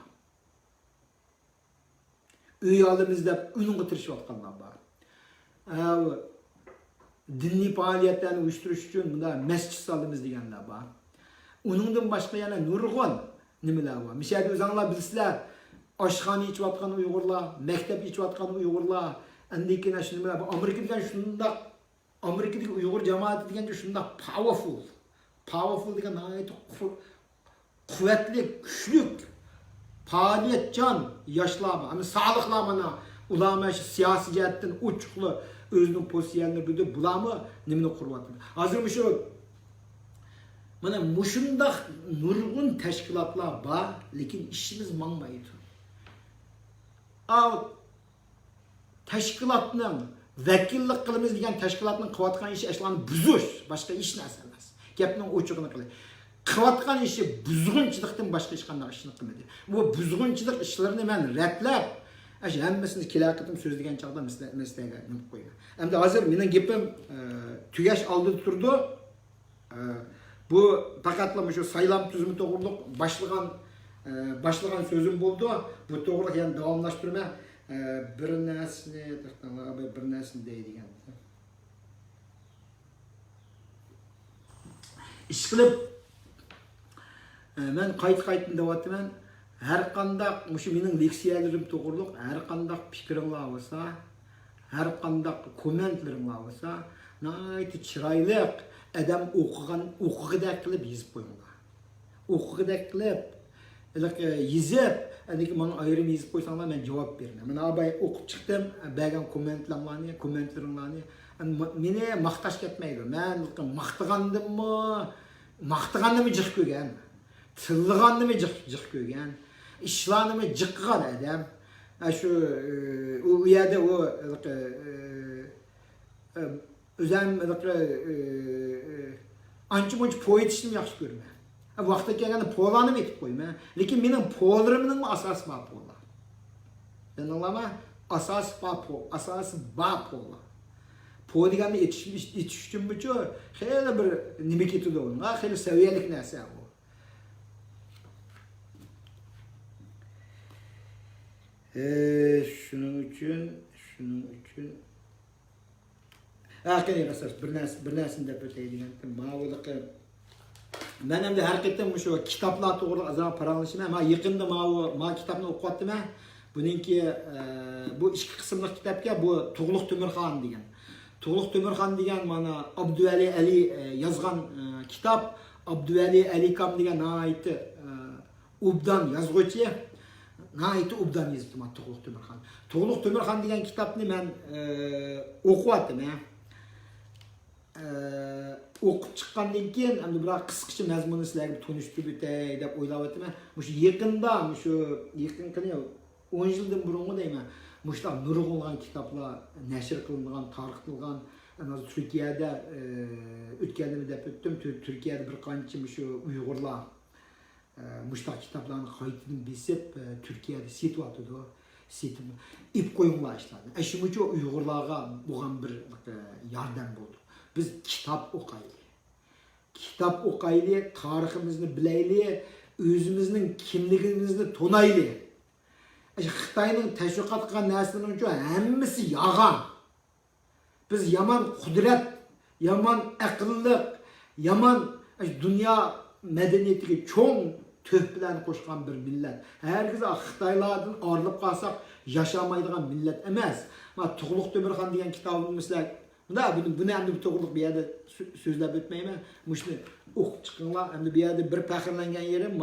Uy olimizda unga tirishayotganlar bor. Diniy faoliyatlarni uyushtirish uchun bunda masjid solamiz deganlar bor. Uningdan boshqa yana nurg'un nimalar bor. Mishada o'zinglar bilsizlar, oshxona ichayotgan Uyg'urlar, maktab ichayotgan Uyg'urlar, andikina shu nimalar bor. Amerikada shundaq Amerikadagi Uyg'ur jamoati deganda shundaq powerful degan nihoyat quvvatli, kuchli, faoliyatchan yoshlar bor. Ama sog'liqlar mana ular mana shu siyosiy jihatdan uchuqli o'zining pozitsiyalarini bilib, bularmi nimani quryapti. Hozir shu mana mushundaq nurg'un tashkilotlar bor, lekin ishimiz mangmaydi. Tashkilotning vakillik qilamiz degan tashkilotning qilayotgan ishi ashlarni buzish, boshqa ish narsa emas. Gapning ochiqini qilay. Qilayotgan ishi buzg'unchilikdan boshqa hech qanday ishni qilmaydi. Bu buzg'unchilik ishlarini men ratlab, hammasini kelayotib so'zlagan chaqda mislaga nima qo'ygan. Endi hozir mening gapim tugash oldida turdi. Bu faqatla shu saylam tuzumi to'g'riliq başlagan sözüm bo'ldi. Bu to'g'ri yana davomlashtirma. Bir narsani deydigan. İş qilib men qaytdan deyapman. Her kandak, şu benim leksiyelerim to'g'riliq, her kandak fikringlar olsa, her kandak kommentleringlar olsa, nayt chiroyli adam o'qigidek qilib yozib qo'yinglar. O'qigidek qilib, yozib, adiki bana ayrim yozib qo'ysanglar men javob beraman. Men abay o'qib chiqdim, bergan kommentlaringlarni, meni maqtash ketmaydi. Men maqtagandimmi jiq ko'rgan, tillagandimmi jiq ko'rgan, ishlarni jiqqan adam. Şu o yerde o özüm ancha-muncha poet ishni yaxshi ko'raman. Vaqtda kelganda polani aytib qo'yman. Lekin mening polarimning asosi bor polar. Anladingmi? Asosi bor polar. Po deganda etish uchun buchu xeyli bir nima ketadi uni. Xeyli saviyalik narsa bu. Shuning uchun qanday rasas bir narsani deb o'taydigan. Ma'lumotga men ham haqiqatan shu kitoblar to'g'ri azam paranglashman. Men yaqinda ma kitobni o'qiyaptim. Buningki bu ikki qismli kitobga bu Tug'luq Temirxon degan. Tug'luq Temirxon degan mana Abduvali Ali yozgan kitob. Abduvali Alikam degan naiti ubdan yozuvchi. Naiti ubdan yozibdi Tug'luq Temirxon. Tug'luq Temirxon degan kitobni men o'qiyaptim. O'qib chiqqandan keyin endi bir qisqacha mazmunni sizlarga tunishtirib o'tay deb o'ylab o'taman. Shu yaqinda, shu yaqin qilib 10 yildan burungi deyman. Mushlar nurg'unlagan kitoblar nashr qilingan, tarqatilgan. Turkiyada o'tganini deb o'tdim. Turkiyada bir qancha shu Uyg'urlar mushlar kitoblarni qaytadan besib Turkiyada setyapti. Setib ip qo'yinglar ishlarni. Shuning uchun Uyg'urlarga bo'lgan bir yordam bo'ldi. Biz kitap o'qaylik. Kitap o'qaylik, tariximizni bilaylik, o'zimizning kimligimizni tonaylik. Xitoyning tashviqot qilgan narsalarning uchun hammasi yolg'on. Biz yomon qudrat, yomon aqlliq, yomon dunyo madaniyatiga cho'ng töhblarni qo'shgan bir millat. Herkes Xitoylardan ayrılib qolsak yaşamaydigan millat emas. Men Tug'luq Temirxon degan kitobimizda buni endi to'g'riliq bu yerda so'zlab o'tmayman. Mushni o'qib chiqinglar. Endi bu yerda bir faxrlangan yerim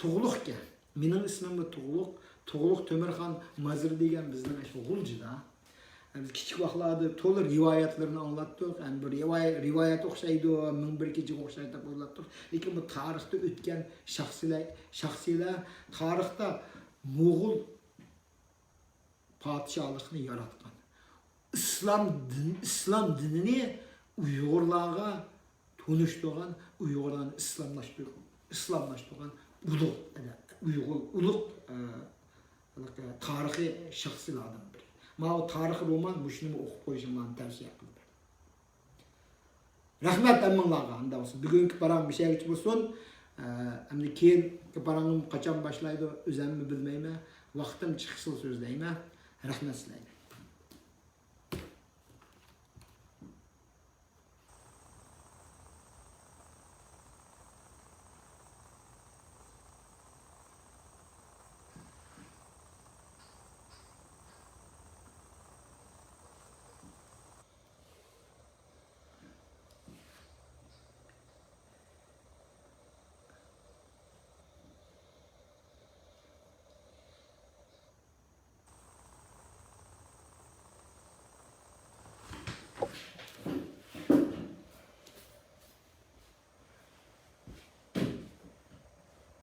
Tug'luqga. Mening ismim Tug'luq. Tug'luq Temirxon Mazir degan bizning o'g'ilchida. Biz kichik vaqtlarda to'liq rivoyatlarni anglatdik. Endi bir rivoyat o'xshaydi, ming bir kecha o'xshaydi deb o'yladik. Lekin bu tarixda o'tgan shaxsiylar tarixda Mo'g'ul podshohlikni yaratgan. İslam dinini Uyg'urlarga tunishtirgan, Uyg'urlarni islomlashtirgan ulug' tarixiy shaxsiylardan biri. Mana tarix roman shuni o'qib qo'yishinglarni tavsiya qilaman. Rahmat hammanglarga. Bugungi param bir şeyga bo'lsin. Endi keyingi paramim qachon boshlaydi o'zimni bilmayman. Vaqtim chiqsa so'zlayman. Rahmat sizlarga.